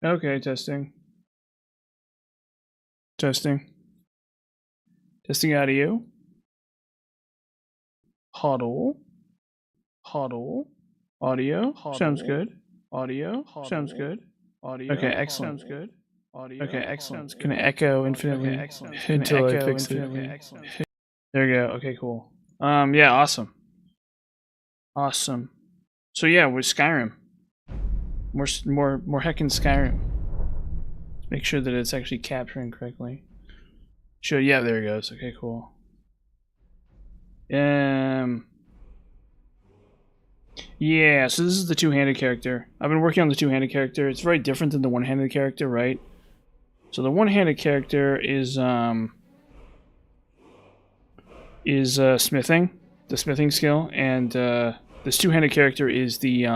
Okay, testing. Testing. Testing audio. Huddle. Huddle. Audio. Sounds good. Audio. Sounds good. Audio. Okay, excellent. Sounds good. Audio. Okay, excellent. It's gonna echo infinitely until I fix it. There you go. Okay, cool. Yeah, awesome. Awesome. So yeah, with Skyrim. More heckin' Skyrim. Make sure that it's actually capturing correctly. Sure, yeah, there it goes. Okay, cool. Yeah, so this is the two-handed character. I've been working on the two-handed character. It's very different than the one-handed character, right? So the one-handed character is smithing, the smithing skill, and this two-handed character is the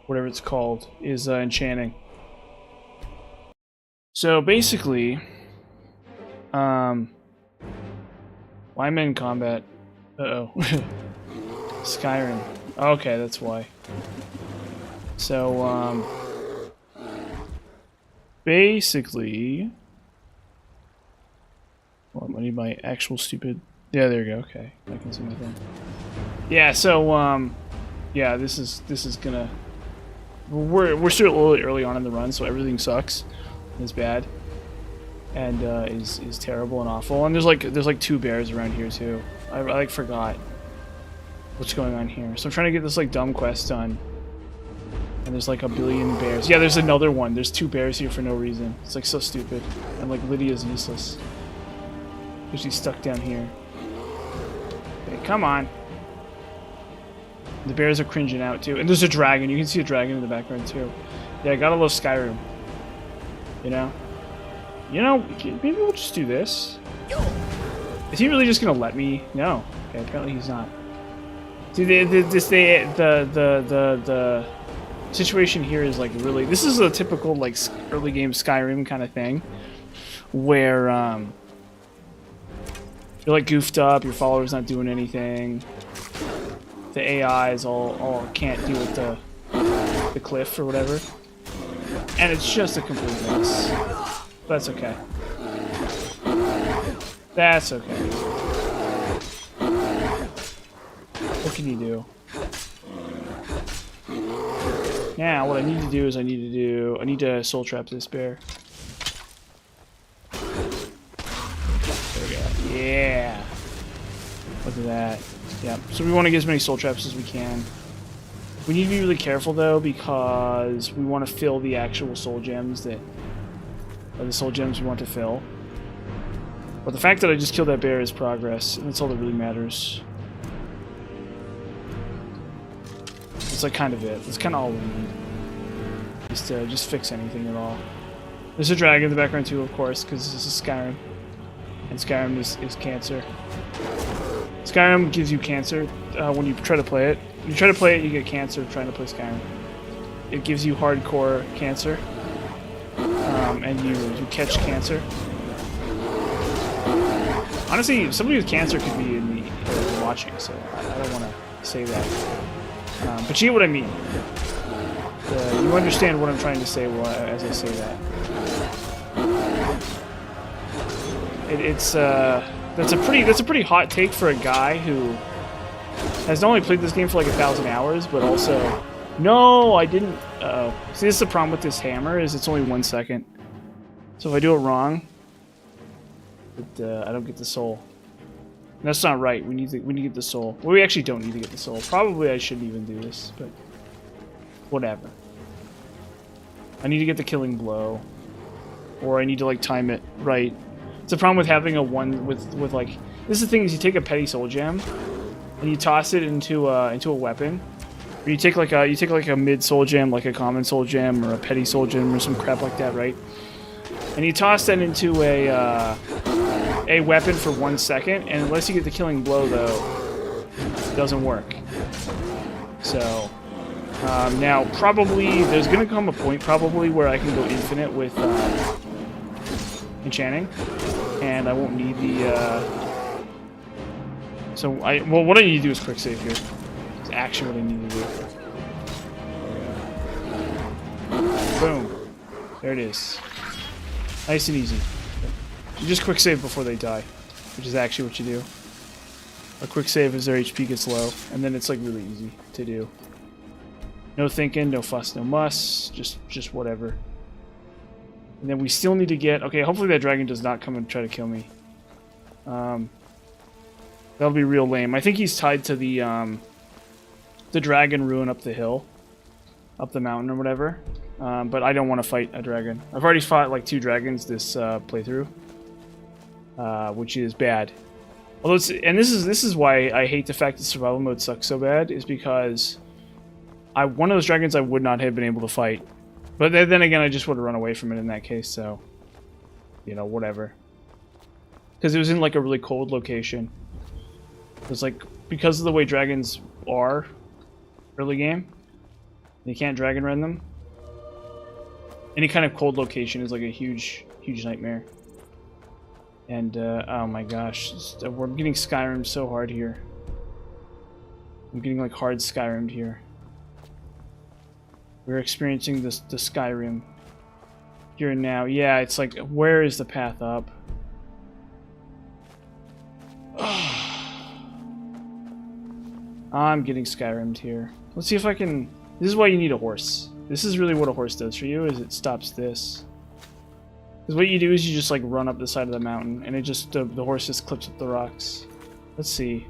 whatever it's called, is enchanting. So basically, why am I in combat? Uh-oh. Skyrim. Okay, that's why. So, basically... Well, I need my actual stupid... Yeah, there you go, okay. I can see my thing. Yeah, so, yeah, this is gonna... We're still a little early on in the run, so everything sucks. It's bad. And is terrible and awful. And there's like two bears around here too. I like forgot what's going on here. So I'm trying to get this like dumb quest done. And there's like a billion bears. Yeah, there's another one. There's two bears here for no reason. It's like so stupid. And like Lydia's useless. Because she's stuck down here. Okay, come on. The bears are cringing out too. And there's a dragon. You can see a dragon in the background too. Yeah, I gotta love Skyrim. You know? You know, maybe we'll just do this. Is he really just gonna let me? No. Okay, apparently he's not. See, the situation here is like really. This is a typical like early game Skyrim kind of thing, where you're like goofed up, your follower's not doing anything. The AI is all can't deal with the cliff or whatever, and it's just a complete mess. That's okay. That's okay. What can you do? Now, what I need to do is I need to soul trap this bear. There we go. Yeah. Look at that. Yep. So we want to get as many soul traps as we can. We need to be really careful though, because we want to fill the actual soul gems that. The soul gems we want to fill. But the fact that I just killed that bear is progress, and that's all that really matters. It's like kind of it. That's kind of all we need. Just to just fix anything at all. There's a dragon in the background too, of course, because this is Skyrim. And Skyrim is cancer. Skyrim gives you cancer when you try to play it. When you try to play it, you get cancer trying to play Skyrim. It gives you hardcore cancer. And you catch cancer. Honestly, somebody with cancer could be in the watching, so I don't want to say that. But you get what I mean. You understand what I'm trying to say as I say that. That's a pretty hot take for a guy who has not only played this game for like 1,000 hours, but also. No, I didn't. Uh-oh. See, this is the problem with this hammer, is it's only 1 second. So if I do it wrong, I don't get the soul. And that's not right. We need to get the soul. Well, we actually don't need to get the soul. Probably I shouldn't even do this, but whatever. I need to get the killing blow, or I need to like time it right. It's a problem with having a one with like. This is the thing: is you take a petty soul gem and you toss it into a weapon. Or you take like a mid soul gem, like a common soul gem, or a petty soul gem, or some crap like that, right? And you toss that into a weapon for 1 second, and unless you get the killing blow, though, it doesn't work. So now probably there's gonna come a point probably where I can go infinite with enchanting, and I won't need the. So what I need to do is quick save here. actually what I need to do. Boom. There it is. Nice and easy. You just quick save before they die, which is actually what you do. A quick save as their HP gets low, and then it's like really easy to do. No thinking, no fuss, no muss, just whatever. And then we still need to get... Okay, hopefully that dragon does not come and try to kill me. That'll be real lame. I think he's tied to the dragon ruin up the hill. Up the mountain or whatever. But I don't want to fight a dragon. I've already fought like 2 dragons this playthrough. Which is bad. Although this is why I hate the fact that survival mode sucks so bad, is because one of those dragons I would not have been able to fight. But then again, I just would have run away from it in that case, so... You know, whatever. Because it was in like a really cold location. It's like, because of the way dragons are early game, you can't dragon run them. Any kind of cold location is like a huge nightmare. And, oh my gosh, we're getting Skyrim so hard here. I'm getting like hard Skyrim'd here. We're experiencing the Skyrim here and now. Yeah, it's like, where is the path up? I'm getting Skyrim'd here. Let's see if I can... This is why you need a horse. This is really what a horse does for you, is it stops this. Because what you do is you just like run up the side of the mountain, and it just the horse just clips up the rocks. Let's see.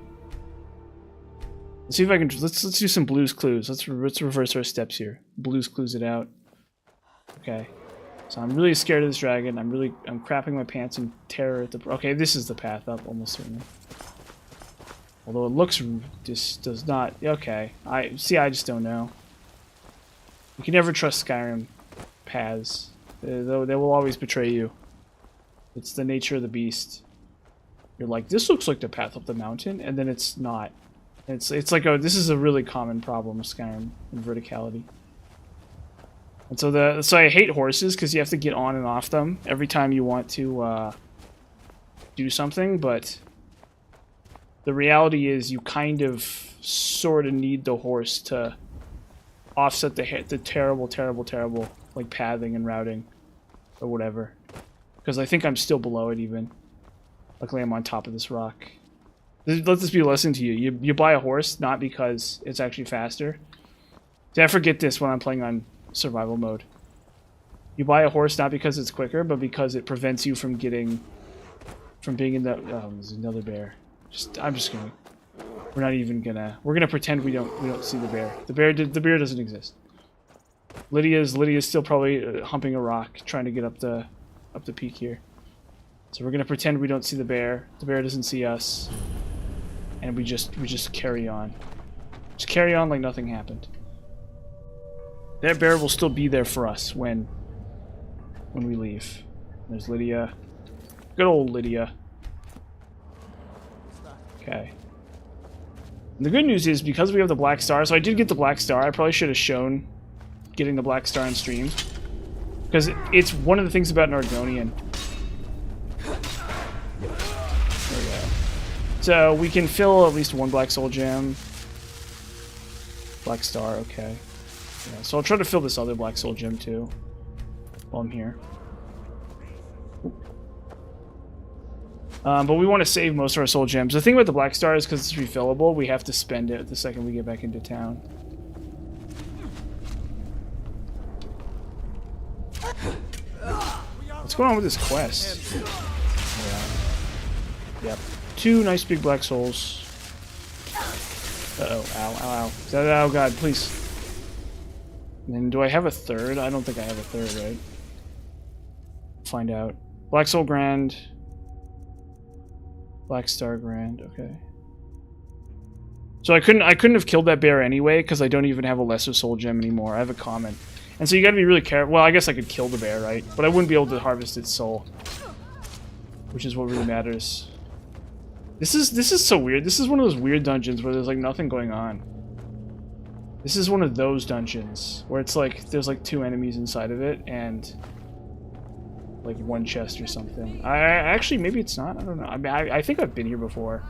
Let's see if I can. Let's do some Blue's Clues. Let's reverse our steps here. Blue's Clues it out. Okay. So I'm really scared of this dragon. I'm crapping my pants in terror at the... Okay, this is the path up, almost certainly. Although it looks... This does not... Okay. I just don't know. You can never trust Skyrim paths. They will always betray you. It's the nature of the beast. You're like, this looks like the path up the mountain, and then it's not. It's like, this is a really common problem with Skyrim and verticality. And so I hate horses because you have to get on and off them every time you want to do something, but the reality is you kind of sort of need the horse to offset the terrible like pathing and routing or whatever, because I think I'm still below it even. Luckily I'm on top of this rock. Let this be a lesson to you. You buy a horse not because it's actually faster. See, I forget this when I'm playing on survival mode. You buy a horse not because it's quicker, but because it prevents you from being in the... Oh, there's another bear. I'm just gonna... We're gonna pretend we don't see the bear. The bear doesn't exist. Lydia's still probably humping a rock, trying to get up the peak here. So we're gonna pretend we don't see the bear. The bear doesn't see us, and we just carry on. Just carry on like nothing happened. That bear will still be there for us when we leave. There's Lydia. Good old Lydia. Okay. And the good news is, because we have the Black Star, so I did get the Black Star. I probably should have shown getting the Black Star on stream, because it's one of the things about an Argonian. There we go. So we can fill at least one Black Soul Gem. Black Star, okay. Yeah, so I'll try to fill this other Black Soul Gem too while I'm here. But we want to save most of our soul gems. The thing about the Black Star is, because it's refillable, we have to spend it the second we get back into town. What's going on with this quest? Yeah. Yep. 2 nice big black souls. Uh-oh. Ow, ow, ow. Oh, God, please. And then, do I have a third? I don't think I have a third, right? Find out. Black Soul Grand. Black Star Grand, okay. So I couldn't have killed that bear anyway, because I don't even have a lesser soul gem anymore. I have a common. And so you gotta be really careful. Well, I guess I could kill the bear, right? But I wouldn't be able to harvest its soul. Which is what really matters. This is so weird. This is one of those weird dungeons where there's like nothing going on. This is one of those dungeons where it's like there's like 2 enemies inside of it and like 1 chest or something. I actually, maybe it's not. I don't know. I mean, I think I've been here before.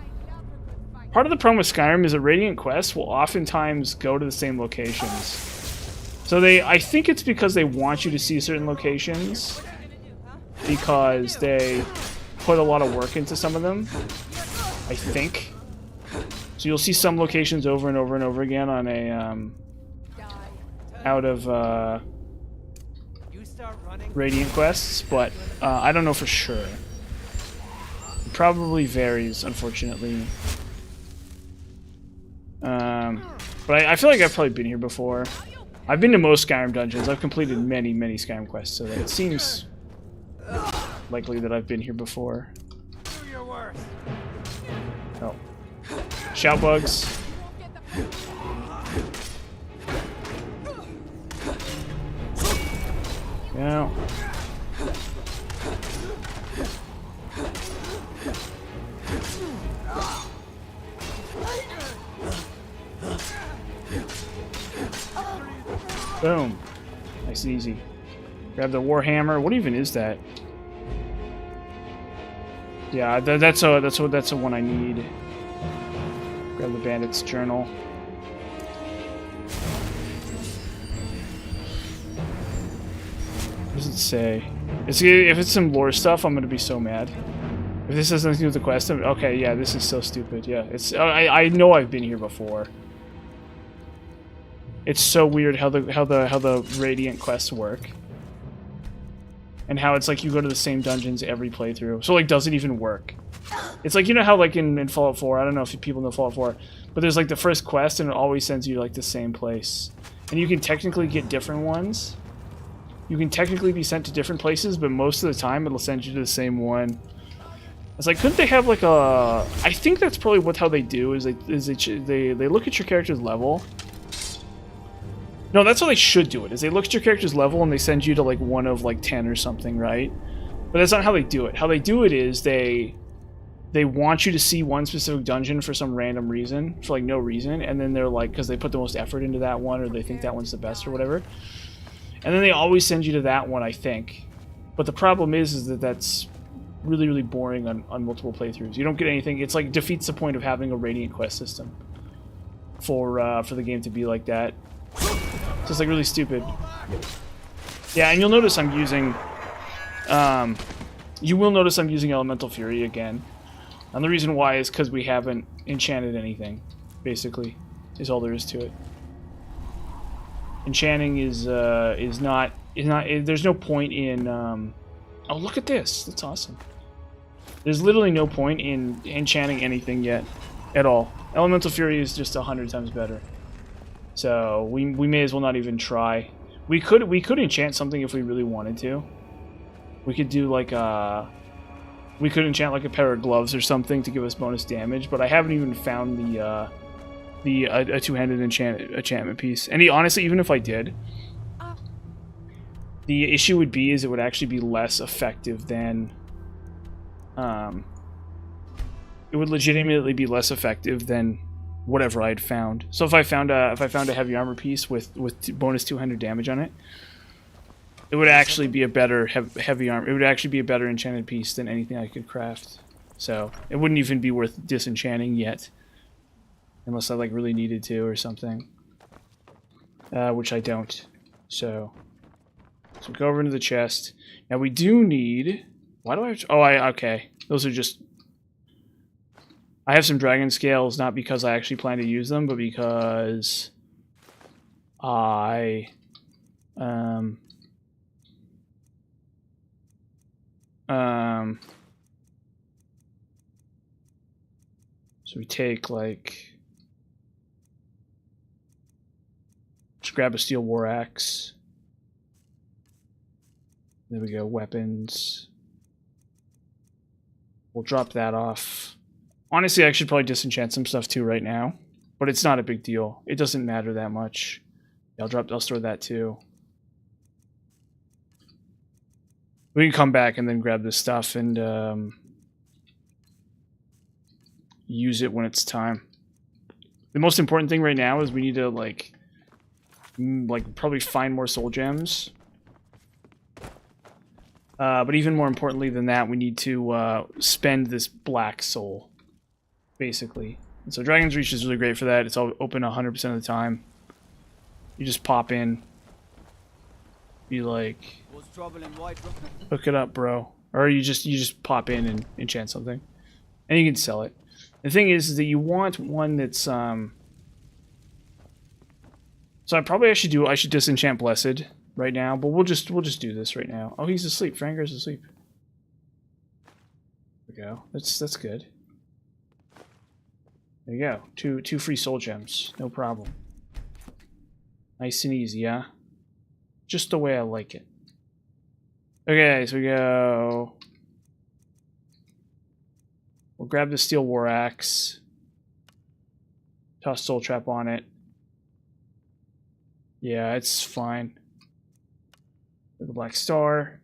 Part of the problem with Skyrim is that Radiant quests will oftentimes go to the same locations. So I think it's because they want you to see certain locations, because they put a lot of work into some of them, I think. So you'll see some locations over and over and over again on a, out of, Radiant quests, but I don't know for sure. It probably varies, unfortunately. But I feel like I've probably been here before. I've been to most Skyrim dungeons. I've completed many, many Skyrim quests, so that it seems likely that I've been here before. Oh. Shout bugs. Yeah. Boom. Nice and easy. Grab the Warhammer. What even is that? Yeah, that's the one I need. Grab the Bandit's Journal. What does it say? If it's some lore stuff, I'm gonna be so mad. If this has nothing to do with the quest, okay, yeah, this is so stupid. Yeah, it's I know I've been here before. It's so weird how the Radiant quests work. And how it's like you go to the same dungeons every playthrough. So like, does it even work? It's like, you know how like in Fallout 4, I don't know if people know Fallout 4, but there's like the first quest and it always sends you to like the same place. And you can technically get different ones. You can technically be sent to different places, but most of the time it'll send you to the same one. It's like, couldn't they have like a... I think that's probably how they do, is they look at your character's level. No, that's how they should do it, is they look at your character's level and they send you to like one of like 10 or something, right? But that's not how they do it. How they do it is they want you to see one specific dungeon for some random reason, for like no reason, and then they're like, because they put the most effort into that one, or they think that one's the best or whatever. And then they always send you to that one, I think. But the problem is that that's really, really boring on multiple playthroughs. You don't get anything. It's like defeats the point of having a Radiant quest system for the game to be like that. It's just like really stupid. Yeah, and you'll notice I'm using... you will notice I'm using Elemental Fury again. And the reason why is because we haven't enchanted anything, basically, is all there is to it. Enchanting is not there's no point in oh, look at this, that's awesome. There's literally no point in enchanting anything yet at all. Elemental Fury is just 100 times better, so we may as well not even try. We could enchant something if we really wanted to. We could do like we could enchant like a pair of gloves or something to give us bonus damage, but I haven't even found a two-handed enchantment piece. And honestly, even if I did, the issue would be is it would actually be less effective than it would legitimately be less effective than whatever I had found. So if I found a heavy armor piece with bonus 200 damage on it, it would actually be a better heavy armor. It would actually be a better enchanted piece than anything I could craft. So it wouldn't even be worth disenchanting yet. Unless I like really needed to or something, which I don't. So go over into the chest. Now we do need. Why do I have to, okay. Those are just. I have some dragon scales, not because I actually plan to use them, but because I so we take like. Just grab a steel war axe. There we go, weapons. We'll drop that off. Honestly, I should probably disenchant some stuff too right now, but it's not a big deal. It doesn't matter that much. I'll store that too. We can come back and then grab this stuff and use it when it's time. The most important thing right now is we need to like probably find more soul gems. But even more importantly than that, we need to spend this black soul, basically. And so Dragon's Reach is really great for that. It's all open 100% of the time. You just pop in. Be like, hook it up, bro. Or you just pop in and enchant something. And you can sell it. The thing is that you want one that's so I should disenchant Blessed right now, but we'll just do this right now. Oh, he's asleep. Franger's asleep. There we go. That's good. There you go. Two free soul gems. No problem. Nice and easy, huh? Just the way I like it. Okay, so we go. We'll grab the steel war axe. Toss soul trap on it. Yeah, it's fine. The black star.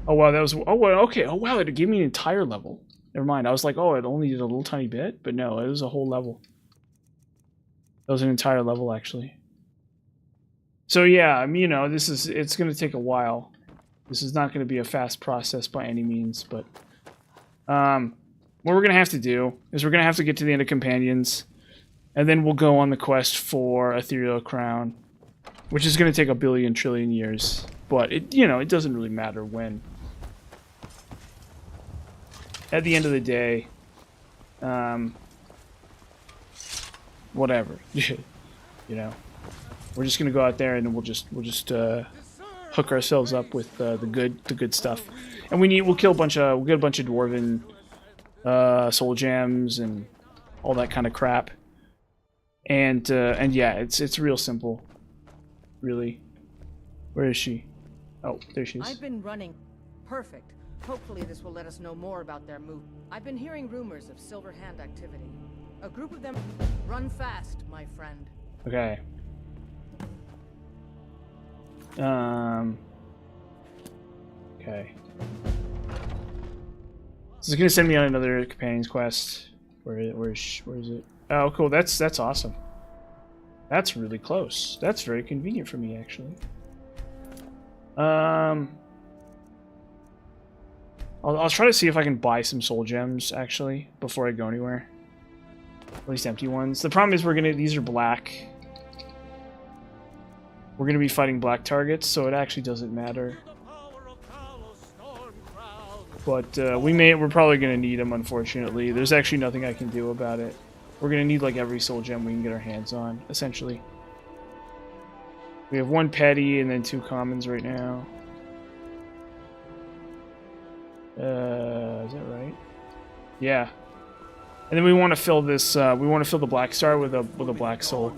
Oh wow, that was. Oh wow, okay. Oh wow, it gave me an entire level. Never mind. I was like, oh, it only did a little tiny bit, but no, it was a whole level. That was an entire level, actually. So yeah, I mean, you know, it's going to take a while. This is not going to be a fast process by any means, but what we're going to have to do is we're going to have to get to the end of Companions, and then we'll go on the quest for Ethereal Crown, which is going to take a billion trillion years. But it, you know, it doesn't really matter when. At the end of the day, whatever, you know, we're just gonna go out there and we'll just hook ourselves up with the good stuff, and we'll get a bunch of dwarven soul gems and all that kind of crap, and yeah, it's real simple, really. Where is she? Oh, there she is. I've been running. Perfect. Hopefully this will let us know more about their move. I've been hearing rumors of Silver Hand activity. A group of them run fast, my friend. Okay. Okay. So it's gonna send me on another companion's quest. Where is it? Oh, cool. That's awesome. That's really close. That's very convenient for me, actually. I'll try to see if I can buy some soul gems, actually, before I go anywhere. At least empty ones. The problem is these are black. We're gonna be fighting black targets, so it actually doesn't matter. But we're probably gonna need them, unfortunately. There's actually nothing I can do about it. We're gonna need like every soul gem we can get our hands on, essentially. We have one petty and then 2 commons right now. Is that right? Yeah. And then we want to fill this. We want to fill the black star with a black soul.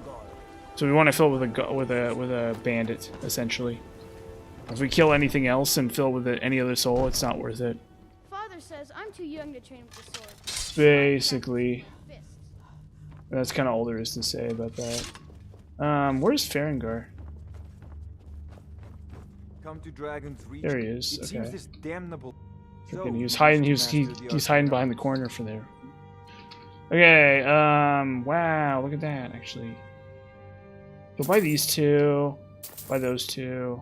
So we want to fill it with a bandit, essentially. If we kill anything else and fill with any other soul, it's not worth it. Father says I'm too young to train with the sword. Basically. That's kind of all there is to say about that. Where's Farengar? Come to Dragon's Reach. There he is. It okay. seems this damnable. He was hiding. He's hiding behind the corner for there. Okay. Wow. Look at that. Actually. So buy these 2. Buy those 2.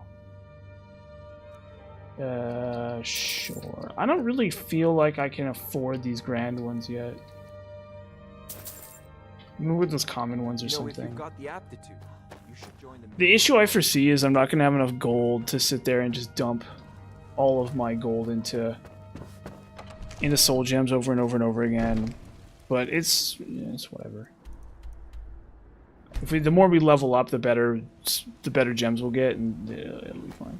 Sure. I don't really feel like I can afford these grand ones yet. Maybe with those common ones or something. If you've got the aptitude, you should join the issue I foresee is I'm not gonna have enough gold to sit there and just dump all of my gold into soul gems over and over and over again. But it's whatever. The more we level up, the better gems we'll get, and it'll be fine.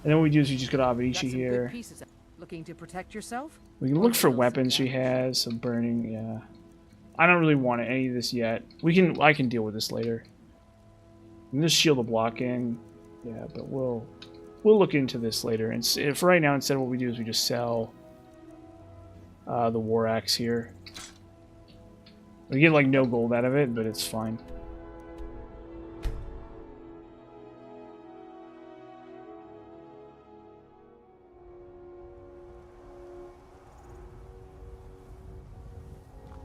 And then what we do is we just go to Avenici here. Looking to protect yourself? We can look for weapons she has, some burning, yeah. I don't really want any of this yet. I can deal with this later. And this shield of blocking, yeah, but we'll look into this later. And for right now, instead, what we do is we just sell the war axe here. We get like no gold out of it, but it's fine.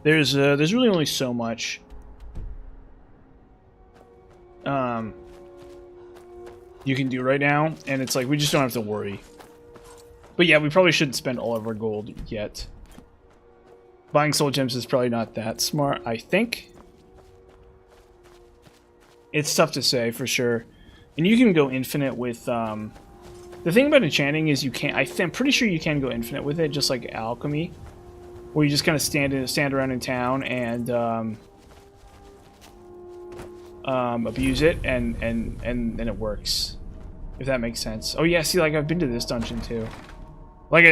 There's really only so much you can do right now, and it's like we just don't have to worry. But yeah, we probably shouldn't spend all of our gold yet. Buying soul gems is probably not that smart, I think. It's tough to say for sure. And you can go infinite with, the thing about enchanting is you can't, I'm pretty sure you can go infinite with it, just like alchemy. Where you just kind of stand around in town and, abuse it, and it works. If that makes sense. Oh yeah, see, like, I've been to this dungeon too. Like,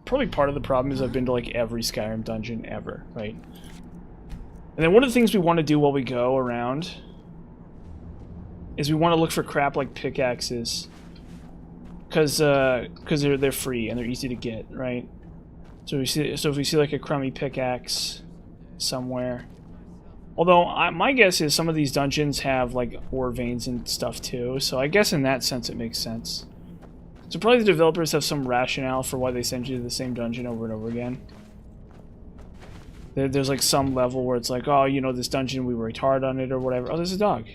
probably part of the problem is I've been to, like, every Skyrim dungeon ever, right? And then one of the things we want to do while we go around is we want to look for crap like pickaxes. Because they're free and they're easy to get, right? So if we see like a crummy pickaxe somewhere. Although my guess is some of these dungeons have like ore veins and stuff too, so I guess in that sense it makes sense. So probably the developers have some rationale for why they send you to the same dungeon over and over again. There's like some level where it's like, oh, you know, this dungeon, we worked hard on it or whatever. Oh, there's a dog.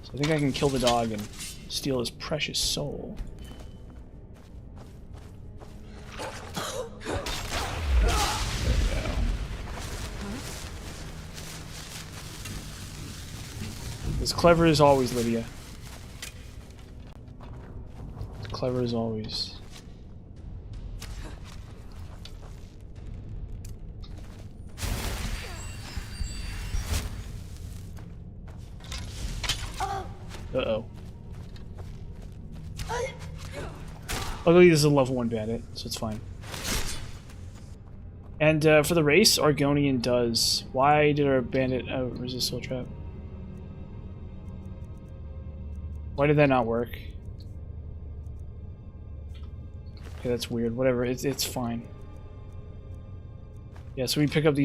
So I think I can kill the dog and steal his precious soul. As clever as always, Lydia. As clever as always. Uh-oh. Luckily, this is a level 1 bandit, so it's fine. And for the race, Argonian does. Why did our bandit resist soul trap? Why did that not work? Okay, that's weird. Whatever, it's fine. Yeah, so we pick up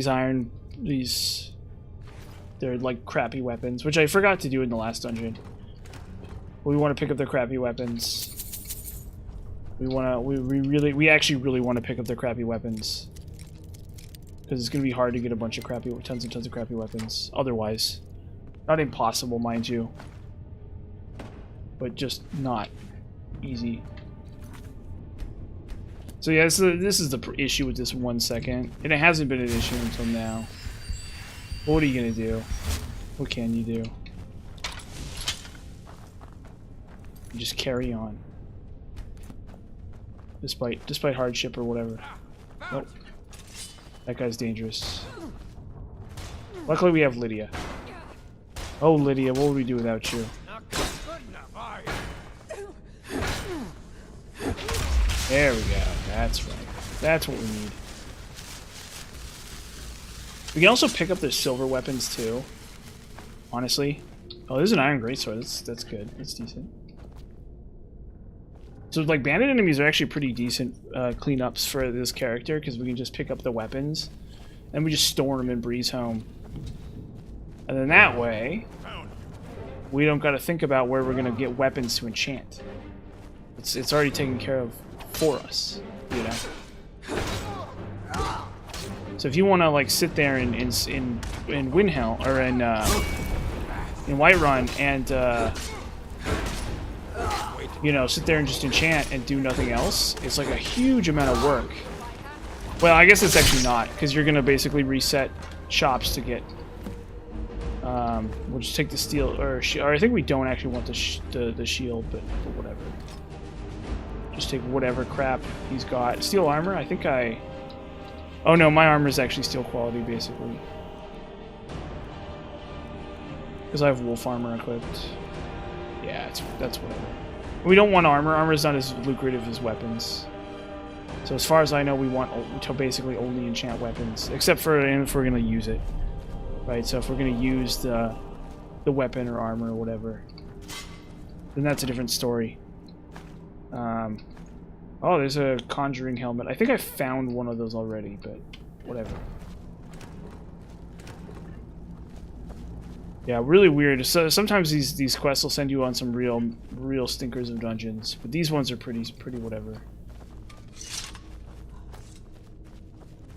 they're like crappy weapons, which I forgot to do in the last dungeon. We want to pick up their crappy weapons. We actually really want to pick up their crappy weapons. Because it's going to be hard to get a bunch of tons and tons of crappy weapons. Otherwise. Not impossible, mind you. But just not easy. So yeah, this is the issue with this 1 second. And it hasn't been an issue until now. But what are you going to do? What can you do? You just carry on. Despite hardship or whatever. Nope. That guy's dangerous. Luckily we have Lydia. Oh, Lydia, what would we do without you? There we go. That's right. That's what we need. We can also pick up their silver weapons too. Honestly. Oh, there's an iron greatsword. That's good. That's decent. So, like, bandit enemies are actually pretty decent cleanups for this character, because we can just pick up the weapons, and we just store them and breeze home. And then that way, we don't got to think about where we're going to get weapons to enchant. It's already taken care of for us, you know? So if you want to, like, sit there in Windhelm, or in Whiterun, and, you know, sit there and just enchant and do nothing else, it's like a huge amount of work. Well, I guess it's actually not, because you're going to basically reset shops to get... we'll just take the steel, or I think we don't actually want the shield, but whatever. Just take whatever crap he's got. Steel armor, I think I... Oh no, my armor is actually steel quality, basically. Because I have wolf armor equipped. Yeah, that's whatever. We don't want armor. Armor is not as lucrative as weapons. So as far as I know, we want to basically only enchant weapons, except for if we're going to use it. Right, so if we're going to use the weapon or armor or whatever, then that's a different story. Oh, there's a conjuring helmet. I think I found one of those already, but whatever. Yeah, really weird. So sometimes these quests will send you on some real stinkers of dungeons, but these ones are pretty whatever.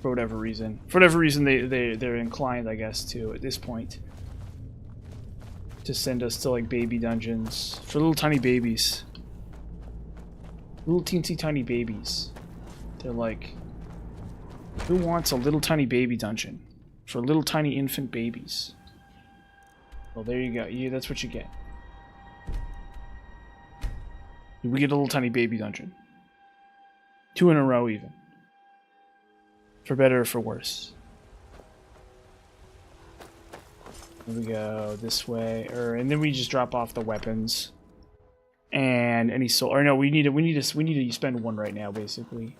For whatever reason. For whatever reason, they're inclined, I guess, to at this point, to send us to like baby dungeons for little tiny babies. Little teensy tiny babies. They're like Who wants a little tiny baby dungeon for little tiny infant babies? Well, there you go. Yeah, that's what you get. We get a little tiny baby dungeon. 2 in a row, even. For better or for worse. Here we go this way, and then we just drop off the weapons and any soul. Or no, we need to spend 1 right now, basically.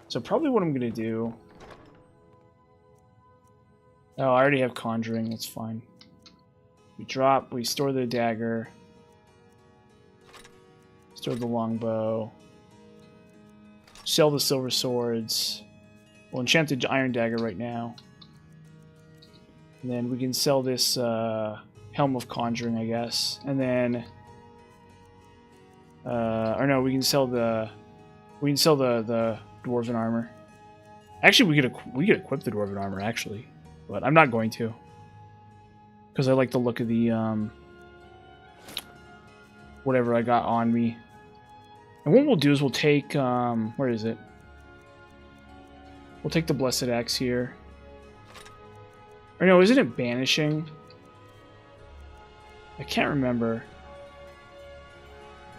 So probably what I'm gonna do. Oh, I already have conjuring. That's fine. We store the dagger, store the longbow, sell the silver swords. We'll enchant the iron dagger right now. And then we can sell this helm of conjuring, I guess. And then, or no, we can sell the dwarven armor. Actually, we could equip the dwarven armor actually, but I'm not going to because I like the look of the whatever I got on me. And what we'll do is we'll take where is it? We'll take the blessed axe here. Or no, isn't it banishing? I can't remember.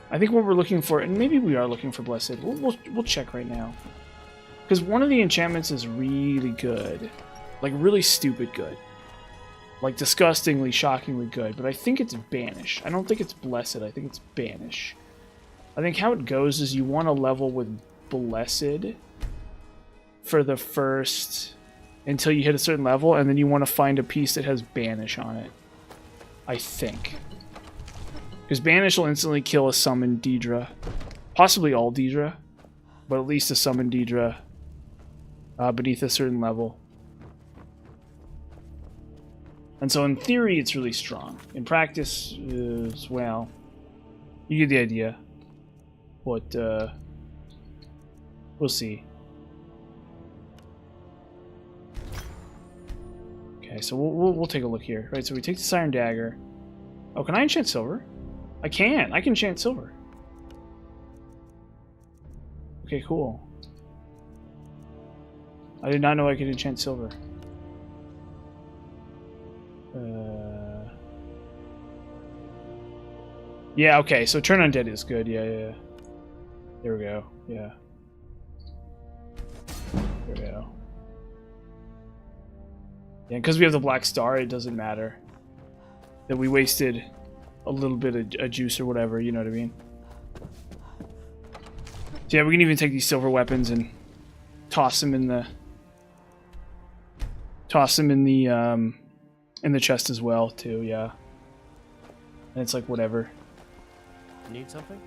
I think what we're looking for, and maybe we are looking for blessed. We'll check right now. Because one of the enchantments is really good. Like, really stupid good. Like, disgustingly, shockingly good. But I think it's banish. I don't think it's blessed. I think it's banish. I think how it goes is you want to level with blessed for the first... until you hit a certain level, and then you want to find a piece that has banish on it. I think. Because banish will instantly kill a summoned Daedra. Possibly all Daedra. But at least a summoned Daedra beneath a certain level. And so in theory, it's really strong. In practice, well, you get the idea. But, we'll see. Okay, so we'll take a look here. Right, so we take this iron dagger. Oh, can I enchant silver? I can enchant silver. Okay, cool. I did not know I could enchant silver. Yeah, okay, so turn undead is good. Yeah. There we go. Yeah. There we go. Yeah, because we have the black star, it doesn't matter that we wasted a little bit of juice or whatever, you know what I mean? So yeah, we can even take these silver weapons and toss them in the chest as well too, yeah. And it's like whatever. Need something?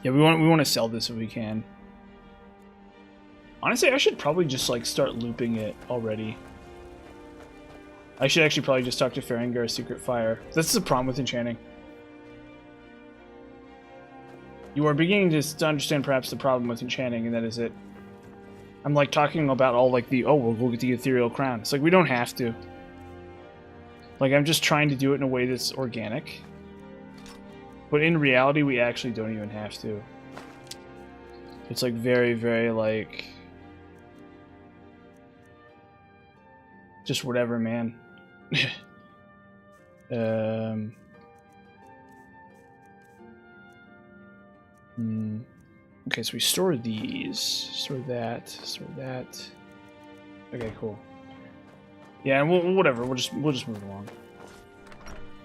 Yeah, we want to sell this if we can. Honestly, I should probably just like start looping it already. I should actually probably just talk to Farengar Secret Fire. That's the problem with enchanting. You are beginning to understand perhaps the problem with enchanting, and that is it. I'm like talking about all like the, oh, we'll get the ethereal crown. It's like we don't have to. Like I'm just trying to do it in a way that's organic. But in reality, we actually don't even have to. It's like very, very like... just whatever, man. Okay, so we store these. Store that. Store that. Okay, cool. Yeah, and whatever. We'll just move along.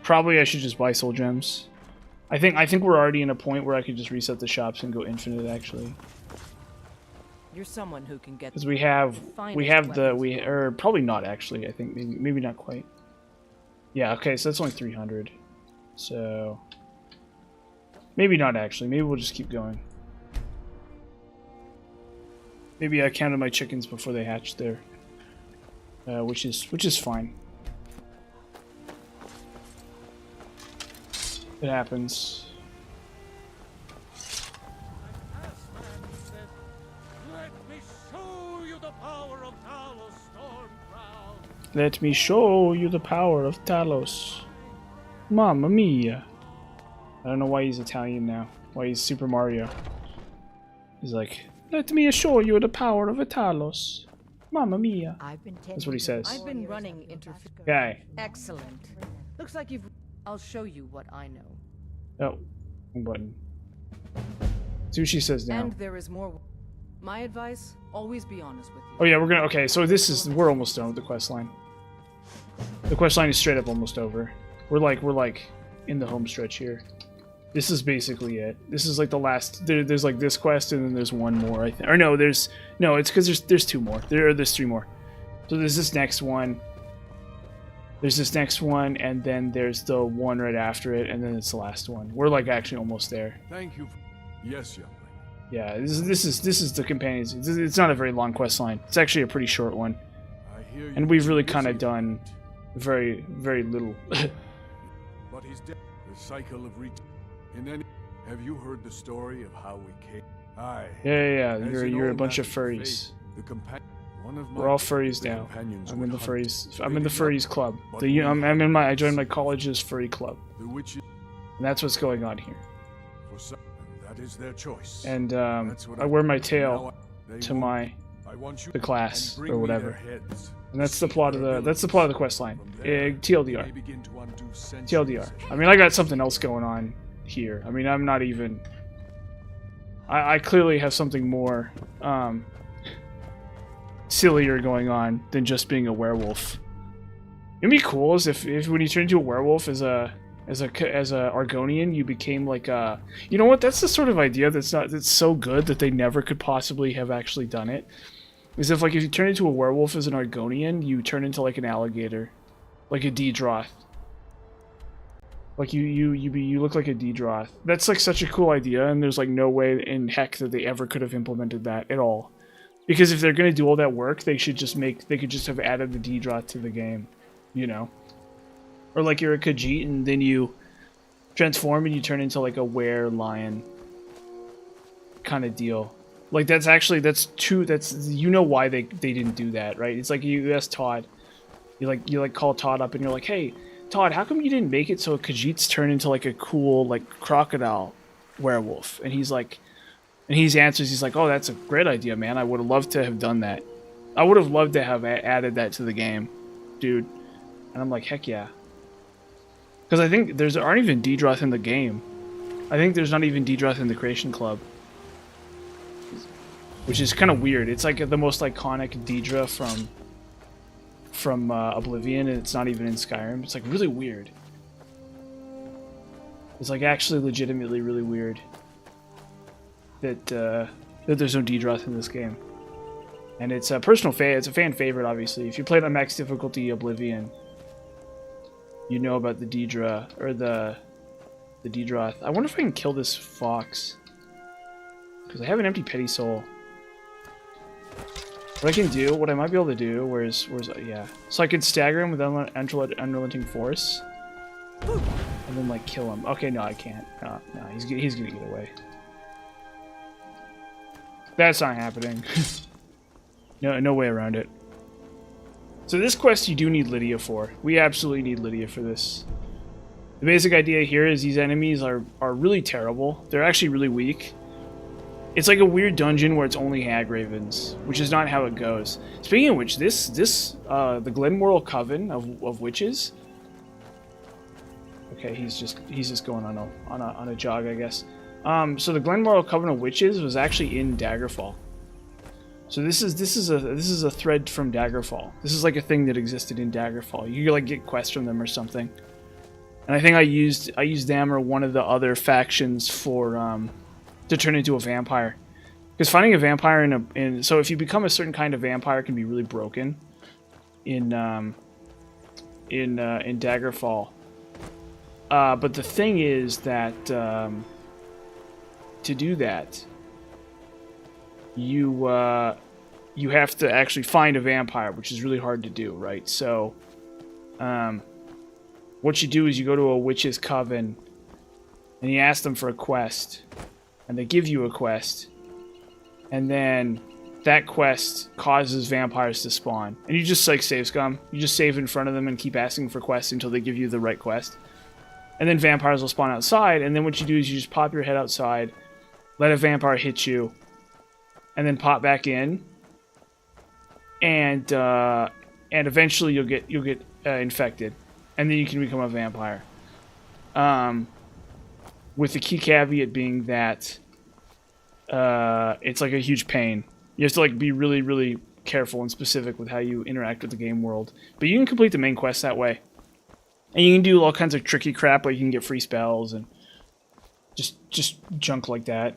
Probably I should just buy soul gems. I think we're already in a point where I could just reset the shops and go infinite actually. You're someone who can get. Because we have or probably not actually. I think maybe not quite. Yeah. Okay. So that's only 300. So maybe not actually. Maybe we'll just keep going. Maybe I counted my chickens before they hatched there, which is fine. It happens. Let me show you the power of Talos. Mamma mia. I don't know why he's Italian now. Why he's Super Mario. He's like, let me show you the power of Talos. Mamma mia. That's what he says. I've been running interference. Guy. Excellent. Looks like you've... I'll show you what I know. Oh. Wrong button. See what she says now. And there is more. My advice, always be honest with you. Oh yeah, we're gonna... Okay, so we're almost done with the quest line. The quest line is straight up almost over. We're like in the home stretch here. This is basically it. This is like the last. There's like this quest and then there's one more. I think. Or no, it's because there's two more. There's three more. So there's this next one. There's this next one, and then there's the one right after it, and then it's the last one. We're like actually almost there. Thank you. Yes, youngling. Yeah, this is the companions. It's not a very long quest line. It's actually a pretty short one. I hear you. And we've really kind of done very little. But he's dead. The cycle of and then, have you heard the story of how we came? Aye. Yeah. As You're a old bunch of master furries. Fate, one of my We're all furries now. companions I'm in the would hunt, furries. I'm in the furries club. but we I joined my college's furry club, the witches and that's what's going on here. for some, and that is their choice. And That's what I wear my now tail they to won't. I want you the class and bring or me whatever. their heads. And that's the plot of the quest line. From there, TLDR. they begin to undo centuries TLDR. I mean, I got something else going on here. I mean, I'm not even. I clearly have something more sillier going on than just being a werewolf. It'd be cool is if when you turn into a werewolf as a Argonian, you became like a. You know what? That's the sort of idea that's so good that they never could possibly have actually done it. Is if you turn into a werewolf as an Argonian, you turn into like an alligator, like a Dedroth. Like you look like a Dedroth. That's like such a cool idea, and there's like no way in heck that they ever could have implemented that at all. Because if they're gonna do all that work, they could just have added the Dedroth to the game, you know. Or like you're a Khajiit and then you transform and you turn into like a were-lion kind of deal. Like that's you know why they didn't do that, right? It's like you ask Todd, you call Todd up and you're like, hey Todd, how come you didn't make it so Khajiits turn into like a cool like crocodile werewolf? And he's like, he's like, oh, that's a great idea, man. I would have loved to have done that. I would have loved to have added that to the game, dude. And I'm like, heck yeah. Because I think there aren't even Dedroth in the game. I think there's not even Dedroth in the Creation Club. Which is kind of weird. It's like the most iconic Dedra from Oblivion, and it's not even in Skyrim. It's like really weird. It's like actually legitimately really weird that there's no Dedroth in this game. And it's a personal it's a fan favorite, obviously. If you played on max difficulty Oblivion, you know about the Dedra, or the Dedroth. I wonder if I can kill this fox. Because I have an empty petty soul. What I might be able to do, yeah. So I could stagger him with unrelenting force. And then like kill him. Okay, no, I can't. No, he's gonna get away. That's not happening. No way around it. So this quest you do need Lydia for. We absolutely need Lydia for this. The basic idea here is these enemies are really terrible. They're actually really weak. It's like a weird dungeon where it's only hag ravens, which is not how it goes. Speaking of which, the Glenmoral Coven of witches. Okay, he's just going on a jog, I guess. So the Glenmoral Coven of Witches was actually in Daggerfall. So this is a thread from Daggerfall. This is like a thing that existed in Daggerfall. You could like get quests from them or something. And I think I used them or one of the other factions for to turn into a vampire. Because finding a vampire so if you become a certain kind of vampire, it can be really broken in Daggerfall. But the thing is that to do that, you have to actually find a vampire, which is really hard to do, right? So what you do is you go to a witch's coven and you ask them for a quest, and they give you a quest, and then that quest causes vampires to spawn. And you just like save scum. You just save in front of them and keep asking for quests until they give you the right quest. And then vampires will spawn outside, and then what you do is you just pop your head outside, let a vampire hit you, and then pop back in. And eventually you'll get infected, and then you can become a vampire. With the key caveat being that it's like a huge pain. You have to like be really, really careful and specific with how you interact with the game world. But you can complete the main quest that way. And you can do all kinds of tricky crap, like you can get free spells and just junk like that.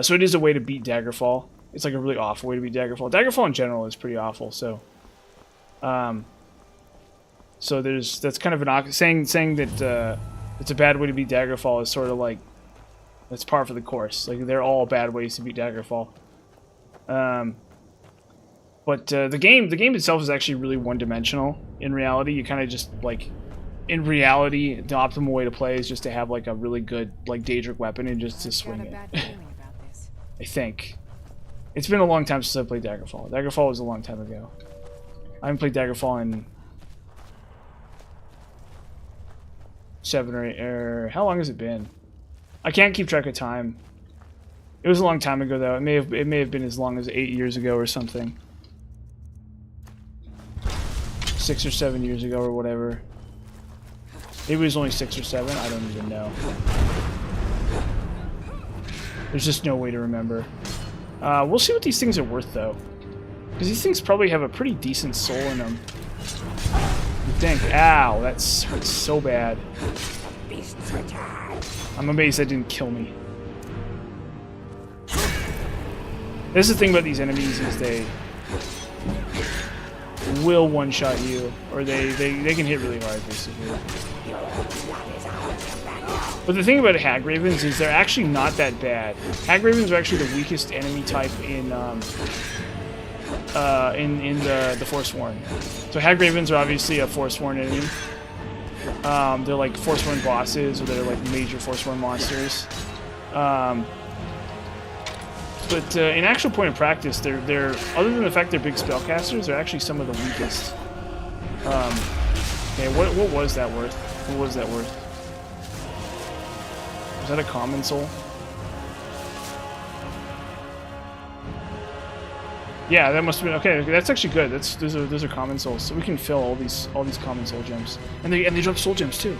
So it is a way to beat Daggerfall. It's like a really awful way to beat Daggerfall. Daggerfall in general is pretty awful, so so that's kind of an saying that it's a bad way to beat Daggerfall is sort of like that's par for the course. Like they're all bad ways to beat Daggerfall. But the game itself is actually really one-dimensional. In reality, you kind of just like in reality, the optimal way to play is just to have like a really good like Daedric weapon and just to swing it. I think. It's been a long time since I played Daggerfall. Daggerfall was a long time ago. I haven't played Daggerfall in 7 or 8 or how long has it been? I can't keep track of time. It was a long time ago though. It may have been as long as 8 years ago or something. 6 or 7 years ago or whatever. Maybe it was only 6 or 7. I don't even know. There's just no way to remember. We'll see what these things are worth though, because these things probably have a pretty decent soul in them. You think? Ow, that hurts so bad. I'm amazed that didn't kill me. This is the thing about these enemies is they will one-shot you, or they can hit really hard basically. But the thing about Hag Ravens is they're actually not that bad. Hag Ravens are actually the weakest enemy type in the Forsworn. So Hag Ravens are obviously a Forsworn enemy. They're like Forsworn bosses, or they're like major Forsworn monsters. But in actual point of practice, they're other than the fact they're big spellcasters, they're actually some of the weakest. Okay, what was that worth? What was that worth? Was that a common soul? Yeah, that must have been okay. That's actually good. Those are common souls, so we can fill all these common soul gems, and they drop soul gems too.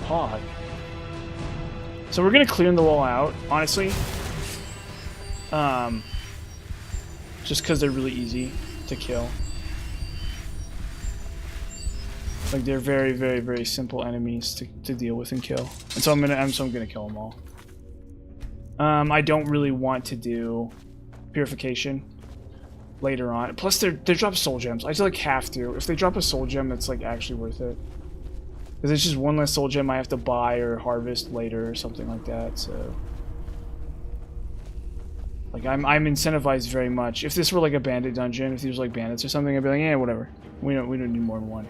Pod. So we're gonna clear them all out, honestly. Just because they're really easy to kill. Like they're very, very, very simple enemies to deal with and kill. And so I'm gonna kill them all. I don't really want to do purification later on. Plus they drop soul gems. I just like have to. If they drop a soul gem, that's like actually worth it. Because it's just one less soul gem I have to buy or harvest later or something like that. So like I'm incentivized very much. If this were like a bandit dungeon, if these were like bandits or something, I'd be like, yeah, whatever. We don't need more than one.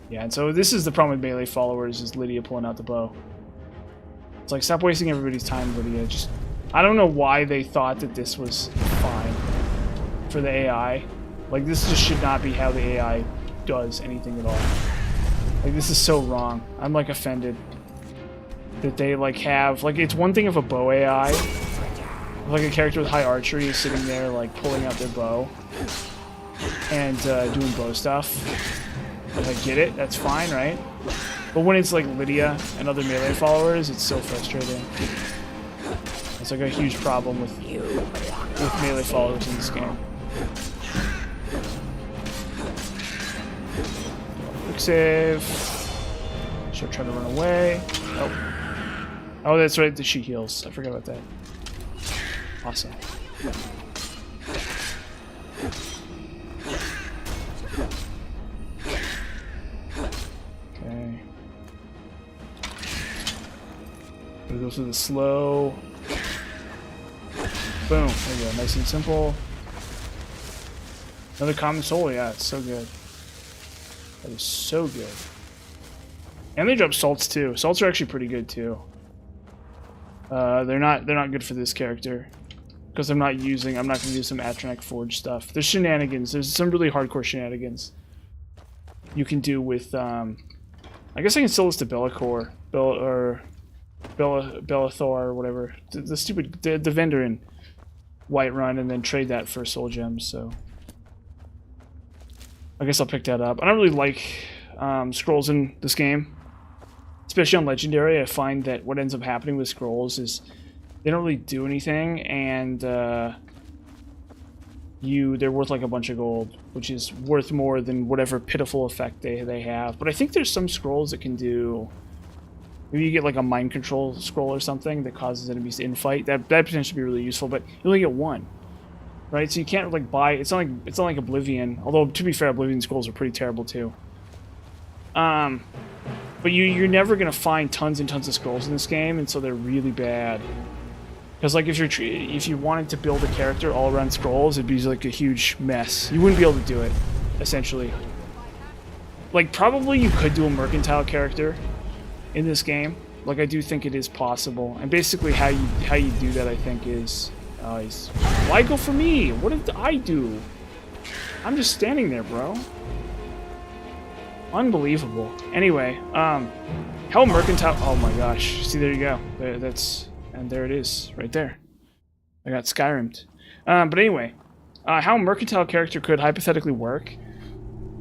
Yeah, and so this is the problem with melee followers, is Lydia pulling out the bow. It's like, stop wasting everybody's time, Lydia. Just, I don't know why they thought that this was fine for the AI. Like, this just should not be how the AI does anything at all. Like, this is so wrong. I'm, like, offended that they, like, have... Like, it's one thing if a bow AI, like a character with high archery is sitting there, like, pulling out their bow and doing bow stuff. Like, I get it, that's fine, right? But when it's like Lydia and other melee followers, it's so frustrating. It's like a huge problem with melee followers in this game. Quick save. She'll try to run away. Oh, that's right, that she heals. I forgot about that. Awesome. Okay. Gonna go through the slow. Boom. There we go. Nice and simple. Another common soul. Yeah, it's so good. That is so good. And they drop salts too. Salts are actually pretty good too. They're not good for this character because I'm not going to do some Atronach Forge stuff. There's shenanigans. There's some really hardcore shenanigans you can do with I guess I can sell this to Bellathor or whatever. The vendor in Whiterun, and then trade that for soul gems. So I guess I'll pick that up. I don't really like scrolls in this game, especially on Legendary. I find that what ends up happening with scrolls is they don't really do anything, and they're worth like a bunch of gold, which is worth more than whatever pitiful effect they have. But I think there's some scrolls that can do. Maybe you get like a mind control scroll or something that causes enemies to infight. That potentially be really useful, but you only get one, right? So you can't like buy. It's not like Oblivion. Although to be fair, Oblivion scrolls are pretty terrible too. But you're never gonna find tons and tons of scrolls in this game, and so they're really bad. Because like if you wanted to build a character all around scrolls, it'd be like a huge mess. You wouldn't be able to do it, essentially. Like probably you could do a mercantile character in this game. Like I do think it is possible, and basically how you do that I think is why go for me? What did I do? I'm just standing there, bro. Unbelievable. Anyway, how mercantile. Oh my gosh! See, there you go. And there it is, right there. I got Skyrimed. But anyway, how a mercantile character could hypothetically work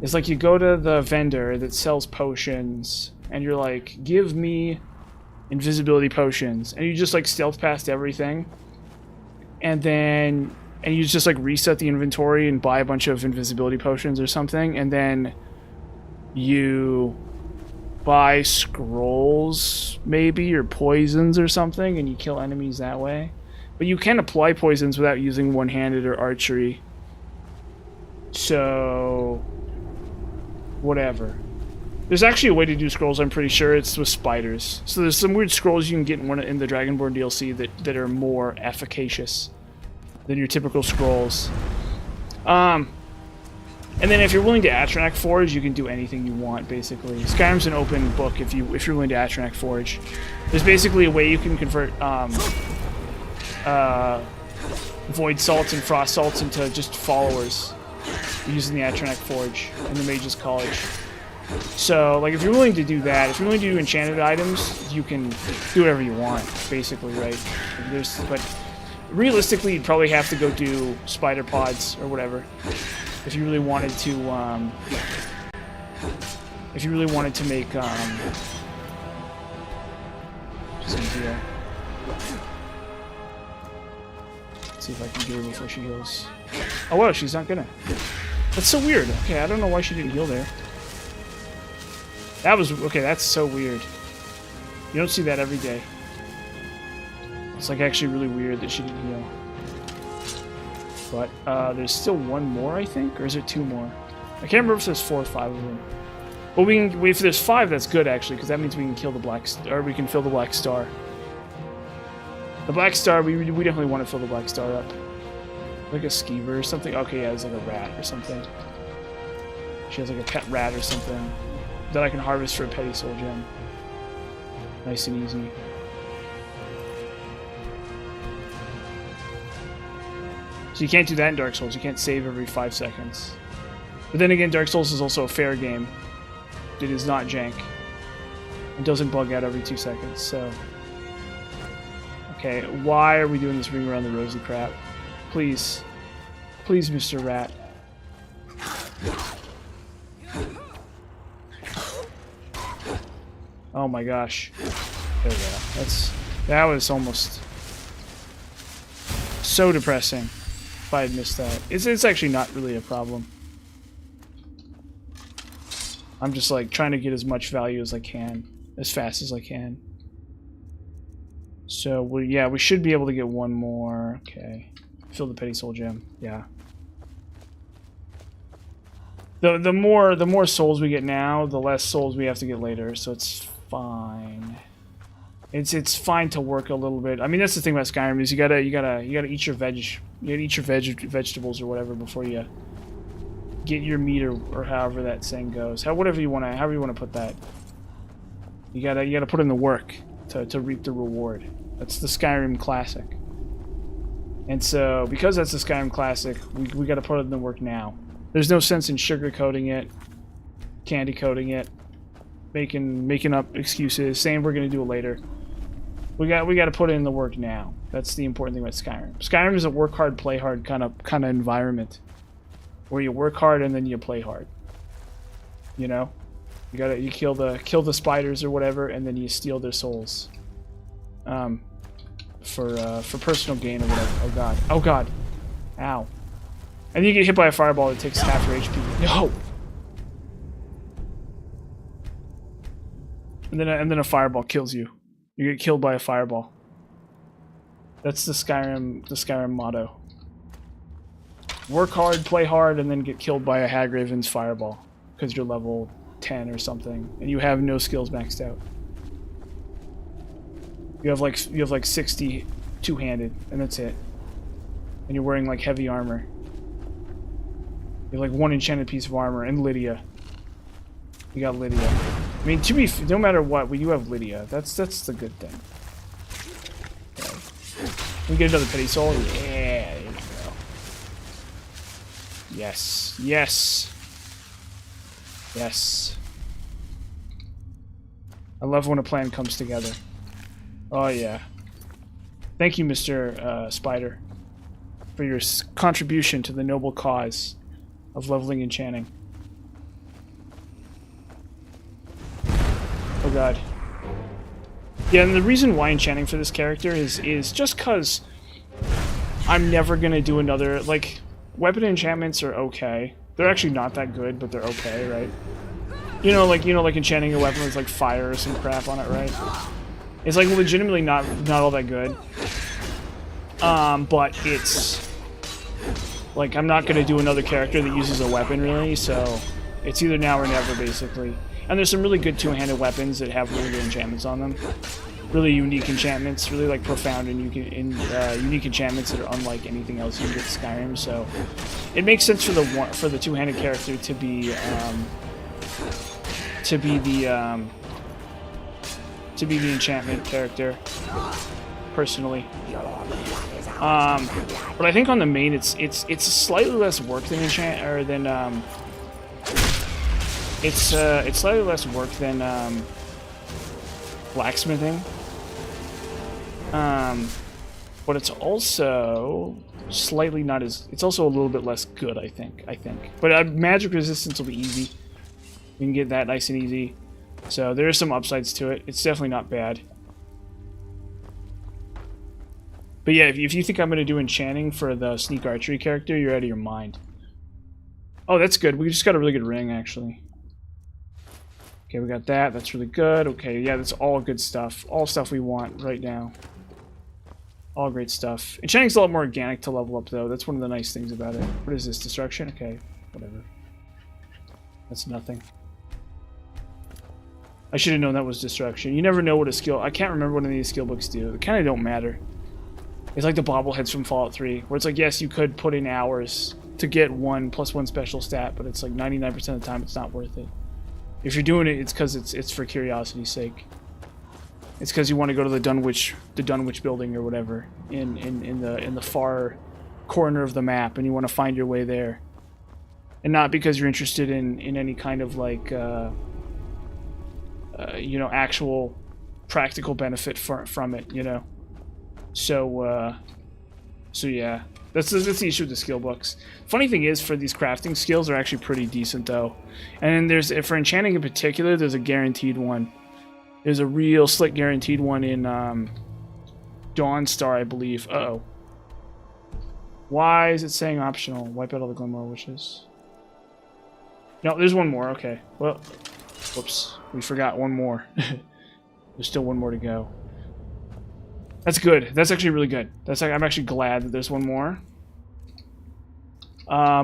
is like you go to the vendor that sells potions, and you're like, give me invisibility potions, and you just like stealth past everything, and you just like reset the inventory and buy a bunch of invisibility potions or something, and then you buy scrolls maybe or poisons or something, and you kill enemies that way. But you can apply poisons without using one-handed or archery, so whatever. There's actually a way to do scrolls, I'm pretty sure. It's with spiders. So there's some weird scrolls you can get in the Dragonborn DLC that are more efficacious than your typical scrolls. And then if you're willing to Atronach Forge, you can do anything you want, basically. Skyrim's an open book if you're willing to Atronach Forge. There's basically a way you can convert Void Salts and Frost Salts into just followers using the Atronach Forge in the Mage's College. So, like, if you're willing to do that, if you're willing to do enchanted items, you can do whatever you want, basically, right? But realistically, you'd probably have to go do spider pods or whatever if you really wanted to. If you really wanted to make just a deal. Let's see if I can get her before she heals. Oh wow, she's not gonna. That's so weird. Okay, I don't know why she didn't heal there. That was okay. That's so weird. You don't see that every day. It's like actually really weird that she didn't heal. But there's still one more, I think, or is there two more? I can't remember if there's 4 or 5 of them. Well, we can. If there's 5, that's good actually, because that means we can kill the black, or we can fill the black star. The black star, we definitely want to fill the black star up, like a skeever or something. Okay, yeah, it's like a rat or something. She has like a pet rat or something that I can harvest for a petty soul gem. Nice and easy. So you can't do that in Dark Souls. You can't save every 5 seconds. But then again, Dark Souls is also a fair game. It is not jank. It doesn't bug out every 2 seconds, so... Okay, why are we doing this ring around the rosy crap? Please. Please, Mr. Rat. Oh my gosh. There we go. That was almost so depressing if I had missed that. It's actually not really a problem. I'm just like trying to get as much value as I can, as fast as I can. So we should be able to get one more. Okay. Fill the petty soul gem. Yeah. The more souls we get now, the less souls we have to get later, so it's fine. It's fine to work a little bit. I mean, that's the thing about Skyrim is you gotta eat your vegetables or whatever before you get your meat or however that saying goes. However you wanna put that. You gotta put in the work to reap the reward. That's the Skyrim Classic. And so, because that's the Skyrim Classic, we got to put it in the work now. There's no sense in sugarcoating it, candy coating it, making up excuses, saying we're going to do it later. We got to put it in the work now. That's the important thing about Skyrim. Skyrim is a work hard, play hard kind of environment, where you work hard and then you play hard. You know, you kill the spiders or whatever, and then you steal their souls. For personal gain or whatever. Oh god. Oh god. Ow. And you get hit by a fireball that takes half your HP. No. And then a fireball kills you. You get killed by a fireball. That's the Skyrim motto. Work hard, play hard, and then get killed by a Hagraven's fireball because you're level 10 or something, and you have no skills maxed out. You have like 60 two-handed, and that's it. And you're wearing like heavy armor. You have like one enchanted piece of armor and Lydia. You got Lydia. I mean, no matter what, you have Lydia. That's the good thing. Okay. We get another petty soul. Yeah, there you go. Yes, yes, yes. I love when a plan comes together. Oh yeah. Thank you, Mr. Spider, for your contribution to the noble cause of leveling enchanting. Oh god. Yeah, and the reason why enchanting for this character is just because I'm never gonna do another, like, weapon enchantments are okay. They're actually not that good, but they're okay, right? You know, like enchanting a weapon with like fire or some crap on it, right? It's like legitimately not all that good. But it's like I'm not gonna do another character that uses a weapon really, so it's either now or never basically. And there's some really good two-handed weapons that have really good enchantments on them. Really unique enchantments, really like profound and unique enchantments that are unlike anything else you can get in Skyrim. So it makes sense for the two-handed character to be the enchantment character, personally. But I think on the main, it's slightly less work than it's slightly less work than blacksmithing. But it's also slightly not as. It's also a little bit less good, I think. But magic resistance will be easy. You can get that nice and easy. So there are some upsides to it. It's definitely not bad. But yeah, if you think I'm going to do enchanting for the sneak archery character, you're out of your mind. Oh, that's good. We just got a really good ring, actually. Okay, we got that. That's really good. Okay, yeah, that's all good stuff. All stuff we want right now. All great stuff. Enchanting's a lot more organic to level up, though. That's one of the nice things about it. What is this? Destruction? Okay, whatever. That's nothing. I should have known that was destruction. You never know what a skill... I can't remember what any of these skill books do. They kind of don't matter. It's like the bobbleheads from Fallout 3, where it's like, yes, you could put in hours to get one +1 special stat, but it's like 99% of the time it's not worth it. If you're doing it, it's because it's for curiosity's sake. It's because you want to go to the Dunwich building or whatever in the far corner of the map, and you want to find your way there, and not because you're interested in any kind of like you know, actual practical benefit from it, you know. So yeah, that's the issue with the skill books. Funny thing is, for these crafting skills, are actually pretty decent though. And then there's, for enchanting in particular, there's a guaranteed one. There's a real slick guaranteed one in Dawnstar, I believe. Uh-oh. Why is it saying optional? Wipe out all the Glenmore Witches. No, there's one more. Okay. Well, whoops. We forgot one more. There's still one more to go. That's good. That's actually really good. I'm actually glad that there's one more.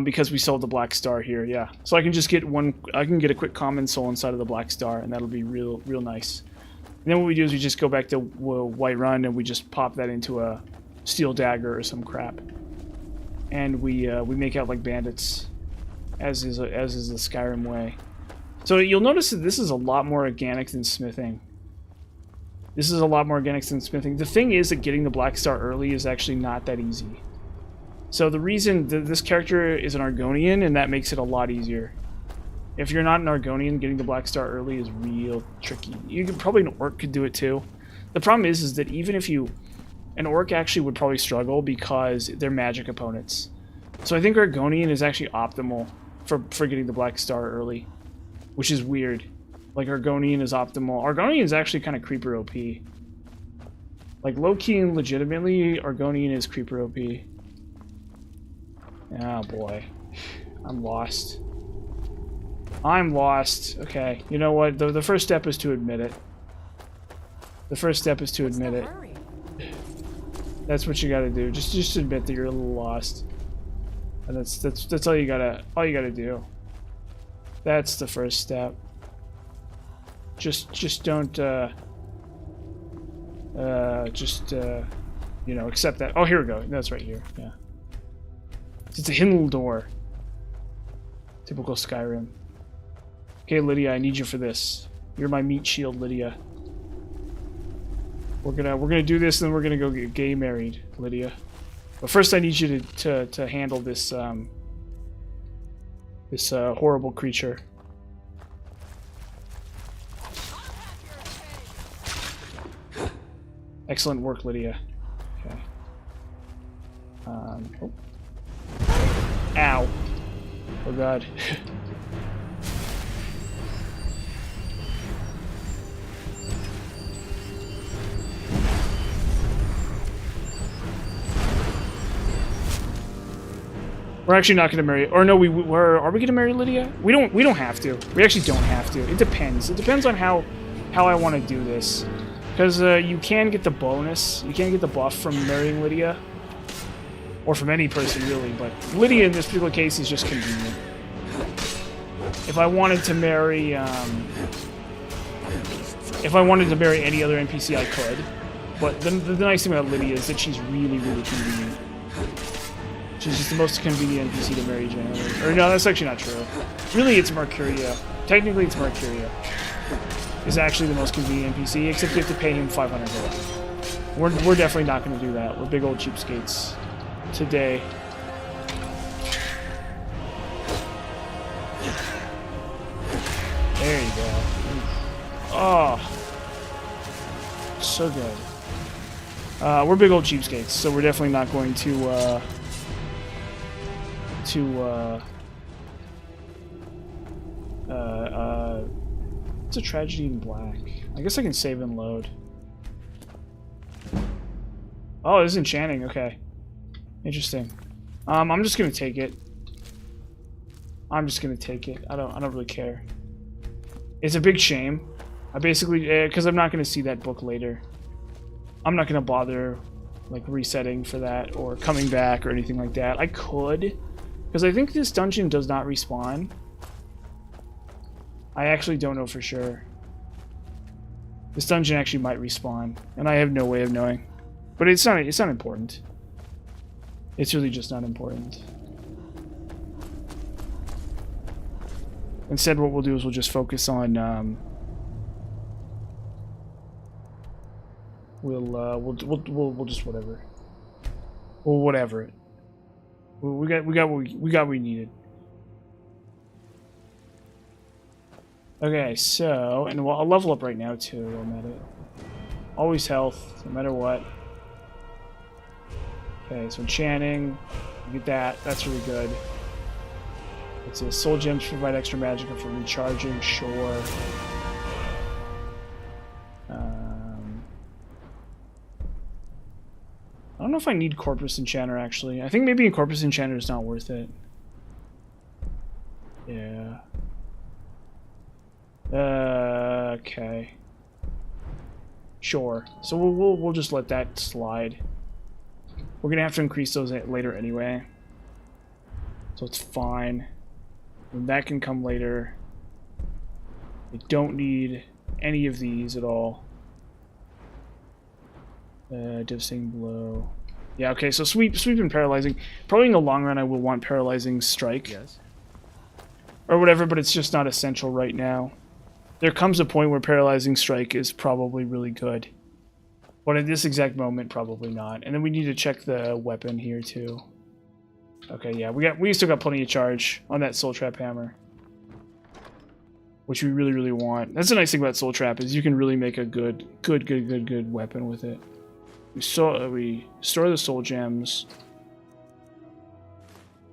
Because we sold the Black Star here, yeah. So I can just get one. I can get a quick common soul inside of the Black Star, and that'll be real nice. And then what we do is we just go back to Whiterun, and we just pop that into a steel dagger or some crap, and we make out like bandits, as is the Skyrim way. So you'll notice that this is a lot more organic than smithing. This is a lot more organic than smithing. The thing is that getting the Black Star early is actually not that easy. So the reason that this character is an Argonian, and that makes it a lot easier. If you're not an Argonian, getting the Black Star early is real tricky. You could probably an orc could do it too. The problem is that even if you... An orc actually would probably struggle because they're magic opponents. So I think Argonian is actually optimal for getting the Black Star early. Which is weird. Like, Argonian is optimal. Argonian is actually kind of creeper OP. Like, low-key and legitimately, Argonian is creeper OP. Oh, boy. I'm lost. I'm lost. Okay, you know what? The first step is to admit it. The first step is to admit it. That's what you gotta do. Just admit that you're a little lost. And that's all you gotta do. That's the first step. Just don't you know, accept that. Oh, here we go. That's right here. Yeah. It's a hidden little door. Typical Skyrim. Okay, Lydia, I need you for this. You're my meat shield, Lydia. We're gonna do this, and then we're gonna go get gay married, Lydia. But first, I need you to handle this this horrible creature. Excellent work, Lydia. Okay. Oh. Ow. Oh god. We're actually not going to marry, or no, are we going to marry Lydia? We don't have to. We actually don't have to. It depends. It depends on how I want to do this. Because you can get the bonus, you can get the buff from marrying Lydia. Or from any person, really, but Lydia in this particular case is just convenient. If I wanted to marry, any other NPC, I could. But the nice thing about Lydia is that she's really, really convenient. She's just the most convenient NPC to marry, generally. Or no, that's actually not true. Really, it's Mercuria. Technically, it's Mercuria. Is actually the most convenient NPC, except you have to pay him 500 gold. We're definitely not going to do that. We're big old cheapskates today. There you go. Oh, so good. We're big old cheapskates, so we're definitely not going to it's a tragedy in black. I guess I can save and load. Oh, this is enchanting. Okay, interesting. I'm just gonna take it. I'm just gonna take it. I don't really care. It's a big shame. I basically, because I'm not gonna see that book later. I'm not gonna bother, like, resetting for that or coming back or anything like that. I could, because I think this dungeon does not respawn. I actually don't know for sure. This dungeon actually might respawn, and I have no way of knowing. But it's not important. It's really just not important. Instead, what we'll do is we'll just focus on we'll just whatever. Well, whatever it. We got what we needed. Okay, so, and I'll level up right now too. I'm at it. Always health, no matter what. Okay, so enchanting, you get that. That's really good. It says soul gems provide extra magic for recharging. Sure. I don't know if I need Corpus Enchanter, actually. I think maybe Corpus Enchanter is not worth it. Yeah. Okay. Sure. So we'll just let that slide. We're gonna have to increase those later anyway. So it's fine. And that can come later. I don't need any of these at all. Devastating blow. Yeah, okay, so sweep and paralyzing. Probably in the long run I will want paralyzing strike. Yes. Or whatever, but it's just not essential right now. There comes a point where paralyzing strike is probably really good. But at this exact moment, probably not. And then we need to check the weapon here too. Okay, yeah, we still got plenty of charge on that soul trap hammer, which we really want. That's the nice thing about soul trap is you can really make a good weapon with it. We store the soul gems.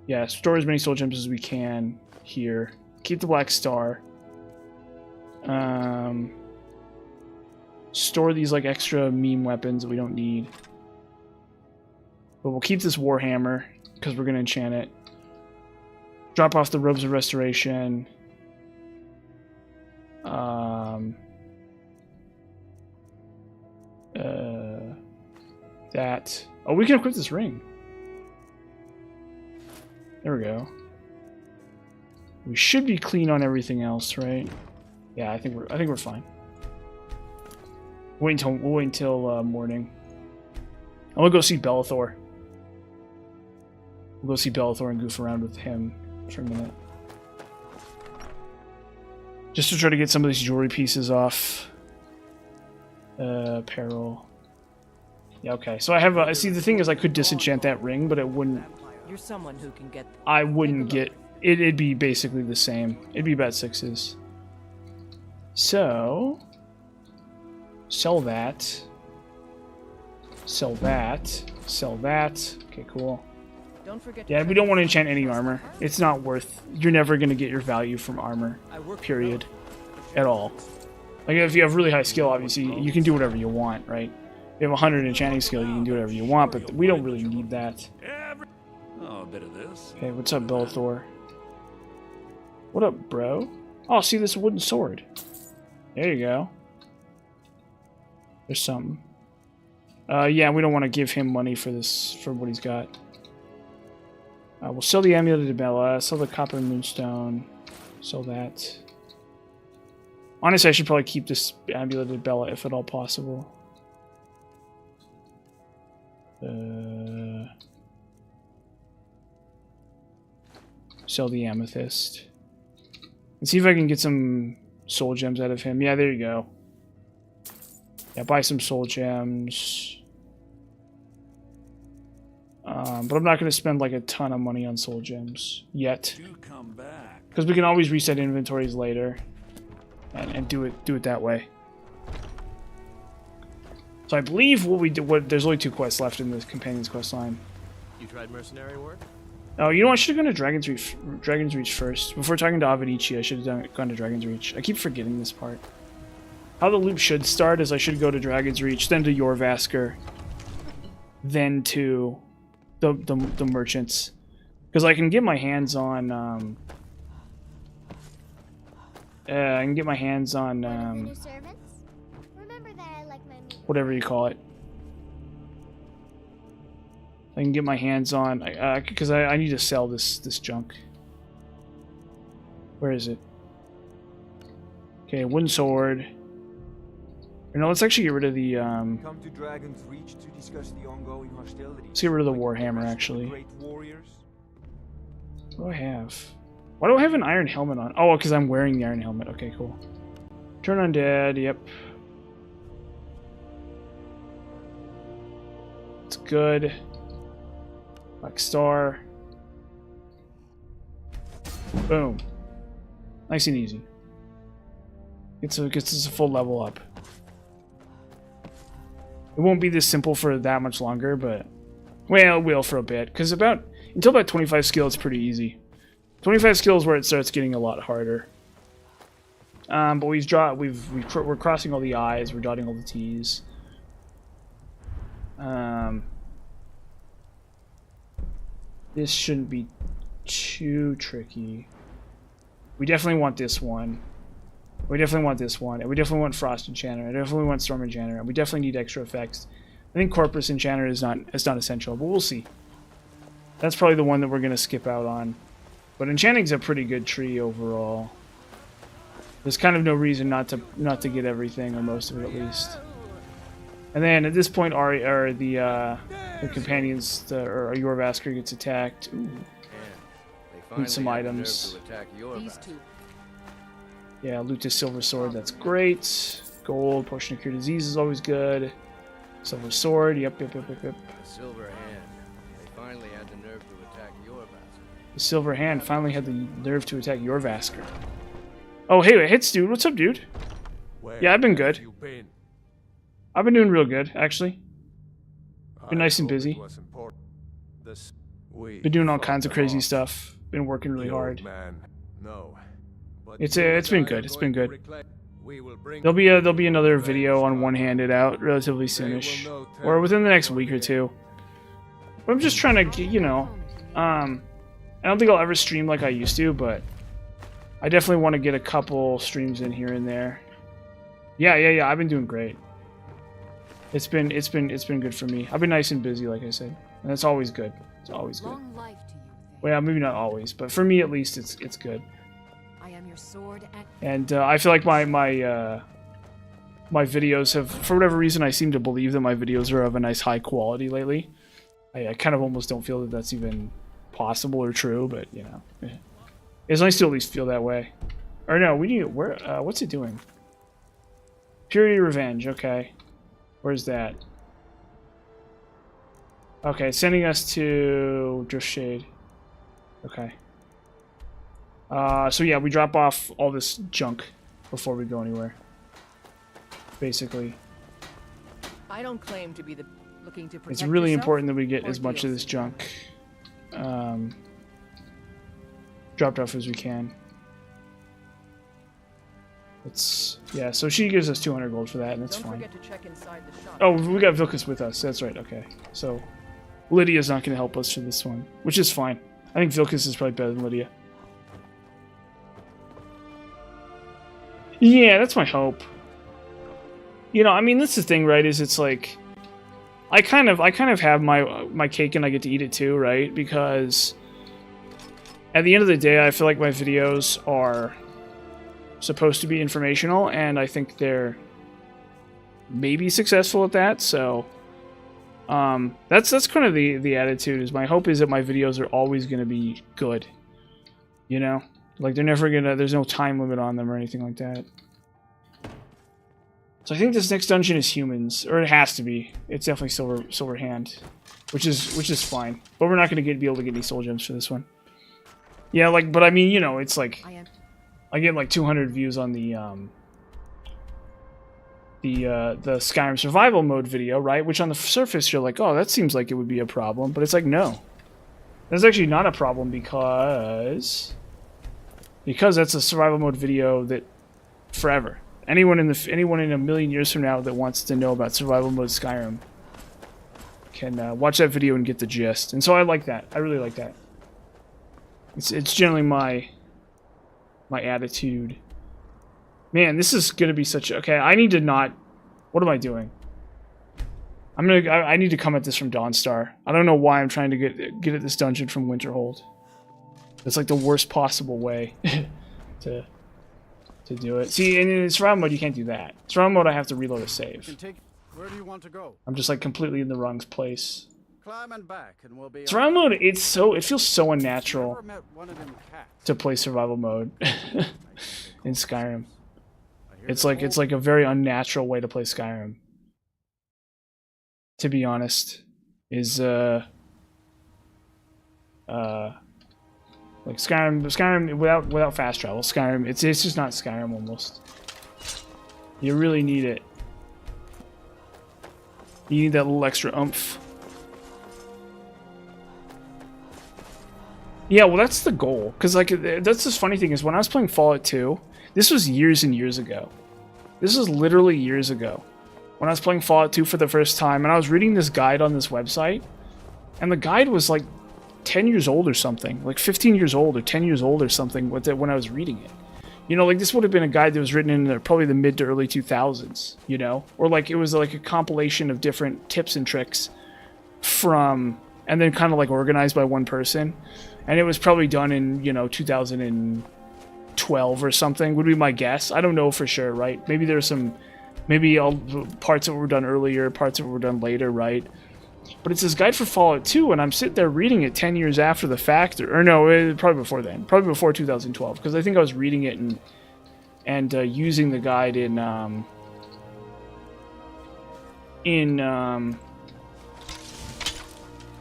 Yeah, store as many soul gems as we can here. Keep the black star. Store these like extra meme weapons that we don't need. But we'll keep this warhammer because we're gonna enchant it. Drop off the robes of restoration. That. Oh, we can equip this ring. There we go. We should be clean on everything else, right? Yeah, I think we're fine. We'll wait until morning. I'm gonna go see Bellathor. We'll go see Bellathor and goof around with him for a minute. Just to try to get some of these jewelry pieces off. Apparel. Yeah, okay. So I have I see the thing is I could disenchant that ring, but it wouldn't. You're someone who can get. I wouldn't get it. It'd be basically the same. It'd be about 6s. So sell that. Sell that. Sell that. Okay, cool. Don't forget. Yeah, we don't want to enchant any armor. It's not worth. You're never gonna get your value from armor. Period. At all. Like if you have really high skill, obviously you can do whatever you want, right? If you have 100 enchanting skill, you can do whatever you want, but we don't really need that. Oh, a bit of this. Okay, what's up, Bellathor? What up, bro? Oh, see this wooden sword. There you go. There's something. Yeah, we don't want to give him money for this, for what he's got. We'll sell the amulet to Bella, sell the copper moonstone, sell that. Honestly, I should probably keep this amulet to Bella if at all possible. Sell the amethyst. And see if I can get some soul gems out of him. Yeah, there you go. Yeah, buy some soul gems. But I'm not going to spend like a ton of money on soul gems yet. Because we can always reset inventories later. And do it that way. So I believe there's only 2 quests left in this companion's quest line. You tried mercenary work? Oh, you know what? I should have gone to Dragon's Reach first. Before talking to Avenici, I should have gone to Dragon's Reach. I keep forgetting this part. How the loop should start is I should go to Dragon's Reach, then to Jorvaskr, then to the merchants. Because I can get my hands on New servants? Remember that I like my meat. whatever you call it. I can get my hands on, because I need to sell this junk. Where is it? Okay, wooden sword. Or no, let's actually get rid of the Come to Dragon's Reach to discuss the ongoing hostilities. let's get rid of the Like warhammer rest of the actually. great warriors. What do I have? Why do I have an iron helmet on? Oh, because I'm wearing the iron helmet. Okay, cool. Turn undead, yep. It's good. Black star. Boom. Nice and easy. Gets us a full level up. It won't be this simple for that much longer, but well, it will for a bit. Because until about 25 skill, it's pretty easy. 25 skill is where it starts getting a lot harder. But we're crossing all the I's, we're dotting all the T's. This shouldn't be too tricky. We definitely want this one. We definitely want this one. And we definitely want Frost Enchanter. I definitely want Storm Enchanter. And we definitely need extra effects. I think Corpus Enchanter is not essential, but we'll see. That's probably the one that we're going to skip out on. But Enchanting's a pretty good tree overall. There's kind of no reason not to get everything, or most of it at least. And then at this point, the companions, or Jorvaskr gets attacked. Ooh. Loot some items. These two. Yeah, loot this silver sword. That's great. Gold, potion of cure disease is always good. Silver sword. Yep. The Silver Hand. They finally had the nerve to attack your vessel. The silver hand finally had the nerve to attack your Vasker. Oh, hey, hits, dude. What's up, dude? Yeah, I've been good. I've been doing real good, actually. Been nice and busy. Been doing all kinds of crazy stuff. Been working really hard. It's been good. It's been good. There'll be another video on One Handed out relatively soonish, or within the next week or two. But I'm just trying to, you know, I don't think I'll ever stream like I used to, but I definitely want to get a couple streams in here and there. Yeah. I've been doing great. It's been good for me. I've been nice and busy, like I said, and it's always good. It's always good. Long life to you. Well, yeah, maybe not always, but for me at least, it's good. I am your sword And I feel like my videos have, for whatever reason, I seem to believe that my videos are of a nice high quality lately. I kind of almost don't feel that that's even possible or true, but you know, it's nice to at least feel that way. Or no, we need what's it doing? Purity Revenge. Okay, where's that? Okay, sending us to Drift Shade. Okay. So yeah, we drop off all this junk before we go anywhere. Basically. I don't claim to be the looking to protect It's really yourself important that we get or as much of this DLC. junk dropped off as we can. Yeah, so she gives us 200 gold for that, and that's Don't fine. forget to check inside the shop. Oh, we got Vilkas with us. That's right. Okay, so Lydia's not going to help us for this one, which is fine. I think Vilkas is probably better than Lydia. Yeah, that's my hope. You know, I mean, that's the thing, right? Is it's like I kind of have my cake and I get to eat it too, right? Because at the end of the day, I feel like my videos are supposed to be informational, and I think they're maybe successful at that. So that's kind of the attitude. Is my hope is that my videos are always going to be good. You know, like they're never gonna. There's no time limit on them or anything like that. So I think this next dungeon is humans, or it has to be. It's definitely silver hand, which is fine. But we're not going to be able to get any soul gems for this one. Yeah, like, but I mean, you know, it's like I get like 200 views on the Skyrim survival mode video, right? Which on the surface you're like, oh, that seems like it would be a problem, but it's like, no, that's actually not a problem because that's a survival mode video that forever. Anyone in a million years from now that wants to know about survival mode Skyrim can watch that video and get the gist. And so I like that. I really like that. It's generally my attitude. Man, this is gonna be such. Okay, I need to not. What am I doing? I need to come at this from Dawnstar. I don't know why I'm trying to get at this dungeon from Winterhold. It's like the worst possible way to do it. See, in survival mode you can't do that. Survival mode I have to reload a save. Where do you want to go? I'm just like completely in the wrong place. Climb and back, and we'll be. Survival mode, it feels so unnatural Never met one of them cats. to play survival mode in Skyrim. It's like a very unnatural way to play Skyrim. To be honest, is like Skyrim without fast travel. Skyrim, it's just not Skyrim almost. You really need it. You need that little extra oomph. Yeah, well, that's the goal. Because, like, that's this funny thing is when I was playing Fallout 2, this was years and years ago. This was literally years ago. When I was playing Fallout 2 for the first time, and I was reading this guide on this website, and the guide was, like, 10 years old or something. Like, 15 years old or 10 years old or something when I was reading it. You know, like, this would have been a guide that was written in probably the mid to early 2000s, you know? Or, like, it was, like, a compilation of different tips and tricks from... and then kind of, like, organized by one person. And it was probably done in, you know, 2012 or something, would be my guess. I don't know for sure, right? Maybe there's some... maybe all parts of it were done earlier, parts of it were done later, right? But it's this guide for Fallout 2, and I'm sitting there reading it 10 years after the fact, or no, probably before then. Probably before 2012, because I think I was reading it and using the guide in in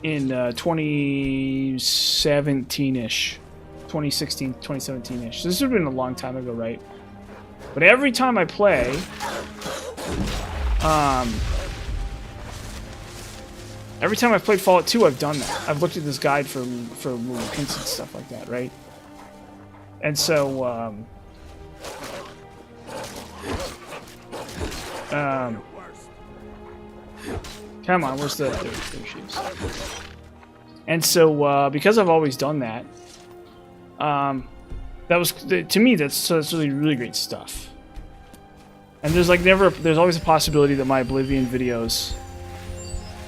2017-ish. 2016, 2017-ish. This would have been a long time ago, right? But every time I play, every time I've played Fallout 2, I've done that. I've looked at this guide for little hints and stuff like that, right? And so, come on, where's the... There she is. And so, because I've always done that, that was... To me, that's really, really great stuff. And there's like there's always a possibility that my Oblivion videos,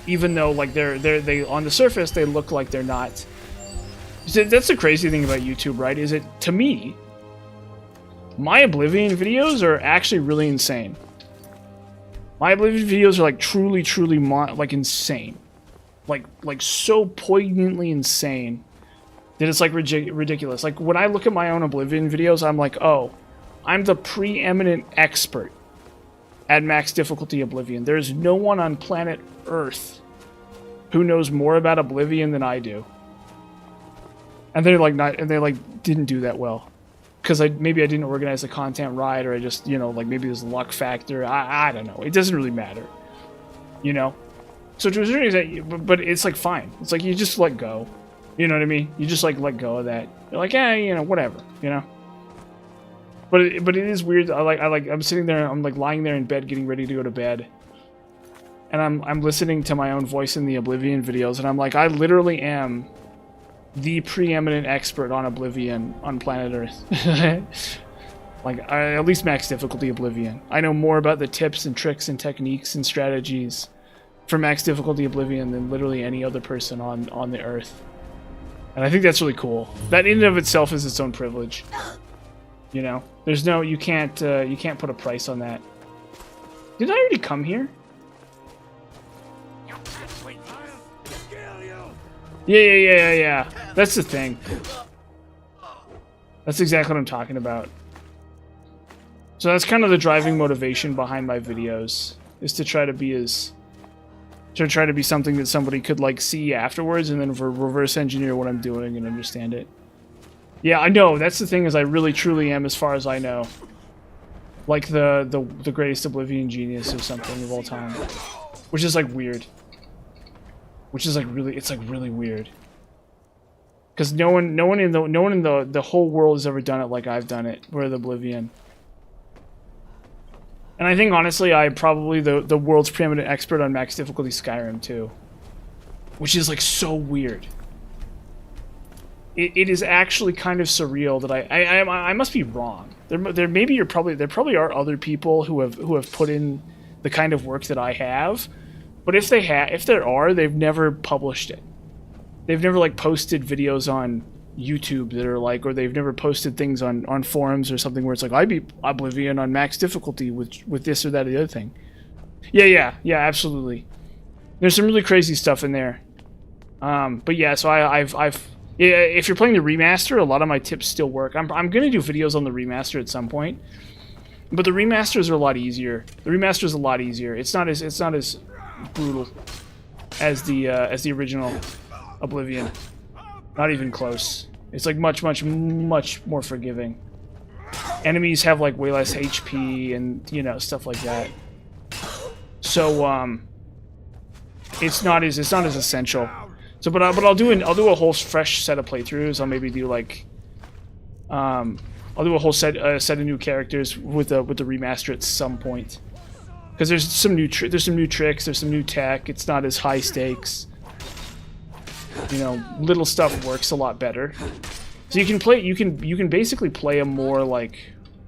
even though like they on the surface they look like they're not. That's the crazy thing about YouTube, right? Is it, to me, my Oblivion videos are actually really insane. My Oblivion videos are like truly like insane, like so poignantly insane that it's like ridiculous. Like when I look at my own Oblivion videos, I'm like, oh, I'm the preeminent expert at max difficulty Oblivion. There's no one on planet Earth who knows more about Oblivion than I do. And they're like not, and they like didn't do that well, because maybe I didn't organize the content right, or I just, you know, like maybe there's a luck factor. I don't know. It doesn't really matter, you know. So to a certain extent, but it's like fine. It's like you just let go. You know what I mean? You just like let go of that. You're like, yeah, you know, whatever, you know. But it is weird. I'm sitting there. I'm like lying there in bed, getting ready to go to bed, and I'm listening to my own voice in the Oblivion videos, and I'm like, I literally am the preeminent expert on Oblivion on planet Earth. Like, at least max difficulty Oblivion. I know more about the tips and tricks and techniques and strategies for max difficulty Oblivion than literally any other person on the Earth. And I think that's really cool. That in and of itself is its own privilege. You know, there's no, you can't put a price on that. Did I already come here? Yeah. That's the thing. That's exactly what I'm talking about. So that's kind of the driving motivation behind my videos, is to try to be something that somebody could like see afterwards, and then reverse engineer what I'm doing and understand it. Yeah, I know. That's the thing, is I really truly am, as far as I know, like the greatest Oblivion genius or something of all time, which is like weird. Which is like really, it's like really weird. Because no one in the whole world has ever done it like I've done it with Oblivion. And I think honestly, I'm probably the world's preeminent expert on max difficulty Skyrim too, which is like so weird. It is actually kind of surreal that I must be wrong. There probably are other people who have put in the kind of work that I have. But if there are, they've never published it. They've never like posted videos on YouTube that are like, or they've never posted things on forums or something where it's like, I beat Oblivion on max difficulty with this or that or the other thing. Yeah, absolutely. There's some really crazy stuff in there. But yeah, so if you're playing the remaster, a lot of my tips still work. I'm gonna do videos on the remaster at some point, but the remasters are a lot easier. The remaster is a lot easier. It's not as brutal as the original Oblivion. Not even close. It's like much more forgiving. Enemies have like way less HP and, you know, stuff like that. So it's not as essential. So but I'll do a whole fresh set of playthroughs. I'll maybe do like I'll do a whole set of new characters with the remaster at some point. Because there's some new tricks, there's some new tech. It's not as high stakes. You know, little stuff works a lot better. So you can basically play a more like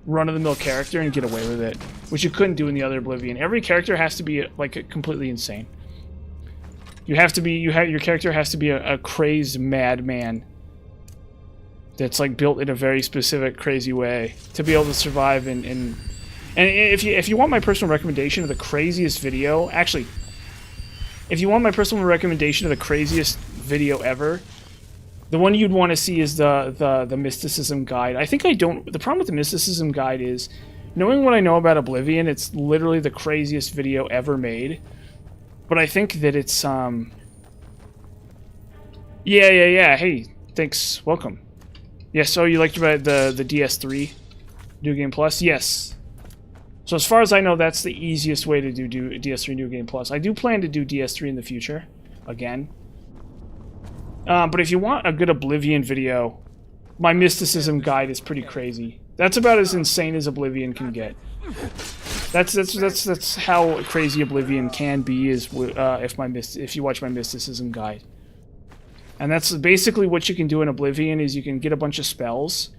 run-of-the-mill character and get away with it, which you couldn't do in the other Oblivion. Every character has to be like completely insane. Your character has to be a crazed madman that's like built in a very specific crazy way to be able to survive in. And if you want my personal recommendation of the craziest video, actually, if you want my personal recommendation of the craziest video ever, the one you'd want to see is the Mysticism Guide. I think the problem with the Mysticism Guide is, knowing what I know about Oblivion, it's literally the craziest video ever made. But I think that it's yeah. Hey, thanks. Welcome. Yeah, so you liked about the DS3 New Game Plus? Yes. So as far as I know, that's the easiest way to do DS3 New Game Plus. I do plan to do DS3 in the future, again. But if you want a good Oblivion video, my mysticism guide is pretty crazy. That's about as insane as Oblivion can get. That's how crazy Oblivion can be, is if you watch my mysticism guide. And that's basically what you can do in Oblivion, is you can get a bunch of spells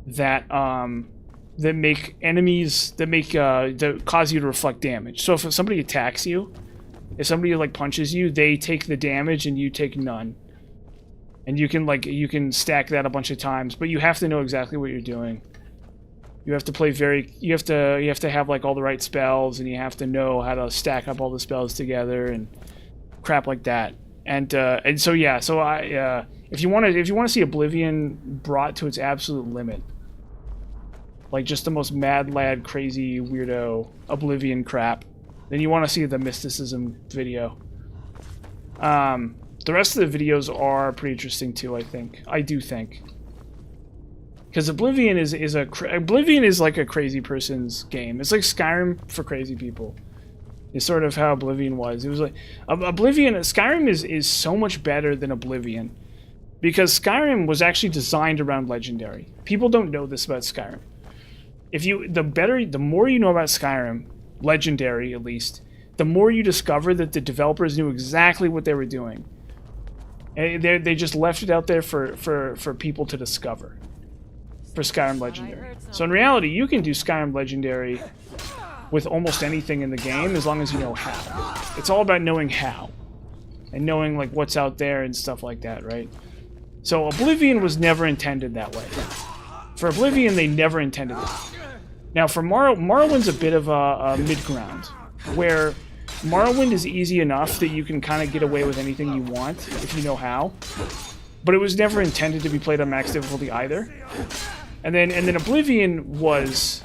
that that make enemies that cause you to reflect damage. So if somebody attacks you, if somebody like punches you, they take the damage and you take none. And you can stack that a bunch of times, but you have to know exactly what you're doing. You have to play you have to have like all the right spells, and you have to know how to stack up all the spells together and crap like that. And so yeah, so if you want to see Oblivion brought to its absolute limit, like just the most mad lad, crazy weirdo Oblivion crap, then you want to see the mysticism video. The rest of the videos are pretty interesting too, I do think. Because Oblivion is like a crazy person's game. It's like Skyrim for crazy people. It's sort of how Oblivion was. It was like Skyrim is so much better than Oblivion, because Skyrim was actually designed around Legendary. People don't know this about Skyrim. The more you know about Skyrim, Legendary at least, the more you discover that the developers knew exactly what they were doing. And they just left it out there for people to discover. For Skyrim Legendary. So in reality, you can do Skyrim Legendary with almost anything in the game, as long as you know how. It's all about knowing how. And knowing like what's out there and stuff like that, right? So Oblivion was never intended that way. For Oblivion, they never intended it. Now for Morrowind's a bit of a mid-ground, where Morrowind is easy enough that you can kind of get away with anything you want, if you know how. But it was never intended to be played on max difficulty either. And then Oblivion was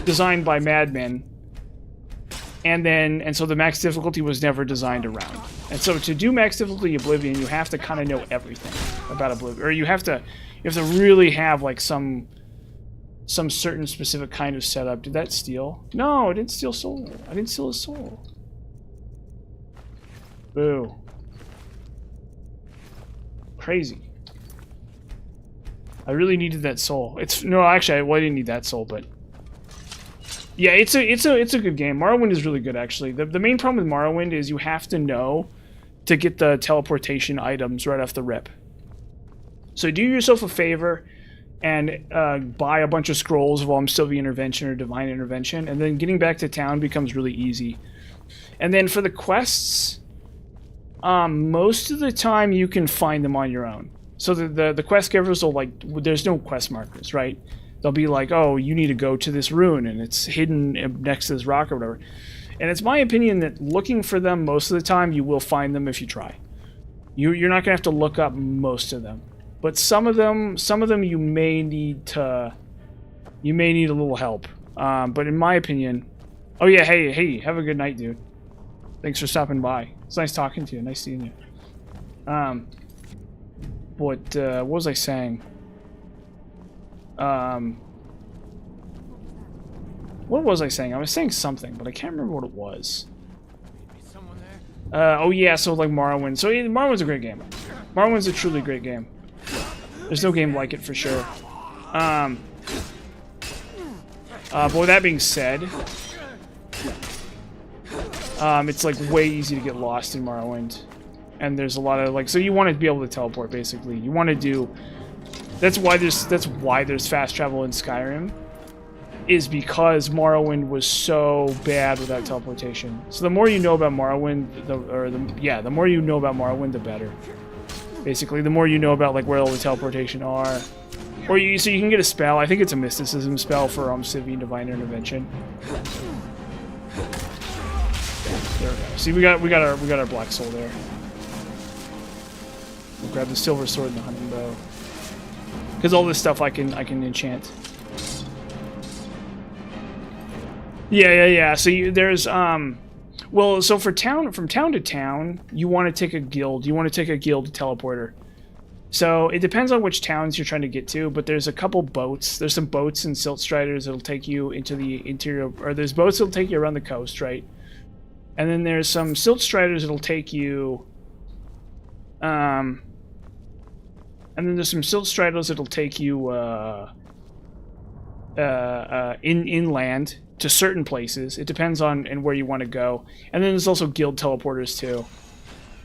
designed by madmen, and so the max difficulty was never designed around. And so to do max difficulty Oblivion, you have to kind of know everything about Oblivion, or you have to really have like some certain specific kind of setup. Did that steal? No, I didn't steal soul. I didn't steal his soul. Boo. Crazy. I really needed that soul. I didn't need that soul, but yeah, it's a good game. Morrowind is really good, actually. The main problem with Morrowind is you have to know to get the teleportation items right off the rip. So do yourself a favor and buy a bunch of scrolls of Sylvie Intervention or Divine Intervention, and then getting back to town becomes really easy. And then for the quests, most of the time you can find them on your own. So the quest givers will there's no quest markers, right? They'll be like, oh, you need to go to this rune, and it's hidden next to this rock or whatever. And it's my opinion that looking for them most of the time, you will find them if you try. You're not gonna have to look up most of them, but some of them you may need a little help. But in my opinion, oh yeah, hey, have a good night, dude. Thanks for stopping by. It's nice talking to you. Nice seeing you. What was I saying? What was I saying? I was saying something, but I can't remember what it was. Oh yeah, so like Morrowind. So Morrowind's a great game. Morrowind's a truly great game. There's no game like it for sure. But with that being said, it's like way easy to get lost in Morrowind. And there's a lot of so you want to be able to teleport, basically. You want to do that's why there's fast travel in Skyrim, is because Morrowind was so bad without teleportation. So the more you know about Morrowind, the more you know about Morrowind, the better. Basically, the more you know about where all the teleportation are, so you can get a spell. I think it's a mysticism spell for Sylvie and Divine Intervention. There we go. See, we got our black soul there. We'll grab the silver sword and the hunting bow, because all this stuff I can enchant. Yeah. So there's Well, so from town to town, you want to take a guild. You want to take a guild teleporter. So it depends on which towns you're trying to get to, but there's a couple boats. There's some boats and silt striders that'll take you into the interior, or there's boats that'll take you around the coast, right? And then there's some silt striders that'll take you, and then there's some silt striders that'll take you inland to certain places. It depends on and where you want to go. And then there's also guild teleporters too,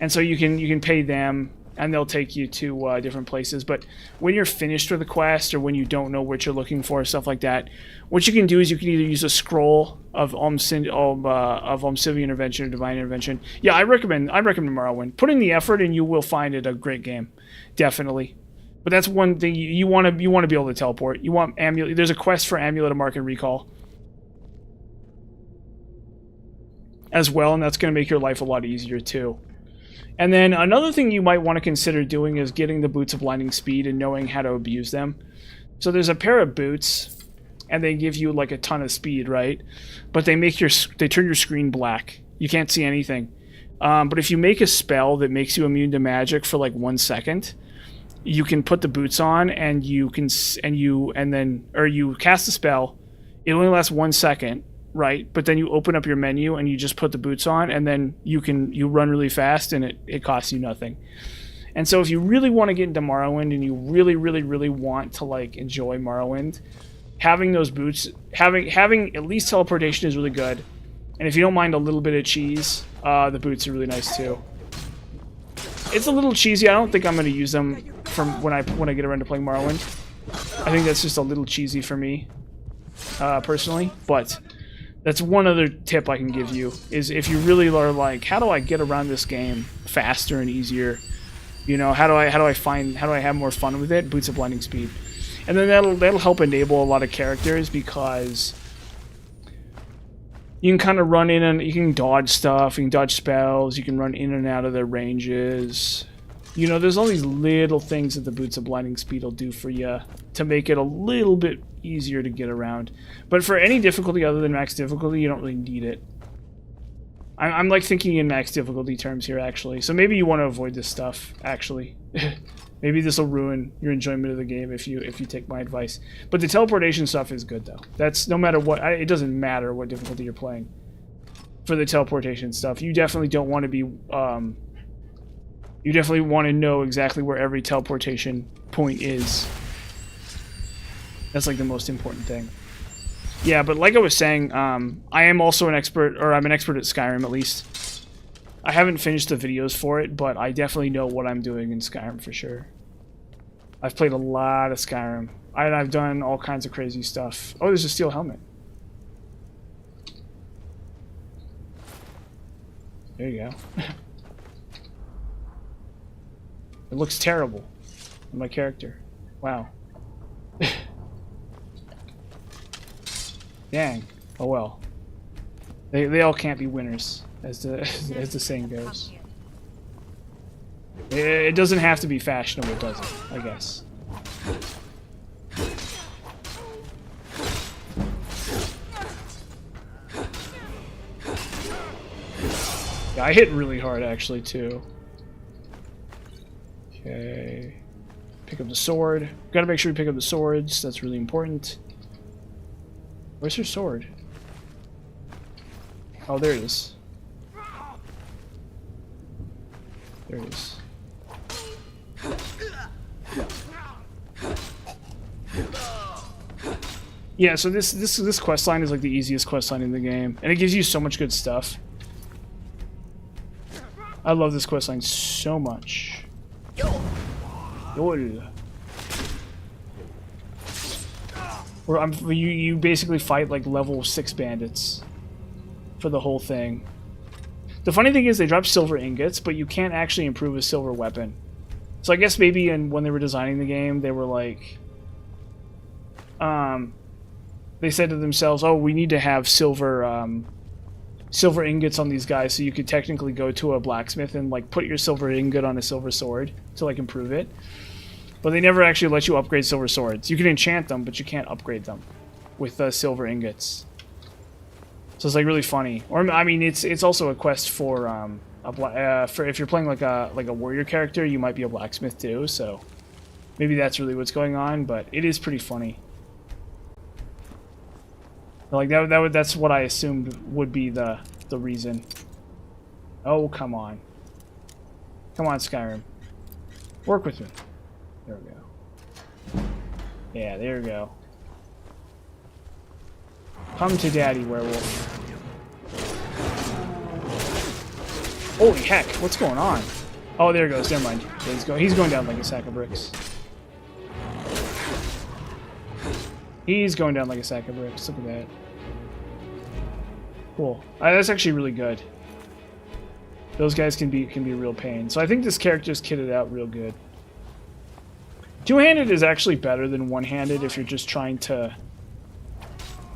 and so you can pay them. And they'll take you to different places. But when you're finished with a quest, or when you don't know what you're looking for, stuff like that, what you can do is you can either use a scroll of Civic Intervention or Divine Intervention. Yeah, I recommend Morrowind. Put in the effort, and you will find it a great game, definitely. But that's one thing you want to be able to teleport. You want amulet. There's a quest for Amulet of Mark and Recall as well, and that's going to make your life a lot easier too. And then another thing you might want to consider doing is getting the boots of blinding speed and knowing how to abuse them. So there's a pair of boots, and they give you like a ton of speed, right? But they turn your screen black. You can't see anything. But if you make a spell that makes you immune to magic for like 1 second, you can put the boots on, and you cast a spell. It only lasts 1 second. Right, but then you open up your menu and you just put the boots on, and then you run really fast, and it costs you nothing. And so if you really want to get into Morrowind, and you really want to like enjoy Morrowind, having those boots, having at least teleportation is really good. And if you don't mind a little bit of cheese, the boots are really nice too. It's a little cheesy. I don't think I'm going to use them from when I get around to playing Morrowind. I think that's just a little cheesy for me, personally, but. That's one other tip I can give you, is if you really are like, how do I get around this game faster and easier? You know, how do I have more fun with it? Boots of blinding speed. And then that'll help enable a lot of characters, because you can kind of run in and you can dodge stuff, you can dodge spells, you can run in and out of their ranges. You know, there's all these little things that the boots of blinding speed will do for you to make it a little bit easier to get around. But for any difficulty other than max difficulty, you don't really need it. I'm like thinking in max difficulty terms here, actually. So maybe you want to avoid this stuff, actually. Maybe this will ruin your enjoyment of the game if you take my advice. But the teleportation stuff is good, though. That's no matter what. It doesn't matter what difficulty you're playing. For the teleportation stuff, you definitely don't want to be. You definitely want to know exactly where every teleportation point is. That's like the most important thing. Yeah, but like I was saying, I am also an expert, or I'm an expert at Skyrim at least. I haven't finished the videos for it, but I definitely know what I'm doing in Skyrim for sure. I've played a lot of Skyrim. I've done all kinds of crazy stuff. Oh, there's a steel helmet. There you go. It looks terrible on my character. Wow. Dang. Oh well. They all can't be winners, as the saying goes. It doesn't have to be fashionable, does it? I guess. Yeah, I hit really hard actually too. Okay. Pick up the sword. Gotta make sure we pick up the swords. That's really important. Where's her sword? Oh, there it is. There it is. Yeah, so this quest line is like the easiest quest line in the game, and it gives you so much good stuff. I love this quest line so much. Yol. Where you basically fight like level 6 bandits for the whole thing. The funny thing is they drop silver ingots, but you can't actually improve a silver weapon. So I guess maybe when they were designing the game, they were like, they said to themselves, "Oh, we need to have silver ingots on these guys, so you could technically go to a blacksmith and like put your silver ingot on a silver sword to like improve it." But they never actually let you upgrade silver swords. You can enchant them, but you can't upgrade them with silver ingots. So it's like really funny. Or I mean, it's also a quest for for if you're playing like a warrior character, you might be a blacksmith too. So maybe that's really what's going on. But it is pretty funny. Like that's what I assumed would be the reason. Oh, come on. Come on, Skyrim. Work with me. There we go. Yeah, there we go. Come to daddy, werewolf. Holy heck, what's going on? Oh, there it goes. Never mind. He's going down like a sack of bricks. He's going down like a sack of bricks. Look at that. Cool. That's actually really good. Those guys can be a real pain. So I think this character's kitted out real good. Two-handed is actually better than one-handed if you're just trying to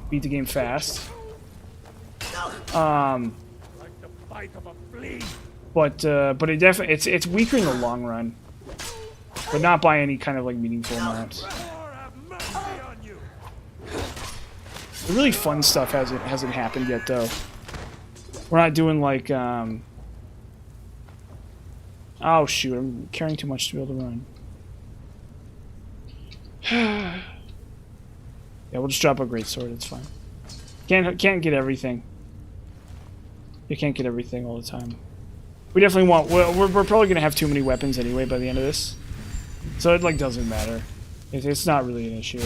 beat the game fast. But it definitely it's weaker in the long run, but not by any kind of like meaningful amount. The really fun stuff hasn't happened yet though. We're not doing like oh shoot, I'm carrying too much to be able to run. Yeah, we'll just drop a greatsword, it's fine. Can't get everything. You can't get everything all the time. We definitely want... We're probably going to have too many weapons anyway by the end of this. So it like doesn't matter. It's not really an issue.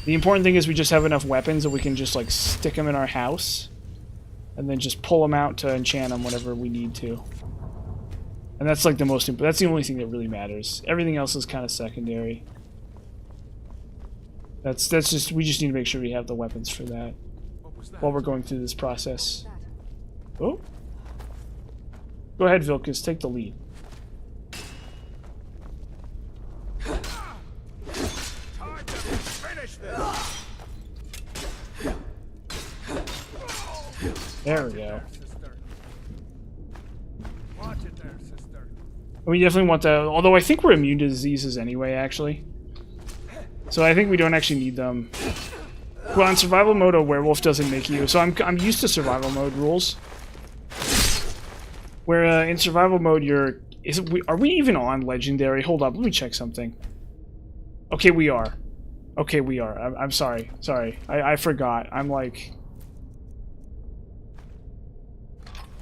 The important thing is we just have enough weapons that we can just like stick them in our house. And then just pull them out to enchant them whenever we need to. And that's like that's the only thing that really matters. Everything else is kind of secondary. That's just... We just need to make sure we have the weapons for that. While we're going through this process. Oh. Go ahead, Vilkas. Take the lead. There we go. We definitely want that. Although I think we're immune to diseases anyway, actually. So I think we don't actually need them. Well, in survival mode, a werewolf doesn't make you. So I'm used to survival mode rules. Where in survival mode, are we even on legendary? Hold up, let me check something. Okay, we are. Okay, we are. I'm sorry. Sorry, I forgot. I'm like,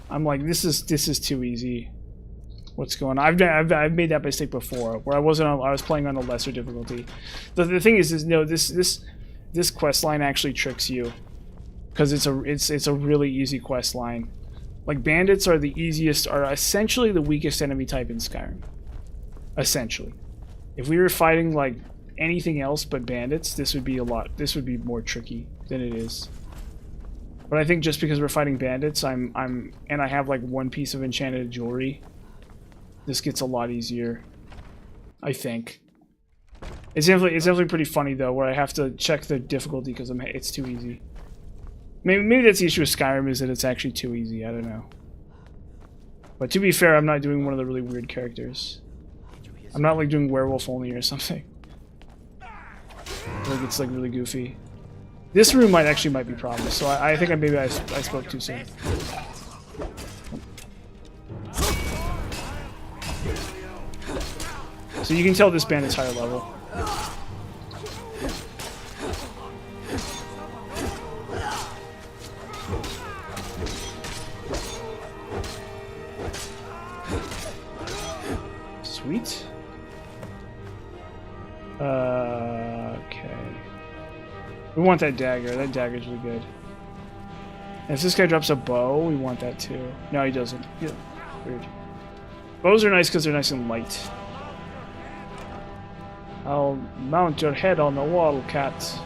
this is too easy. What's going on? I've made that mistake before, where I was playing on a lesser difficulty. The thing is no, this quest line actually tricks you, because it's a really easy quest line. Like bandits are essentially the weakest enemy type in Skyrim. Essentially, if we were fighting like anything else but bandits, this would be more tricky than it is. But I think just because we're fighting bandits, and I have like one piece of enchanted jewelry, this gets a lot easier. I think. It's definitely pretty funny though, where I have to check the difficulty because it's too easy. Maybe that's the issue with Skyrim, is that it's actually too easy. I don't know. But to be fair, I'm not doing one of the really weird characters. I'm not like doing werewolf only or something. Like it's like really goofy. This room might be problems, so I think maybe I spoke too soon. So you can tell this bandit's higher level. Sweet. Okay. We want that dagger. That dagger's really good. And if this guy drops a bow, we want that too. No, he doesn't. Yeah. Weird. Bows are nice because they're nice and light. I'll mount your head on the wall, cat.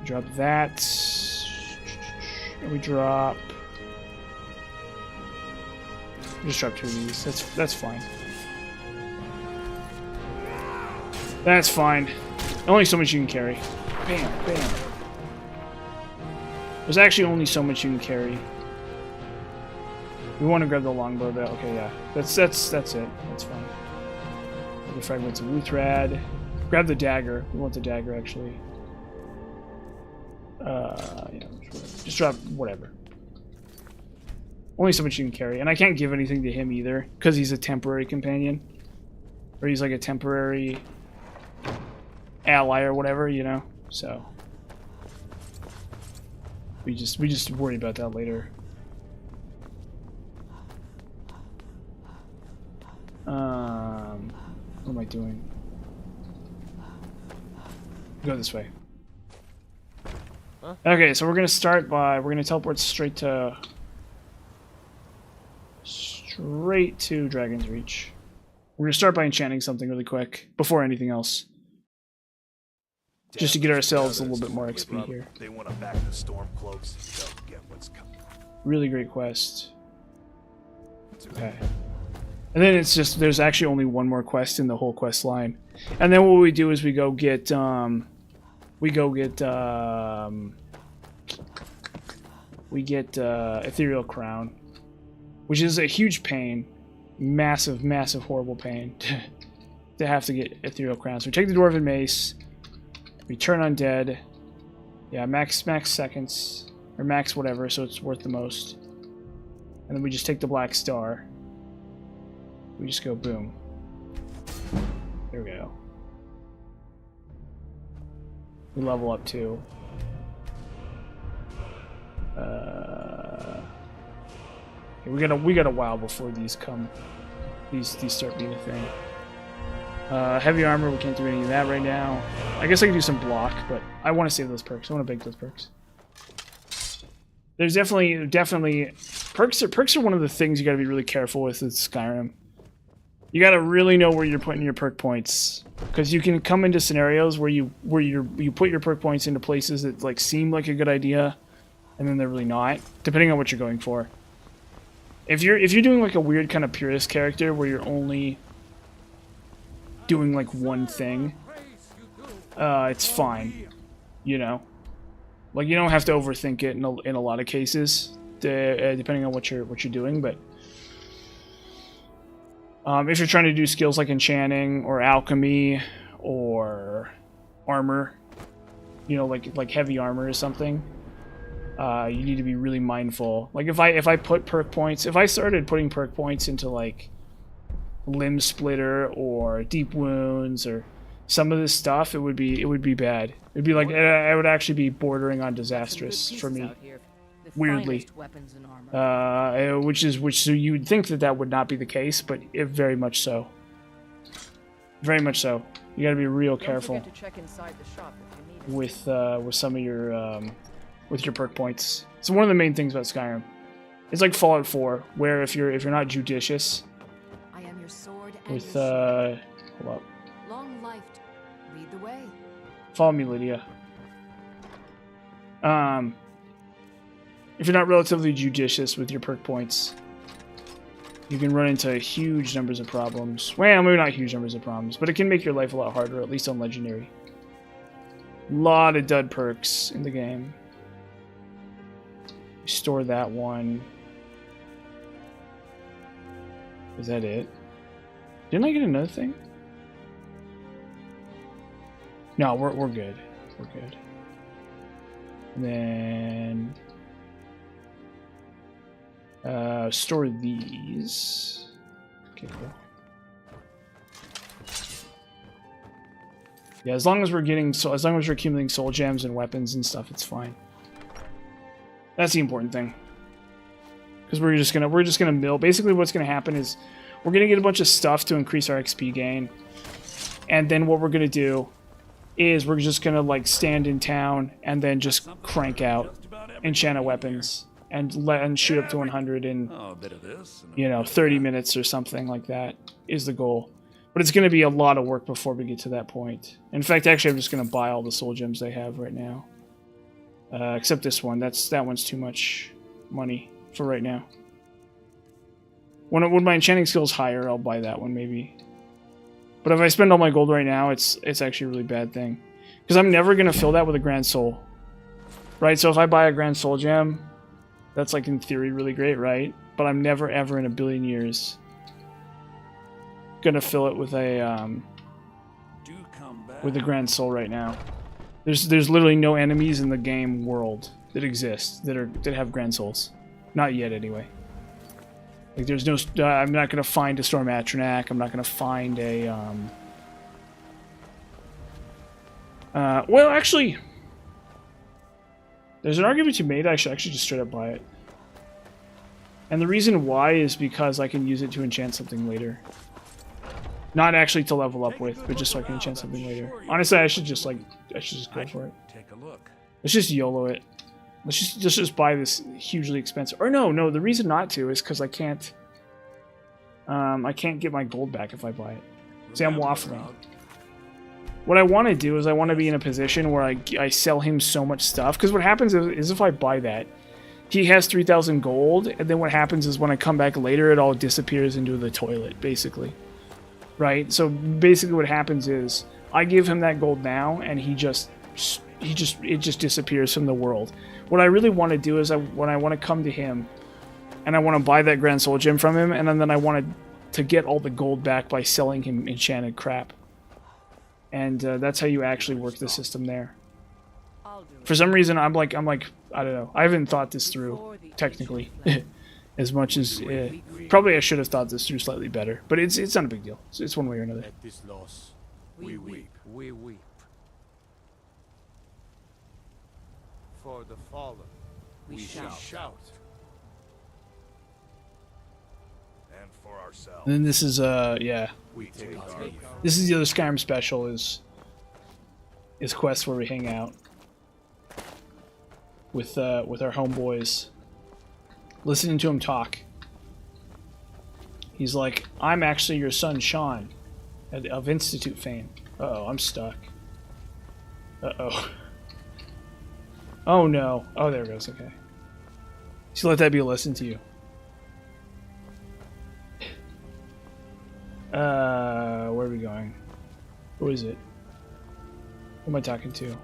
Drop that. We drop. Just drop 2 of these. That's fine. That's fine. Only so much you can carry. Bam, bam. There's actually only so much you can carry. We want to grab the longbow though. Okay, yeah. That's it. That's fine. The fragments of Wuthrad. Grab the dagger. We want the dagger actually. Yeah, just drop whatever. Only so much you can carry. And I can't give anything to him either, because he's a temporary companion. Or he's like a temporary ally or whatever, you know? So we just worry about that later. What am I doing? Go this way. Huh? Okay, so we're gonna start by we're gonna teleport straight to Dragon's Reach. We're gonna start by enchanting something really quick before anything else, just to get ourselves a little bit more XP here. They want to back the storm cloaks. They'll get what's coming. Really great quest. Okay. And then it's just, there's actually only one more quest in the whole quest line. And then what we do is we go get Ethereal Crown, which is a huge pain. Massive, massive, horrible pain to have to get Ethereal Crown. So we take the Dwarven Mace, we turn undead. Yeah, max seconds, or max whatever, so it's worth the most. And then we just take the Black Star. We just go boom. There we go. We level up too. Okay, we got a while before these come. These start being a thing. Heavy armor, we can't do any of that right now. I guess I can do some block, but I want to save those perks. I want to bake those perks. There's definitely perks are one of the things you got to be really careful with Skyrim. You got to really know where you're putting your perk points, because you can come into scenarios where you put your perk points into places that like seem like a good idea, and then they're really not, depending on what you're going for. If you're doing like a weird kind of purist character where you're only doing like one thing, it's fine, you know. Like you don't have to overthink it in a lot of cases, depending on what you're doing. But if you're trying to do skills like enchanting or alchemy or armor, you know, like heavy armor or something, you need to be really mindful. Like if I put perk points, if I started putting perk points into like limb splitter or deep wounds or some of this stuff, it would be bad. It'd be like it would actually be bordering on disastrous for me, weirdly. So you would think that would not be the case, but it very much so. Very much so. You got to be real careful with some of your with your perk points. So one of the main things about Skyrim, it's like Fallout 4, where if you're not judicious, I am your sword and with your hold up. long life. Lead the way. Follow me, Lydia. If you're not relatively judicious with your perk points, you can run into huge numbers of problems. Well, maybe not huge numbers of problems, but it can make your life a lot harder, at least on Legendary. A lot of dud perks in the game. Store that one. Is that it? Didn't I get another thing? No, we're good. We're good. And then store these. Okay, cool. Yeah, as long as we're accumulating soul gems and weapons and stuff, it's fine. That's the important thing. Because we're just gonna mill. Basically, what's gonna happen is we're gonna get a bunch of stuff to increase our XP gain, and then what we're gonna do is we're just gonna like stand in town and then just crank out enchanted weapons and shoot up to 100 in 30 minutes or something like that is the goal. But it's gonna be a lot of work before we get to that point. In fact, actually, I'm just gonna buy all the soul gems they have right now. Except this one. That one's too much money for right now. When my enchanting skill's higher, I'll buy that one maybe. But if I spend all my gold right now, it's actually a really bad thing. Because I'm never going to fill that with a Grand Soul. Right, so if I buy a Grand Soul gem, that's like in theory really great, right? but I'm never ever in a billion years gonna fill it with a Grand Soul right now. There's literally no enemies in the game world that exist that have Grand Souls. Not yet, anyway. Like, there's no... I'm not gonna find a Storm Atronak. I'm not gonna find a... well, actually... There's an argument to be made. I should actually just straight up buy it. And the reason why is because I can use it to enchant something later. Not actually to level up with, but just so I can enchant something later. Honestly, I should just go for it. Take a look. Let's just YOLO it. Let's just buy this hugely expensive. Or no, the reason not to is because I can't get my gold back if I buy it. See, I'm waffling. What I want to do is I want to be in a position where I sell him so much stuff. Because what happens is if I buy that, he has 3,000 gold, and then what happens is when I come back later, it all disappears into the toilet, basically. Right? So basically what happens is I give him that gold now, and it just disappears from the world. What I really want to do is when I want to come to him, and I want to buy that Grand Soul Gem from him, and then I want to get all the gold back by selling him enchanted crap. And that's how you actually work the system there. For some reason, I'm like, I don't know. I haven't thought this through, technically, as much as... probably I should have thought this through slightly better. But it's not a big deal. It's one way or another. At this loss, we weep. We weep. For the fallen, We shout. Shout. and for ourselves, And then this is, yeah. we take our leave. This is the other Skyrim special, is quests where we hang out with our homeboys, listening to him talk. He's like, I'm actually your son, Sean, of Institute fame. Uh-oh, I'm stuck. Uh-oh. Oh, no. Oh, there it goes, okay. So let that be a lesson to you. Where are we going? Who is it? Who am I talking to?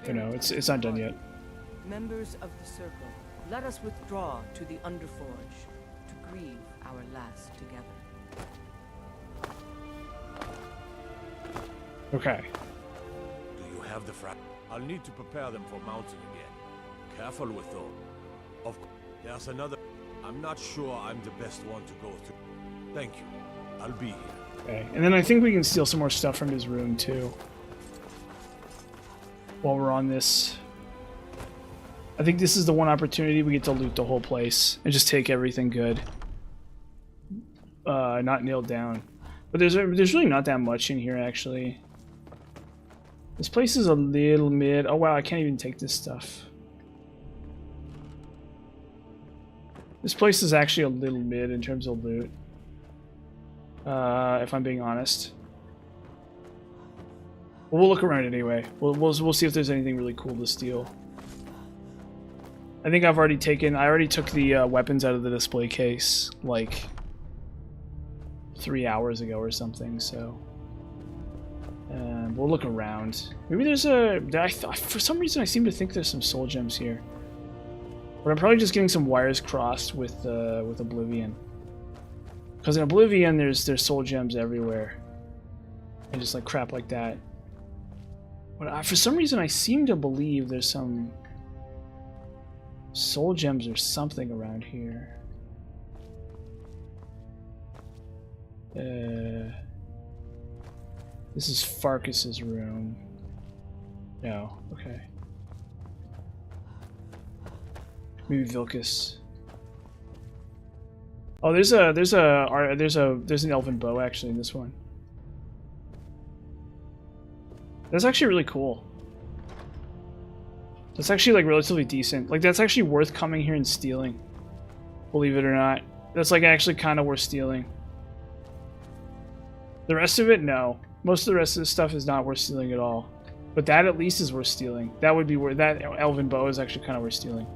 Oh no, it's not done yet. Members of the Circle, let us withdraw to the Underforge to grieve our last together. Okay. Do you have the I'll need to prepare them for mounting again. Careful with those. Of course, there's another. I'm not sure I'm the best one to go through. Thank you. I'll be here. Okay, and then I think we can steal some more stuff from his room too. While we're on this. I think this is the one opportunity we get to loot the whole place and just take everything good. Not nailed down. But there's really not that much in here actually. This place is a little mid. Oh wow, I can't even take this stuff. This place is actually a little mid in terms of loot. If I'm being honest. But we'll look around anyway. We'll see if there's anything really cool to steal. I think I already took the weapons out of the display case like 3 hours ago or something, so we'll look around. Maybe there's for some reason I seem to think there's some soul gems here. But I'm probably just getting some wires crossed with Oblivion. Because in Oblivion there's soul gems everywhere. And just like crap like that. But for some reason I seem to believe there's some soul gems or something around here. This is Farkas's room. No, okay. Maybe Vilcus. Oh, there's an elven bow actually in this one. That's actually really cool. That's actually like relatively decent. Like that's actually worth coming here and stealing. Believe it or not. That's like actually kind of worth stealing. The rest of it, no. Most of the rest of this stuff is not worth stealing at all. But that at least is worth stealing. That would be worth. That elven bow is actually kind of worth stealing.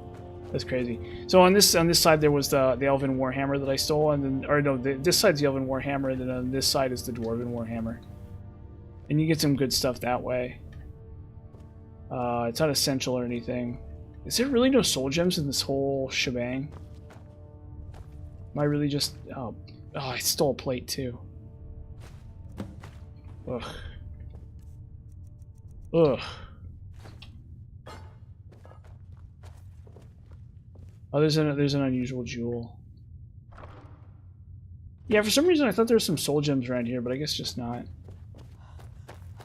That's crazy. So on this side there was the elven warhammer that I stole, and then this side's the elven warhammer, and then on this side is the dwarven warhammer. And you get some good stuff that way. It's not essential or anything. Is there really no soul gems in this whole shebang? Am I really just... Oh, I stole a plate too. Ugh. Ugh. Oh, there's an unusual jewel. Yeah, for some reason I thought there were some soul gems around here, but I guess just not.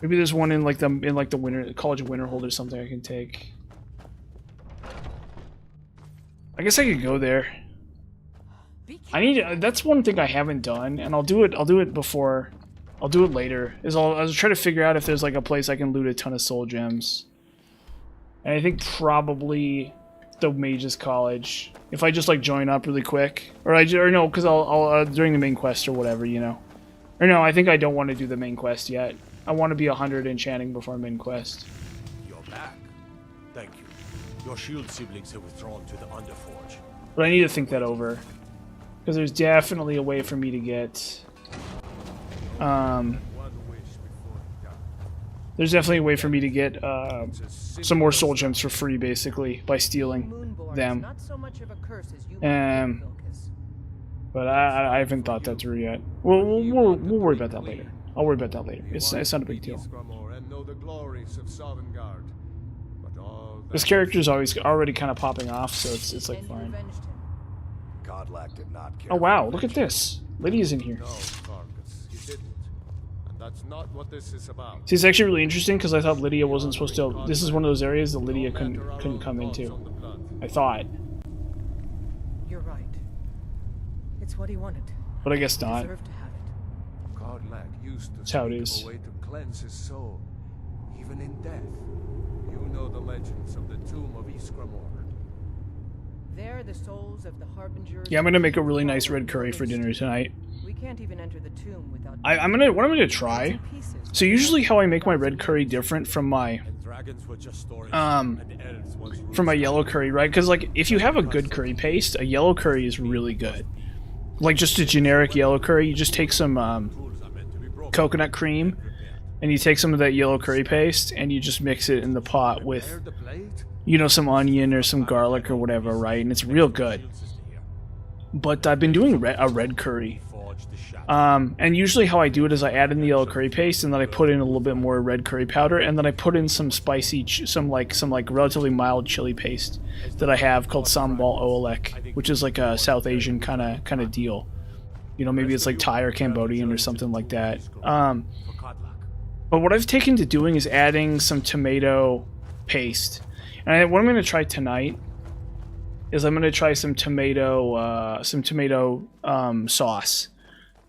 Maybe there's one in like the winter college winter hold or something I can take. I guess I could go there. I need that's one thing I haven't done, and I'll do it before. I'll do it later. I'll try to figure out if there's like a place I can loot a ton of soul gems. And I think probably the Mages College. If I just like join up really quick, or no, because I'll during the main quest or whatever, you know. Or no, I think I don't want to do the main quest yet. I want to be 100 enchanting before main quest. You're back. Thank you. Your shield siblings have withdrawn to the Underforge. But I need to think that over, because there's definitely a way for me to get. There's definitely a way for me to get some more soul gems for free, basically, by stealing them. Not so much of a curse as you But I haven't thought that through yet. We'll worry about that later. I'll worry about that later. It's not a big deal. This character's already kind of popping off, so it's like fine. Godlack did not care. Oh wow, look at this. Lydia's in here. No, Fargus, he didn't. And that's not what this is about. See, it's actually really interesting because I thought Lydia wasn't supposed to. This is one of those areas that Lydia couldn't come into. I thought. You're right. It's what he wanted. But I guess He not. deserved to have it. Godlack used to That's how it speak is. of a way to cleanse his soul, even in death. You know the legends of the tomb of Iskramor. There, the souls of the harbingers. Yeah, I'm gonna make a really nice red curry for dinner tonight. We can't even enter the tomb without. What I'm gonna try. So usually, how I make my red curry different from my from my yellow curry, right? Because like if you have a good curry paste, a yellow curry is really good. Like just a generic yellow curry, you just take some coconut cream, and you take some of that yellow curry paste, and you just mix it in the pot with, you know, some onion or some garlic or whatever, right? And it's real good. But I've been doing a red curry. And usually how I do it is I add in the yellow curry paste, and then I put in a little bit more red curry powder, and then I put in some spicy, some relatively mild chili paste that I have called sambal oelek, which is like a South Asian kind of deal. You know, maybe it's like Thai or Cambodian or something like that. But what I've taken to doing is adding some tomato paste. And what I'm going to try tonight is I'm going to try some tomato sauce.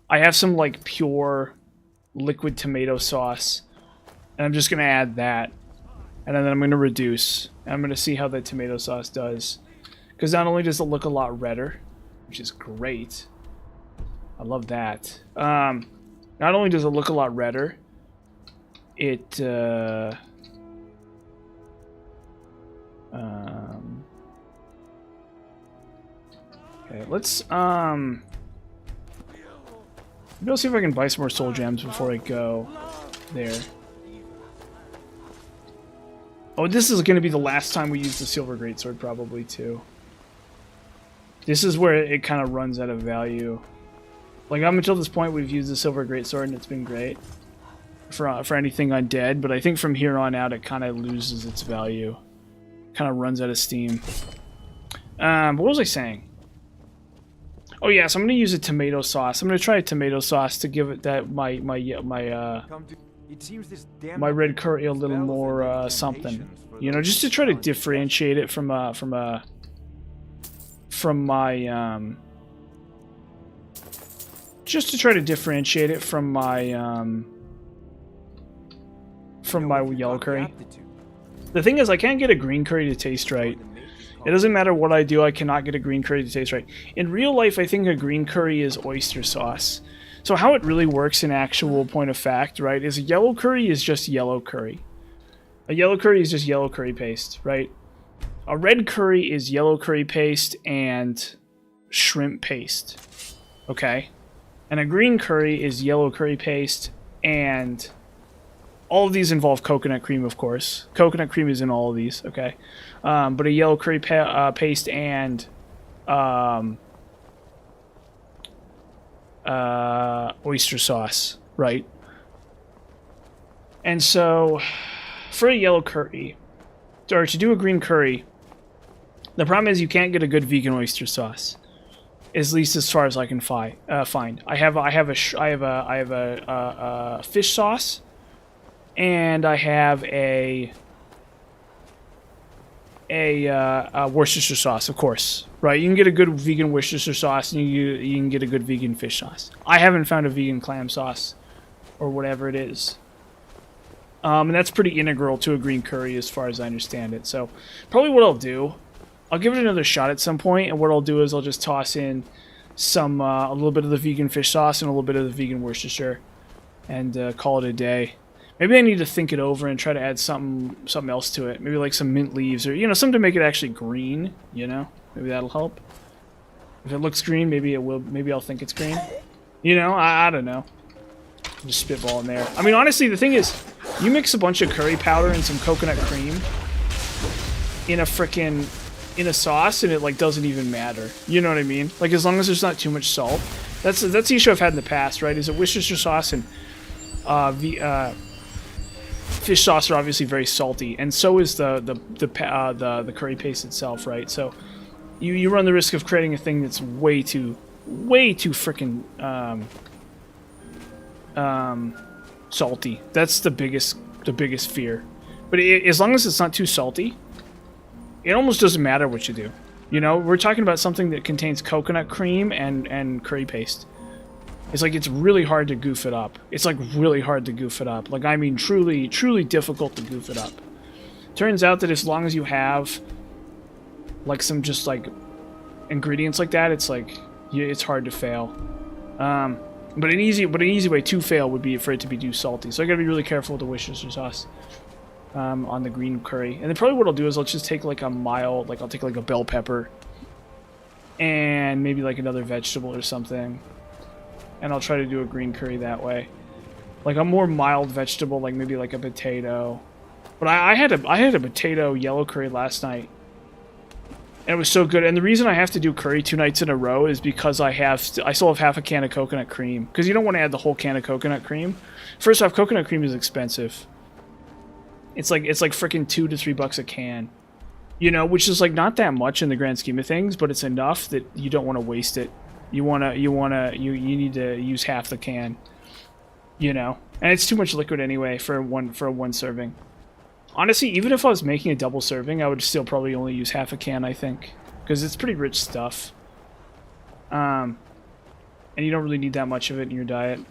I have some like pure liquid tomato sauce, and I'm just going to add that. And then I'm going to reduce. And I'm going to see how the tomato sauce does. Because not only does it look a lot redder, which is great. I love that. Not only does it look a lot redder, it okay, let's maybe I'll see if I can buy some more soul gems before I go there. Oh, this is going to be the last time we use the silver greatsword, probably too. This is where it kind of runs out of value. Like up until this point, we've used the silver greatsword, and it's been great for anything undead. But I think from here on out, it kind of loses its value. Kind of runs out of steam. What was I saying? Oh yeah, so I'm gonna use a tomato sauce. I'm gonna try a tomato sauce to give it that my red curry a little more something. You know, just to try to differentiate it from my just to try to differentiate it from my yellow curry. The thing is, I can't get a green curry to taste right. It doesn't matter what I do, I cannot get a green curry to taste right. In real life, I think a green curry is oyster sauce. So how it really works in actual point of fact, right, is a yellow curry is just yellow curry. A yellow curry is just yellow curry paste, right? A red curry is yellow curry paste and shrimp paste, okay? And a green curry is yellow curry paste, and all of these involve coconut cream, of course. Coconut cream is in all of these, okay? But a yellow curry paste and oyster sauce, right? And so, for a yellow curry, or to do a green curry, the problem is you can't get a good vegan oyster sauce, at least as far as I can find. I have a fish sauce, and I have a Worcestershire sauce, of course, right? You can get a good vegan Worcestershire sauce, and you can get a good vegan fish sauce. I haven't found a vegan clam sauce, or whatever it is. And that's pretty integral to a green curry as far as I understand it. So probably what I'll do, I'll give it another shot at some point, and what I'll do is I'll just toss in some a little bit of the vegan fish sauce and a little bit of the vegan Worcestershire, and call it a day. Maybe I need to think it over and try to add something else to it. Maybe like some mint leaves, or something to make it actually green. Maybe that'll help. If it looks green, maybe it will. Maybe I'll think it's green. I don't know. Just spitball in there. I mean, honestly, the thing is, you mix a bunch of curry powder and some coconut cream in a sauce, and it like doesn't even matter. You know what I mean? Like, as long as there's not too much salt. That's the issue I've had in the past, right? Is that Worcestershire sauce and fish sauce are obviously very salty, and so is the curry paste itself, right? So you run the risk of creating a thing that's way too freaking salty. That's the biggest fear. But as long as it's not too salty, it almost doesn't matter what you do. We're talking about something that contains coconut cream and curry paste. It's like, it's really hard to goof it up. It's like really hard to goof it up. Like, I mean, truly, truly difficult to goof it up. Turns out that as long as you have like some just like ingredients like that, it's like, it's hard to fail. But an easy way to fail would be for it to be too salty. So I gotta be really careful with the Worcestershire sauce on the green curry. And then probably what I'll do is I'll just take like a mild, like I'll take like a bell pepper and maybe like another vegetable or something, and I'll try to do a green curry that way. Like a more mild vegetable, like maybe like a potato. But I had a potato yellow curry last night, and it was so good. And the reason I have to do curry 2 nights in a row is because I still have half a can of coconut cream. Because you don't want to add the whole can of coconut cream. First off, coconut cream is expensive. It's like freaking $2 to $3 a can. Which is like not that much in the grand scheme of things, but it's enough that you don't want to waste it. You need to use half the can. And it's too much liquid anyway for one serving. Honestly, even if I was making a double serving, I would still probably only use half a can, I think. Because it's pretty rich stuff. And you don't really need that much of it in your diet.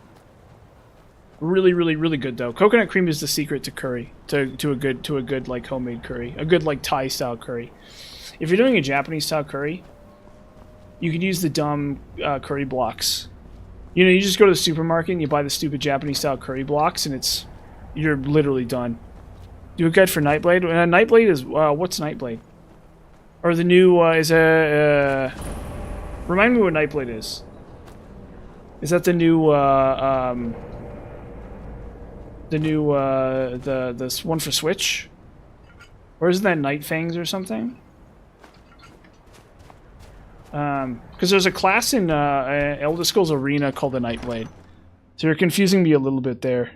Really, really, really good though. Coconut cream is the secret to curry. To a good like homemade curry. A good like Thai style curry. If you're doing a Japanese style curry, you can use the dumb curry blocks. You just go to the supermarket and you buy the stupid Japanese style curry blocks, and you're literally done. Do a guide for Nightblade. Nightblade is what's Nightblade? Or the new remind me what Nightblade is. Is that the new this one for Switch? Or isn't that Night Fangs or something? Because there's a class in Elder Scrolls Arena called the Nightblade. So you're confusing me a little bit there.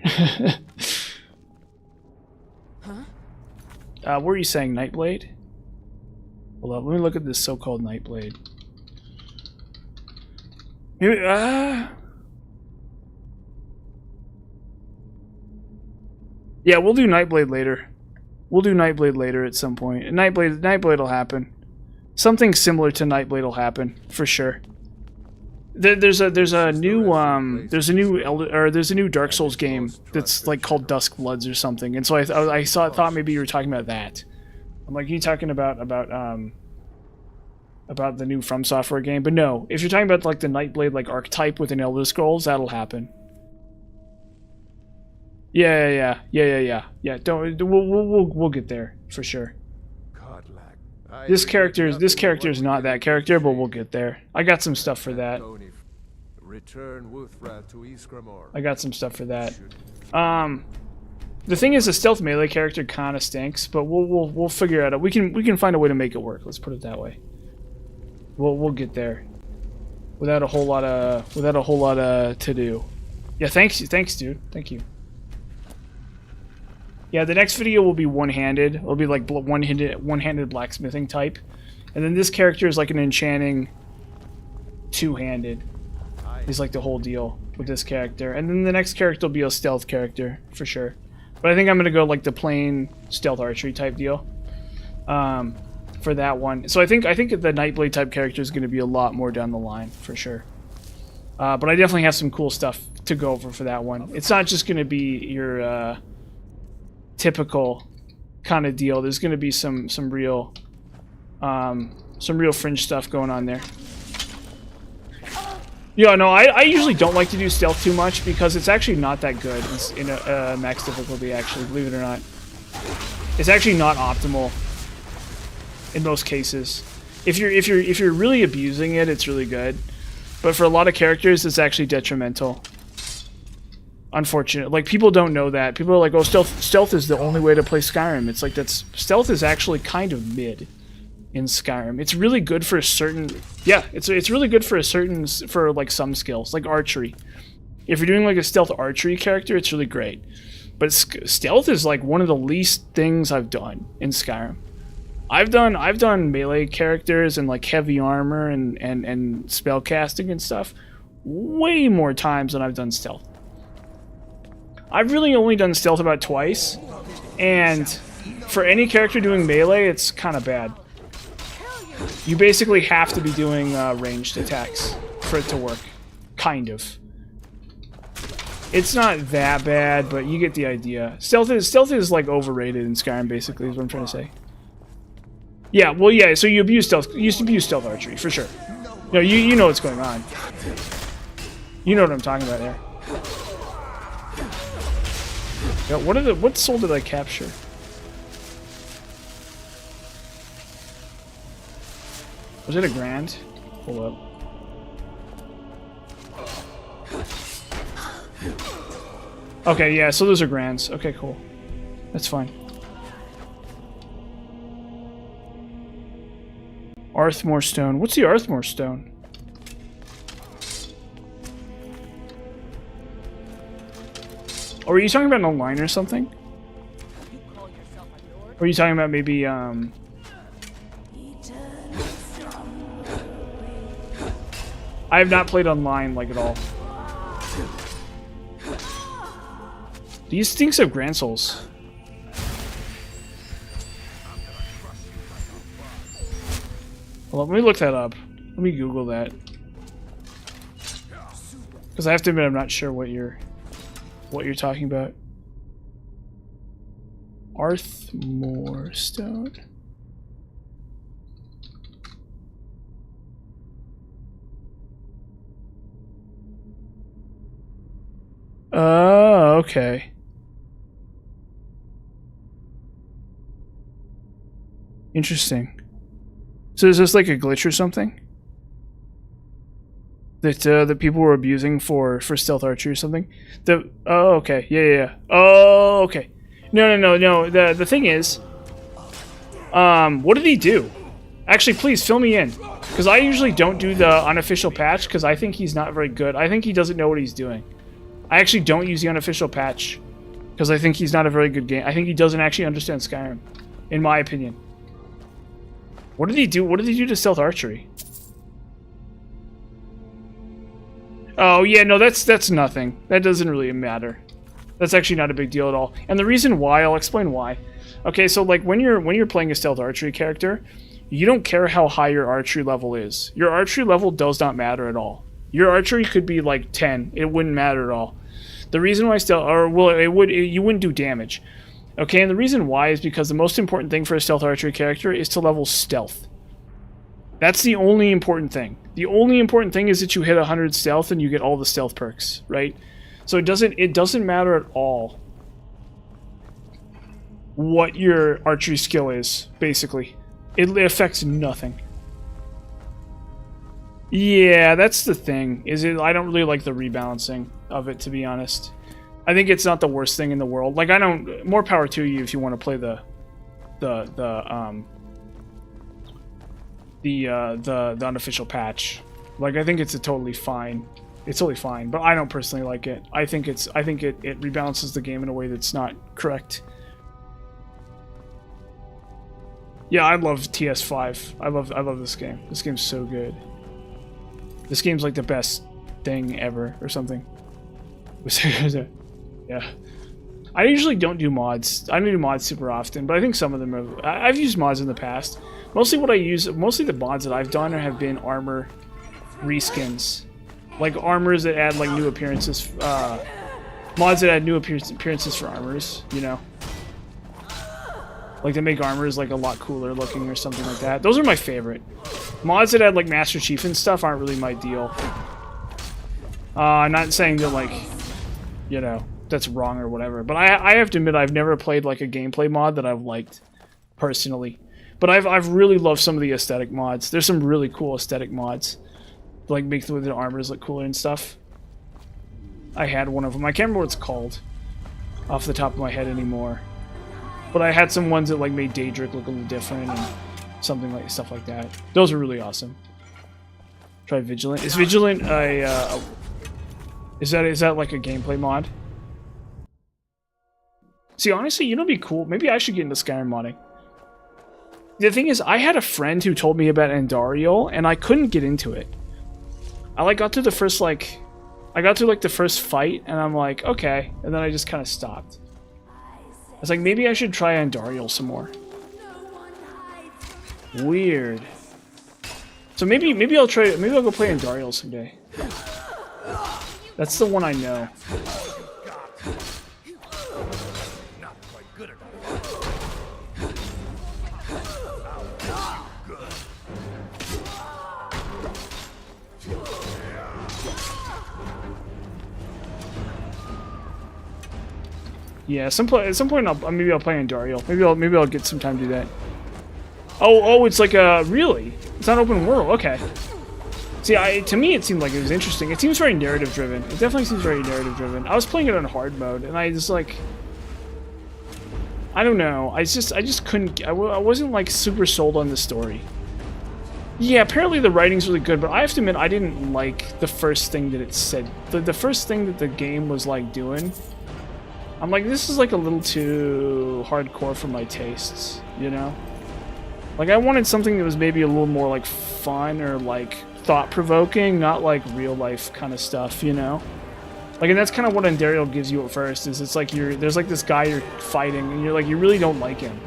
What were you saying, Nightblade? Hold on, let me look at this so-called Nightblade. Maybe, yeah, we'll do Nightblade later. We'll do Nightblade later at some point. Nightblade will happen. Something similar to Nightblade will happen for sure. There's a new Dark Souls game that's like called Dusk Bloods or something, and so I thought maybe you were talking about that. I'm like, are you talking about the new From Software game? But no, if you're talking about like the Nightblade like archetype within Elder Scrolls, that'll happen. Yeah. Don't we'll get there for sure. This character is not that character, but we'll get there. I got some stuff for that. I got some stuff for that. The thing is, the stealth melee character kind of stinks, but we'll figure it out. We can find a way to make it work. Let's put it that way. We'll get there. without a whole lot of to do. Yeah, thanks, dude. Thank you. Yeah, the next video will be one-handed. It'll be like one-handed blacksmithing type, and then this character is like an enchanting two-handed. Is like the whole deal with this character, and then the next character will be a stealth character for sure. But I think I'm gonna go like the plain stealth archery type deal for that one. So I think the Nightblade type character is gonna be a lot more down the line for sure. But I definitely have some cool stuff to go over for that one. It's not just gonna be your typical kind of deal. There's gonna be some real fringe stuff going on there. Yeah, no, I usually don't like to do stealth too much because it's actually not that good in a max difficulty. Actually, believe it or not, it's actually not optimal in most cases. If you're really abusing it, it's really good, but for a lot of characters, it's actually detrimental. Unfortunate. Like, people don't know that. People are like, "Oh, stealth is the only way to play Skyrim." It's like stealth is actually kind of mid in Skyrim. It's really good for certain, yeah, it's really good for like some skills, like archery. If you're doing like a stealth archery character, it's really great. But stealth is like one of the least things I've done in Skyrim. I've done melee characters and like heavy armor and spell casting and stuff way more times than I've done stealth. I've really only done stealth about twice, and for any character doing melee, it's kind of bad. You basically have to be doing ranged attacks for it to work. Kind of. It's not that bad, but you get the idea. Stealth is like overrated in Skyrim, basically, is what I'm trying to say. Yeah, well, yeah, so you abuse stealth. You used to abuse stealth archery, for sure. No, you know what's going on. You know what I'm talking about there. Yeah, what soul did I capture? Was it a grand? Hold up. Okay, yeah, so those are grands. Okay, cool. That's fine. Arthmore Stone. What's the Arthmore Stone? Or are you talking about an online or something? Or are you talking about maybe, I have not played online, like, at all. These things have Grand Souls. Well, let me look that up. Let me Google that. Because I have to admit, I'm not sure what you're talking about. Arthmore Stone. Oh, okay. Interesting. So is this like a glitch or something? That people were abusing for stealth archery or something? Oh, okay. Yeah. Oh, okay. No. The thing is, what did he do? Actually, please fill me in, because I usually don't do the unofficial patch because I think he's not very good. I think he doesn't know what he's doing. I actually don't use the unofficial patch because I think he's not a very good game. I think he doesn't actually understand Skyrim, in my opinion. What did he do? What did he do to stealth archery? Oh yeah, no, that's nothing. That doesn't really matter. That's actually not a big deal at all. And the reason why, I'll explain why. Okay, so like when you're playing a stealth archery character, you don't care how high your archery level is. Your archery level does not matter at all. Your archery could be like 10. It wouldn't matter at all. The reason why you wouldn't do damage. Okay, and the reason why is because the most important thing for a stealth archery character is to level stealth. That's the only important thing. The only important thing is that you hit 100 stealth and you get all the stealth perks, right? So it doesn't matter at all what your archery skill is, basically. It affects nothing. Yeah, that's the thing. I don't really like the rebalancing of it, to be honest. I think it's not the worst thing in the world. Like, more power to you if you want to play the unofficial patch. Like, I think it's a totally fine. It's totally fine, but I don't personally like it. I think it rebalances the game in a way that's not correct. Yeah, I love TS5. I love this game. This game's so good. This game's like the best thing ever or something. Yeah. I usually don't do mods. I don't do mods super often, but I think some of them are... I've used mods in the past. Mostly the mods that I've done have been armor reskins. Like armors that add like new appearances, mods that add new appearances for armors, you know? Like to make armors like a lot cooler looking or something like that. Those are my favorite. Mods that add like Master Chief and stuff aren't really my deal. I'm not saying that like, you know, that's wrong or whatever, but I have to admit I've never played like a gameplay mod that I've liked personally. But I've really loved some of the aesthetic mods. There's some really cool aesthetic mods. Like make the armors look cooler and stuff. I had one of them. I can't remember what it's called off the top of my head anymore. But I had some ones that like made Daedric look a little different and something like stuff like that. Those are really awesome. Try Vigilant. Is Vigilant a is that like a gameplay mod? See, honestly, you know, it'd be cool. Maybe I should get into Skyrim modding. The thing is, I had a friend who told me about Andariel, and I couldn't get into it. I like got through the first like, I got through like the first fight, and I'm like, okay, and then I just kind of stopped. I was like, maybe I should try Andariel some more. Weird. So maybe I'll try. Maybe I'll go play Andariel someday. That's the one I know. Yeah, at some point maybe I'll play Andariel. Maybe I'll get some time to do that. Oh, it's like a really? It's not open world. Okay. See, to me it seemed like it was interesting. It seems very narrative driven. It definitely seems very narrative driven. I was playing it on hard mode, and I just like, I don't know. I just couldn't. I wasn't like super sold on the story. Yeah, apparently the writing's really good, but I have to admit I didn't like the first thing that it said. The first thing that the game was like doing. I'm like, this is like a little too hardcore for my tastes, you know? Like, I wanted something that was maybe a little more like fun or like thought-provoking, not like real-life kind of stuff, you know? Like, and that's kind of what Andariel gives you at first, is it's like there's like this guy you're fighting, and you're like, you really don't like him.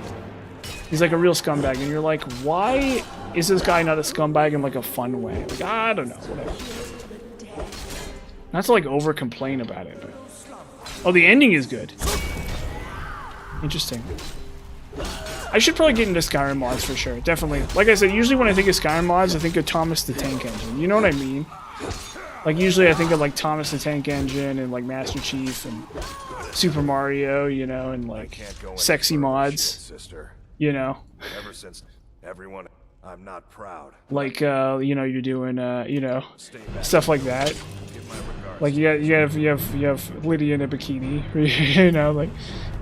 He's like a real scumbag, and you're like, why is this guy not a scumbag in like a fun way? Like, I don't know, whatever. Not to like over-complain about it, but... Oh, the ending is good. Interesting. I should probably get into Skyrim mods for sure. Definitely. Like I said, usually when I think of Skyrim mods, I think of Thomas the Tank Engine. You know what I mean? Like, usually I think of, like, Thomas the Tank Engine and, like, Master Chief and Super Mario, you know, and, like, sexy mods. Sister. You know? Ever since everyone, I'm not proud. Like, you know, you're doing, you know, stuff like that. Like you have Lydia in a bikini, you know,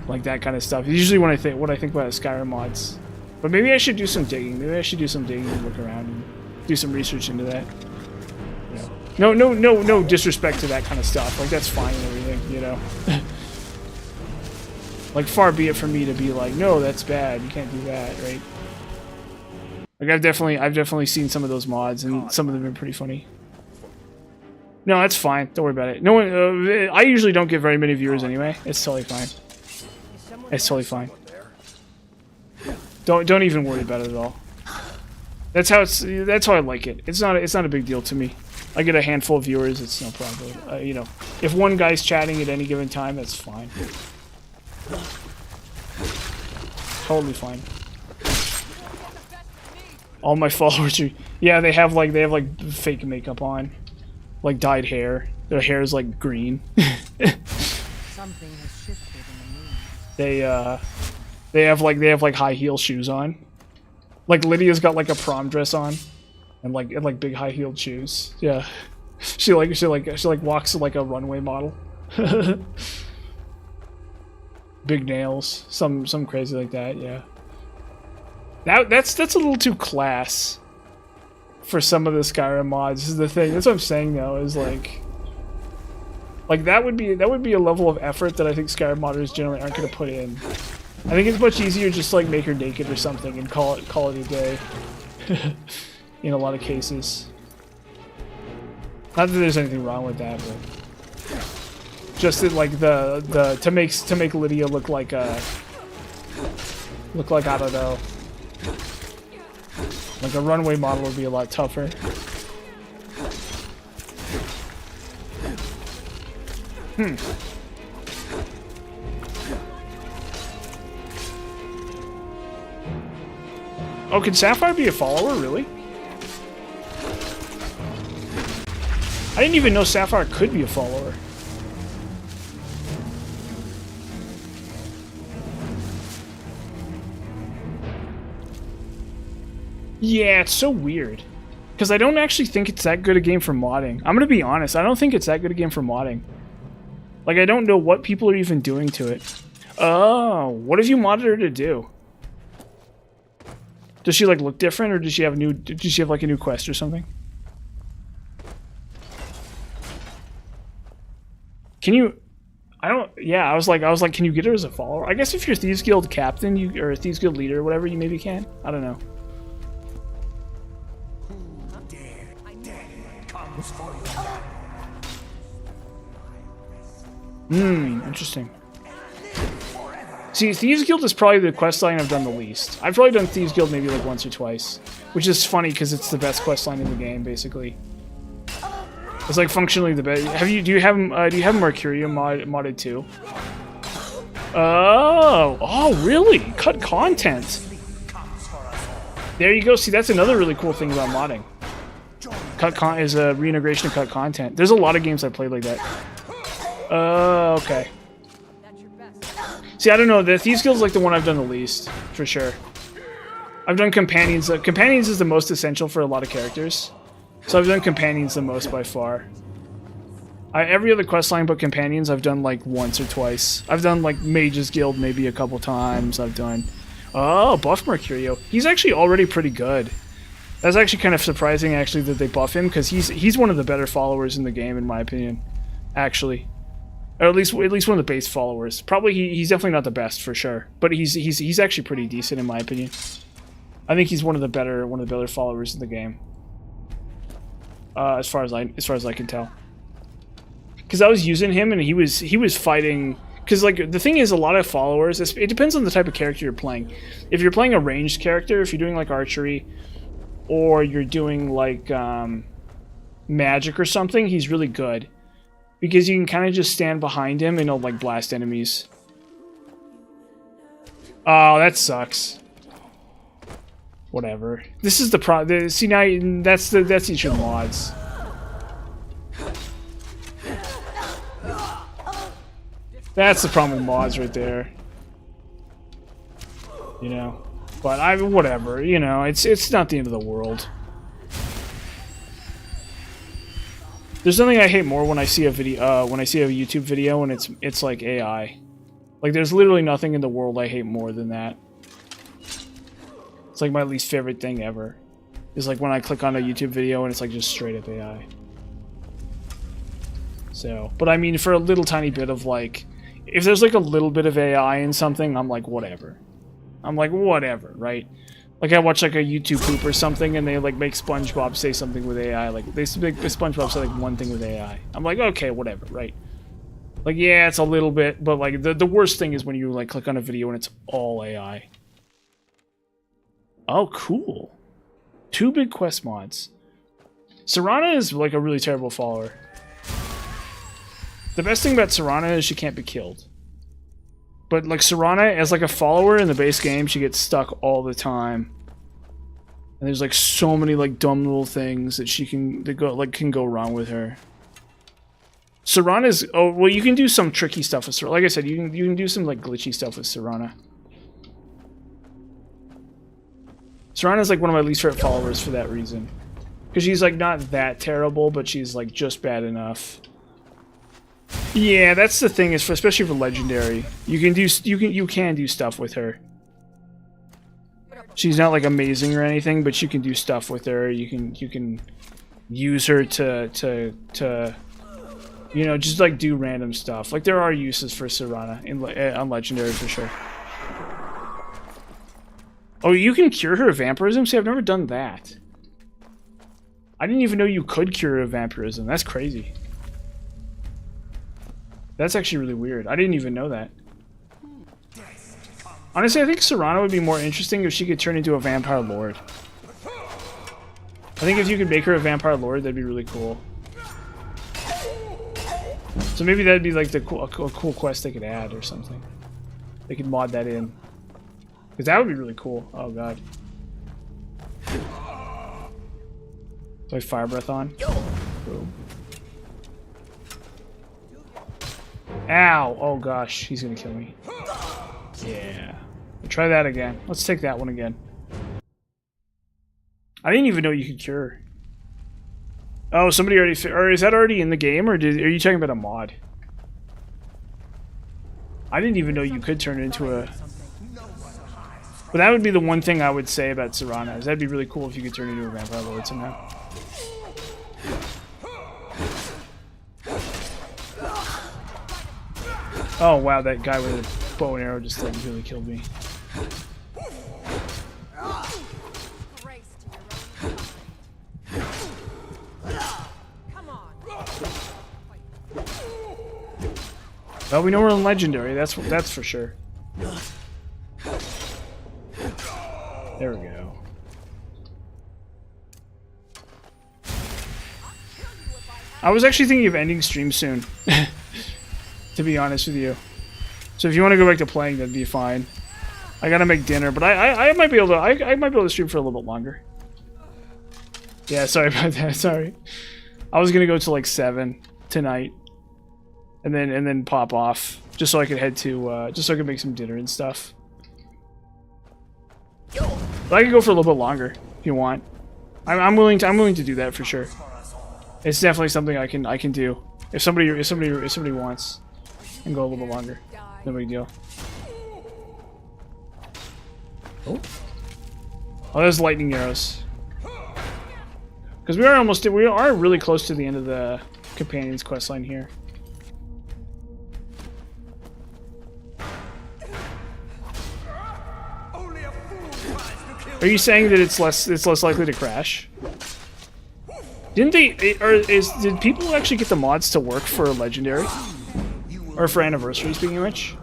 like that kind of stuff. Usually when I think about Skyrim mods, but maybe I should do some digging. Maybe I should do some digging and look around and do some research into that. You know, no disrespect to that kind of stuff. Like that's fine and everything, you know. Like far be it from me to be like, no, that's bad. You can't do that, right? Like I've definitely seen some of those mods, and some of them have been pretty funny. No, that's fine. Don't worry about it. No one. I usually don't get very many viewers anyway. It's totally fine. It's totally fine. Don't even worry about it at all. That's how I like it. It's not a big deal to me. I get a handful of viewers. It's no problem. You know, if one guy's chatting at any given time, that's fine. Totally fine. All my followers are. Yeah, they have like fake makeup on. Like dyed hair. Their hair is like green. Something has shifted in the moon. They have like high heel shoes on. Like Lydia's got like a prom dress on, and like big high heeled shoes. Yeah, she walks like a runway model. Big nails, some crazy like that. Yeah. That's a little too class. for some of the Skyrim mods is the thing. That's what I'm saying though, is like that would be a level of effort that I think Skyrim modders generally aren't going to put in. I think it's much easier just to like make her naked or something and call it a day. In a lot of cases. Not that there's anything wrong with that, but just that like to make Lydia look like I don't know. Like a runway model would be a lot tougher. Oh, can Sapphire be a follower, really? I didn't even know Sapphire could be a follower. Yeah, it's so weird. Because I don't actually think it's that good a game for modding. I'm gonna be honest, I don't think it's that good a game for modding. Like, I don't know what people are even doing to it. Oh, what have you modded her to do? Does she like look different, or does she have like a new quest or something? Can you? I don't. Yeah, I was like, can you get her as a follower? I guess if you're Thieves Guild captain, or a Thieves Guild leader, or whatever, you maybe can. I don't know. Interesting. See, Thieves Guild is probably the quest line I've done the least. I've probably done Thieves Guild maybe like once or twice, which is funny because it's the best quest line in the game, basically. It's like functionally the best. Do you have Mercurium modded too? Oh, really? Cut content. There you go. See, that's another really cool thing about modding. Is a reintegration of cut content. There's a lot of games I played like that. Okay. See, I don't know. The Thieves Guild's like the one I've done the least, for sure. I've done Companions. Companions is the most essential for a lot of characters. So I've done Companions the most by far. Every other questline but Companions I've done like once or twice. I've done like Mage's Guild maybe a couple times. I've done... Oh, buff Mercurio. He's actually already pretty good. That's actually kind of surprising actually that they buff him, because he's one of the better followers in the game in my opinion. Actually. Or at least one of the base followers. Probably he's definitely not the best for sure, but he's actually pretty decent in my opinion. I think he's one of the better followers in the game. As far as I can tell. Because I was using him and he was fighting. Because like the thing is, a lot of followers. It depends on the type of character you're playing. If you're playing a ranged character, if you're doing like archery, or you're doing like magic or something, he's really good. Because you can kind of just stand behind him and he'll like blast enemies. Oh, that sucks. Whatever. This is the see now that's each of the mods. That's the problem with mods right there. You know. But whatever, you know, it's not the end of the world. There's nothing I hate more when I see a video, when I see a YouTube video and it's like AI. Like, there's literally nothing in the world I hate more than that. It's like my least favorite thing ever. Is like when I click on a YouTube video and it's like just straight up AI. So, but I mean, for a little tiny bit of like, if there's like a little bit of AI in something, I'm like, whatever. I'm like, whatever, right? Like, I watch like a YouTube poop or something, and they like make SpongeBob say something with AI. Like, they make SpongeBob say like one thing with AI. I'm like, okay, whatever, right? Like, yeah, it's a little bit, but like the worst thing is when you like click on a video and it's all AI. Oh, cool. 2 big quest mods. Serana is like a really terrible follower. The best thing about Serana is she can't be killed. But like Serana, as like a follower in the base game, she gets stuck all the time. And there's like so many like dumb little things that can go wrong with her. Serana's you can do some tricky stuff with Serana. Like I said, you can do some like glitchy stuff with Serana. Serana's like one of my least favorite followers for that reason. Because she's like not that terrible, but she's like just bad enough. Yeah, that's the thing, is especially for legendary. You can do stuff with her. She's not like amazing or anything, but you can do stuff with her. You can use her to you know, just like do random stuff. Like there are uses for Serana on Legendary for sure. Oh, you can cure her of vampirism? See, I've never done that. I didn't even know you could cure her of vampirism. That's crazy. That's actually really weird. I didn't even know that. Honestly, I think Serana would be more interesting if she could turn into a vampire lord. I think if you could make her a vampire lord, that'd be really cool. So maybe that'd be like a cool quest they could add or something. They could mod that in. Because that would be really cool. Oh god. Do I fire breath on? Boom. Ow! Oh gosh, he's gonna kill me. Yeah. We'll try that again. Let's take that one again. I didn't even know you could cure. Oh, somebody already... Or is that already in the game, or are you talking about a mod? I didn't even know you could turn it into a... But that would be the one thing I would say about Serana, is that'd be really cool if you could turn into a vampire lord somehow. Oh wow, that guy with a bow and arrow just like really killed me. Well, we know we're in Legendary, that's for sure. There we go. I was actually thinking of ending stream soon, to be honest with you. So if you want to go back to playing, that'd be fine. I gotta make dinner, but I might be able to I might be able to stream for a little bit longer. Yeah, sorry about that. Sorry. I was gonna go to like 7 tonight, and then pop off just so I could head to just so I could make some dinner and stuff. But I could go for a little bit longer if you want. I'm willing to do that for sure. It's definitely something I can do if somebody wants, and go a little bit longer. No big deal. Oh, there's lightning arrows. Because we are really close to the end of the companion's questline here. Are you saying that it's less likely to crash? Didn't they did people actually get the mods to work for Legendary? Or for Anniversary, speaking of which?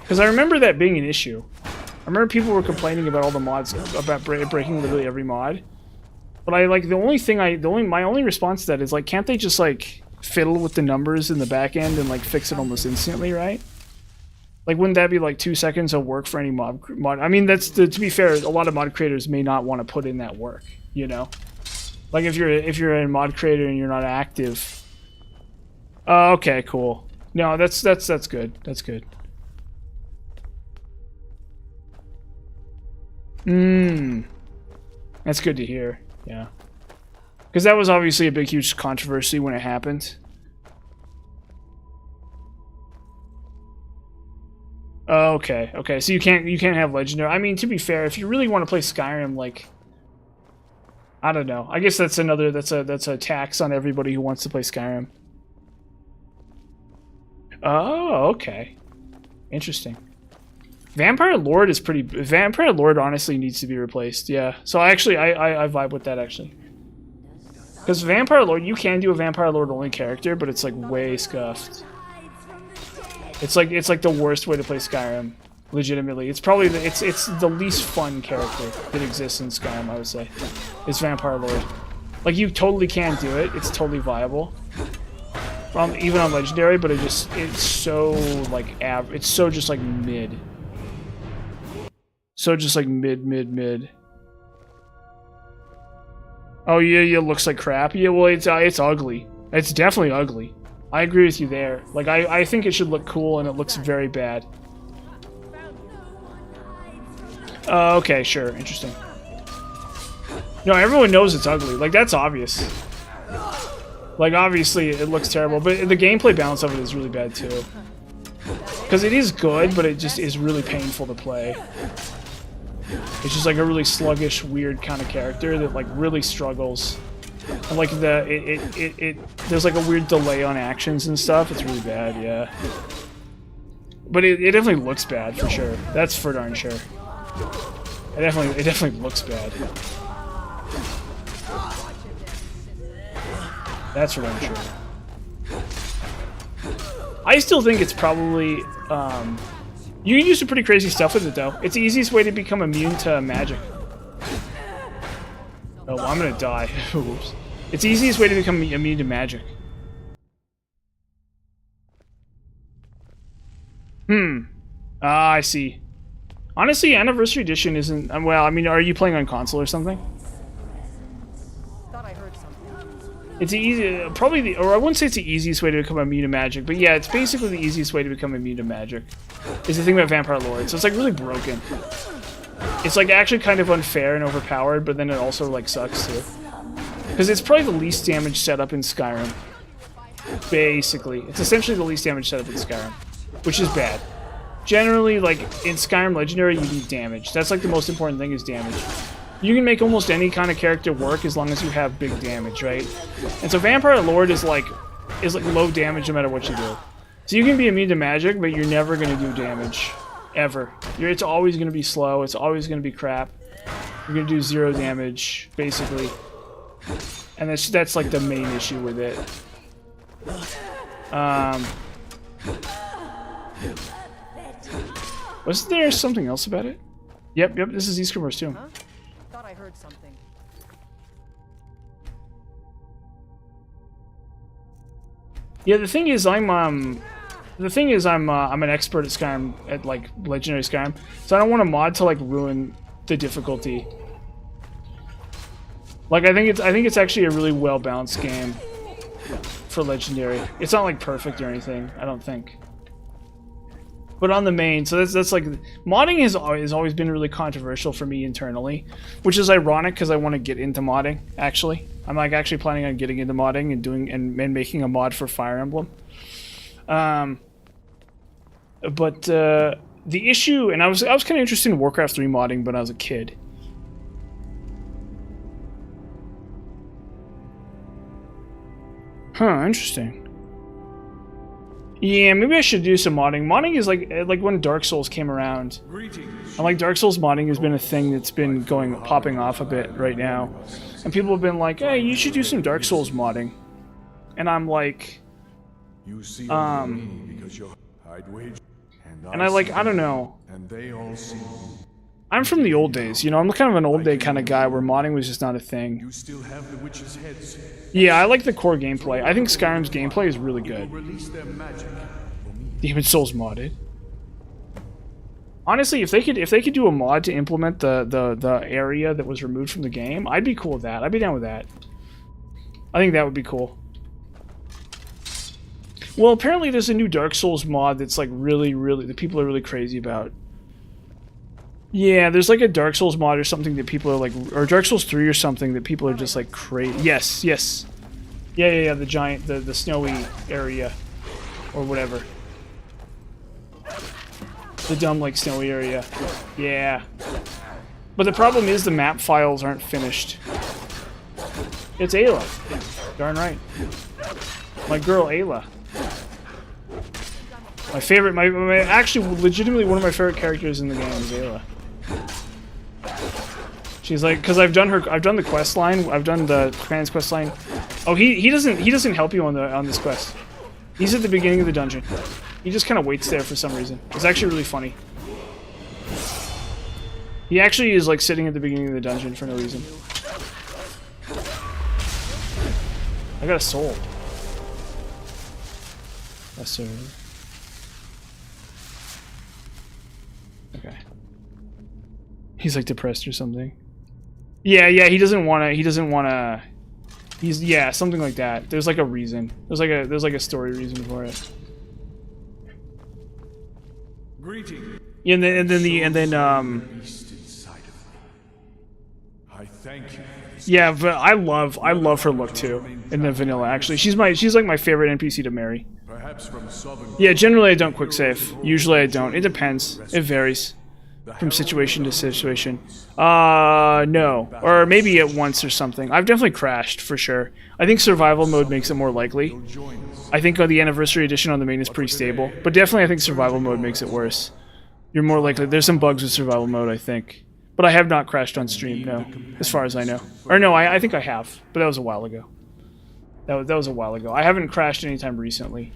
Because I remember that being an issue. I remember people were complaining about all the mods, about breaking literally every mod. But I like my only response to that is like, can't they just like fiddle with the numbers in the back end and like fix it almost instantly, right? Like, wouldn't that be like 2 seconds of work for any mod? I mean, that's to be fair, a lot of mod creators may not want to put in that work, you know. Like if you're a mod creator and you're not active. Oh, okay, cool. No, that's good. That's good. That's good to hear. Yeah. Because that was obviously a big, huge controversy when it happened. Oh, okay. Okay, so you can't have Legendary. I mean, to be fair, if you really want to play Skyrim, like, I don't know. I guess that's a tax on everybody who wants to play Skyrim. Oh, okay. Interesting. Vampire Lord is pretty... Vampire Lord honestly needs to be replaced, yeah. So actually, I vibe with that, actually. Because Vampire Lord, you can do a Vampire Lord only character, but it's like way scuffed. It's like the worst way to play Skyrim, legitimately. It's probably it's the least fun character that exists in Skyrim, I would say. It's Vampire Lord. Like, you totally can do it. It's totally viable. Even on Legendary, but it's so like it's so just like mid. So just like mid. Oh yeah, it looks like crap. Yeah, well it's ugly. It's definitely ugly. I agree with you there. Like I think it should look cool, and it looks very bad. Okay, sure, interesting. No, everyone knows it's ugly. Like, that's obvious. Like, obviously it looks terrible, but the gameplay balance of it is really bad too. Because it is good, but it just is really painful to play. It's just like a really sluggish, weird kind of character that like really struggles. And like there's like a weird delay on actions and stuff. It's really bad, yeah. But it definitely looks bad for sure. That's for darn sure. It definitely looks bad. That's for darn sure. I still think it's probably you can do some pretty crazy stuff with it though. It's the easiest way to become immune to magic. Oh, well, I'm gonna die. Oops. It's the easiest way to become immune to magic. Ah, I see. Honestly, Anniversary Edition isn't... well, I mean, are you playing on console or something? Thought I heard something. It's the easy... probably the... or I wouldn't say it's the easiest way to become immune to magic, but yeah, it's basically the easiest way to become immune to magic. Is the thing about Vampire Lord. So it's like really broken. It's like actually kind of unfair and overpowered, but then it also like sucks too. Because it's probably the least damage setup in Skyrim. Basically. It's essentially the least damage setup in Skyrim. Which is bad. Generally, like, in Skyrim Legendary, you need damage. That's like the most important thing is damage. You can make almost any kind of character work as long as you have big damage, right? And so Vampire Lord is like low damage no matter what you do. So you can be immune to magic, but you're never going to do damage. Ever. It's always going to be slow. It's always going to be crap. You're going to do 0 damage, basically. And that's like the main issue with it. Wasn't there something else about it? Yep, this is Ysgrimmar too. Huh? Thought I heard something. Yeah, the thing is I'm an expert at Skyrim, at like Legendary Skyrim, so I don't want a mod to like ruin the difficulty. Like I think it's actually a really well balanced game for Legendary. It's not like perfect or anything, I don't think. But on the main, so that's like modding has always been really controversial for me internally, which is ironic because I want to get into modding. Actually, I'm like actually planning on getting into modding and doing and making a mod for Fire Emblem. But the issue, and I was kind of interested in Warcraft 3 modding, but I was a kid. Huh, interesting. Yeah, maybe I should do some modding. Modding is like when Dark Souls came around. And like Dark Souls modding has been a thing that's been popping off a bit right now. And people have been like, hey, you should do some Dark Souls modding. And I'm like, and I don't know. And they all see you. I'm from the old days, you know, I'm kind of an old day kind of guy where modding was just not a thing. You still have the witch's heads. Yeah, I like the core gameplay. I think Skyrim's gameplay is really good. Release their magic. Demon Souls modded. Honestly, if they could do a mod to implement the area that was removed from the game, I'd be cool with that. I'd be down with that. I think that would be cool. Well, apparently there's a new Dark Souls mod that's like really that people are really crazy about. Yeah, there's like a Dark Souls mod or something that people are like, or Dark Souls 3 or something that people are just like crazy. Yes. Yeah, the giant, the snowy area, or whatever. The dumb, like, snowy area. Yeah. But the problem is the map files aren't finished. It's Ayla. Darn right. My girl, Ayla. My favorite, actually, legitimately one of my favorite characters in the game is Ayla. She's like, because I've done the quest line, I've done the Command's quest line. Oh, he doesn't help you on this quest. He's at the beginning of the dungeon. He just kind of waits there for some reason. It's actually really funny. He actually is like sitting at the beginning of the dungeon for no reason. I got a soul. Yes, sir. Okay. He's like depressed or something. Yeah, he doesn't wanna, yeah, something like that. There's like a reason. There's like a story reason for it. Greeting. Yeah, and then I thank you. Yeah, but I love her look too in the vanilla. Actually, she's like my favorite NPC to marry. Perhaps from southern. Yeah, generally I don't quick save. Usually I don't. It depends. It varies. from situation to situation. No. Or maybe at once or something. I've definitely crashed, for sure. I think survival mode makes it more likely. I think the anniversary edition on the main is pretty stable. But definitely I think survival mode makes it worse. You're more likely... There's some bugs with survival mode, I think. But I have not crashed on stream, no. As far as I know. Or no, I think I have. But that was a while ago. That was a while ago. I haven't crashed anytime recently.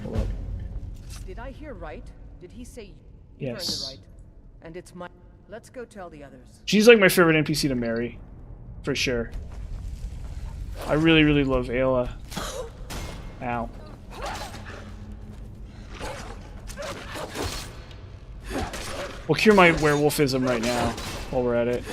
Hold up. Did I hear right? Did he say you're in the right? And it's my... Let's go tell the others. She's like my favorite NPC to marry. For sure. I really, really love Ayla. Ow. We'll cure my werewolfism right now, while we're at it.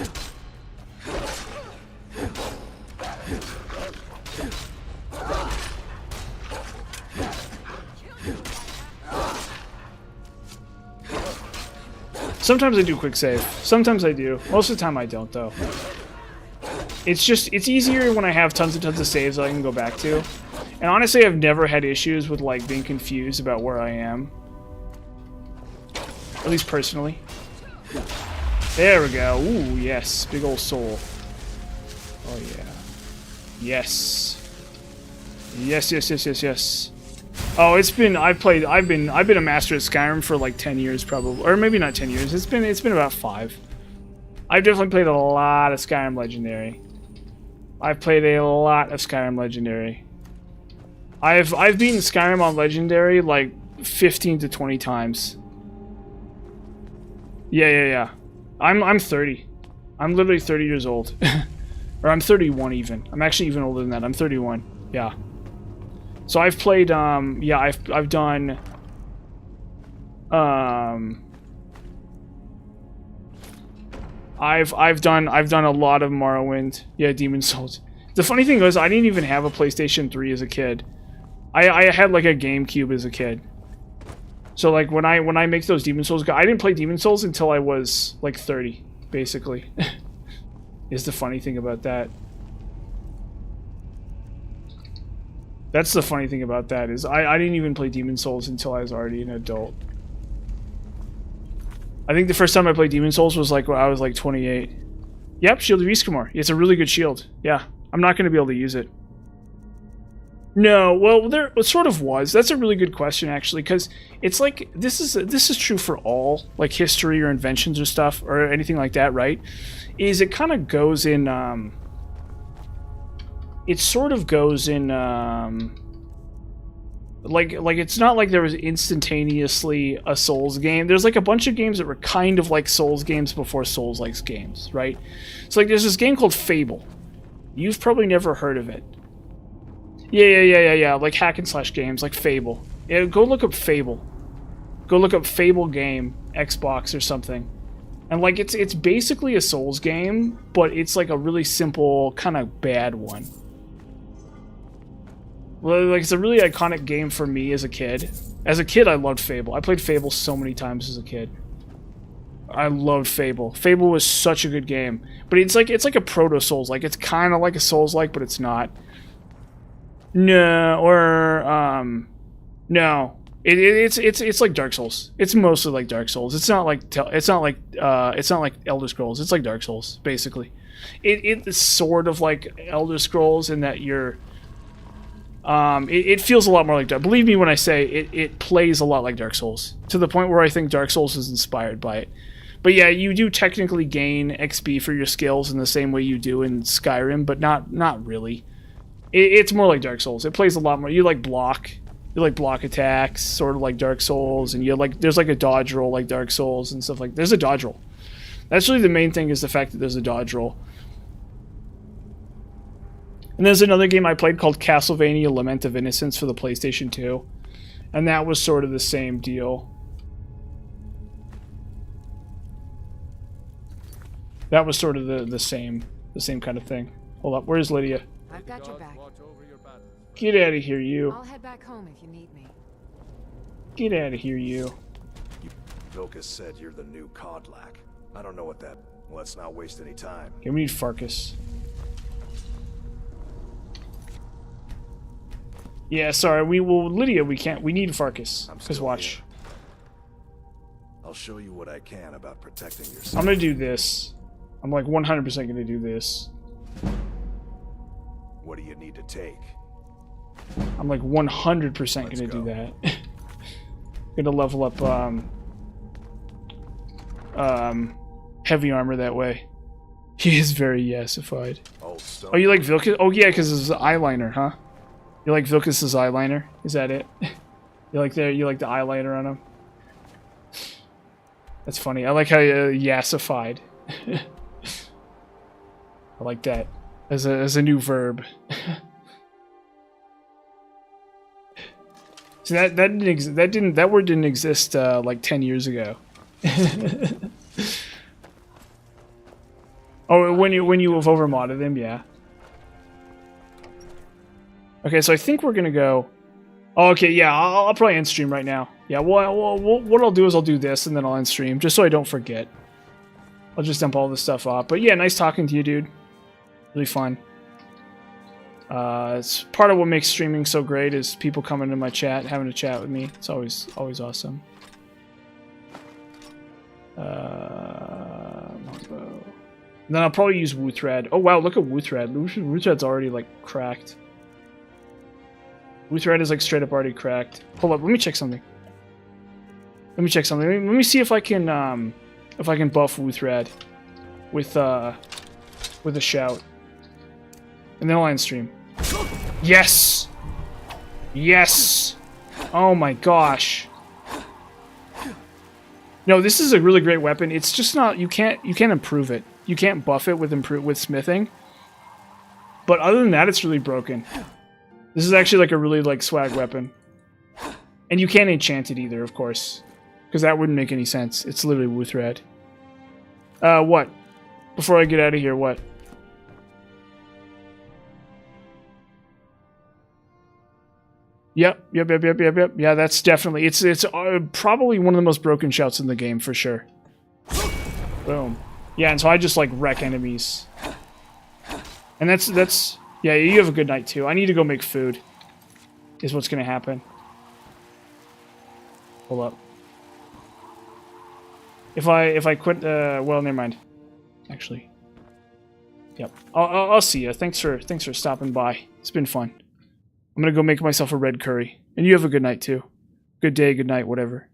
Sometimes I do quick save. Sometimes I do. Most of the time I don't, though. It's easier when I have tons and tons of saves that I can go back to. And honestly, I've never had issues with, like, being confused about where I am. At least personally. There we go. Ooh, yes. Big old soul. Oh, yeah. Yes. Yes, yes, yes, yes, yes. Oh, it's been... I've been a master at Skyrim for, like, 10 years, probably. Or maybe not 10 years. It's been about 5. I've definitely played a lot of Skyrim Legendary. I've played a lot of Skyrim Legendary. I've beaten Skyrim on Legendary, like, 15 to 20 times. Yeah. I'm 30. I'm literally 30 years old. Or I'm 31 even. I'm actually even older than that. I'm 31. Yeah. So I've played yeah, I've done I've done a lot of Morrowind. Yeah, Demon Souls. The funny thing was I didn't even have a PlayStation 3 as a kid. I had like a GameCube as a kid. So like when I make those Demon Souls, I didn't play Demon Souls until I was like 30, basically. Is the funny thing about that. That's the funny thing about that, is I didn't even play Demon Souls until I was already an adult. I think the first time I played Demon Souls was like when I was like 28. Yep, Shield of Ysgramor. It's a really good shield. Yeah, I'm not going to be able to use it. No, well, there it sort of was. That's a really good question, actually, because it's like this is true for all like history or inventions or stuff or anything like that, right? Is it kind of goes in it sort of goes in like it's not like there was instantaneously a Souls game. There's like a bunch of games that were kind of like Souls games before Souls-like games, right? So like there's this game called Fable. You've probably never heard of it. Yeah. Like hack and slash games, like Fable. Yeah, go look up Fable. Go look up Fable game, Xbox or something. And like it's basically a Souls game, but it's like a really simple, kind of bad one. Well, like it's a really iconic game for me as a kid. As a kid, I loved Fable. I played Fable so many times as a kid. I loved Fable. Fable was such a good game, but it's like a proto Souls. Like it's kind of like a Souls-like, but it's not. No, or no. It's like Dark Souls. It's mostly like Dark Souls. It's not like Elder Scrolls. It's like Dark Souls, basically. It's sort of like Elder Scrolls in that you're. It feels a lot more like Dark. Believe me when I say it plays a lot like Dark Souls, to the point where I think Dark Souls is inspired by it. But yeah, you do technically gain XP for your skills in the same way you do in Skyrim, but not really. It's more like Dark Souls. It plays a lot more. You like block attacks, sort of like Dark Souls, and there's like a dodge roll like Dark Souls and stuff like. There's a dodge roll. That's really the main thing, is the fact that there's a dodge roll. And there's another game I played called Castlevania Lament of Innocence for the PlayStation 2. And that was sort of the same deal. That was sort of the same kind of thing. Hold up, where's Lydia? I've got your back. Get out of here, you. I'll head back home if you need me. Get out of here, you. Vilkas said you're the new Kodlak. I don't know what that... Let's not waste any time. Here, we need Farkas. Yeah, sorry, Lydia, we can't, we need Farkas. Because watch. show you what I can about protecting I'm yourself. gonna do this. I'm like 100% gonna do this. What do you need to take? I'm like 100% Let's gonna do go. that. Gonna level up heavy armor that way. He is very yassified. Old stone. Oh, you like Vilcus? Oh yeah, because it's eyeliner, huh? You like Vilcus's eyeliner? Is that it? You like the eyeliner on him? That's funny. I like how yassified. I like that as a new verb. So that word didn't exist like 10 years ago. Oh, when you have overmodded him, yeah. Okay, so I think we're gonna go. Oh, okay, yeah, I'll probably end stream right now. Yeah, well, what I'll do is I'll do this and then I'll end stream just so I don't forget. I'll just dump all this stuff off. But yeah, nice talking to you, dude. Really fun. It's part of what makes streaming so great is people coming into my chat, having a chat with me. It's always awesome. Longbow. And then I'll probably use Woo Thread. Oh wow, look at Woo Thread. Woo Thread's already like cracked. Woo Thread is like straight up already cracked. Hold up, let me check something. Let me see if I can buff Woo Thread with a shout. And then I'll end stream. Yes! Yes! Oh my gosh. No, this is a really great weapon. It's just not, you can't improve it. You can't buff it with smithing. But other than that, it's really broken. This is actually like a really like swag weapon. And you can't enchant it either, of course. Because that wouldn't make any sense. It's literally Woo Thread. What? Before I get out of here, what? Yep. Yeah, that's definitely... It's probably one of the most broken shouts in the game, for sure. Boom. Yeah, and so I just, like, wreck enemies. And that's... Yeah, you have a good night, too. I need to go make food. Is what's gonna happen. Hold up. If I quit... well, never mind. Actually. Yep. I'll see you. Thanks for stopping by. It's been fun. I'm gonna go make myself a red curry. And you have a good night, too. Good day, good night, whatever.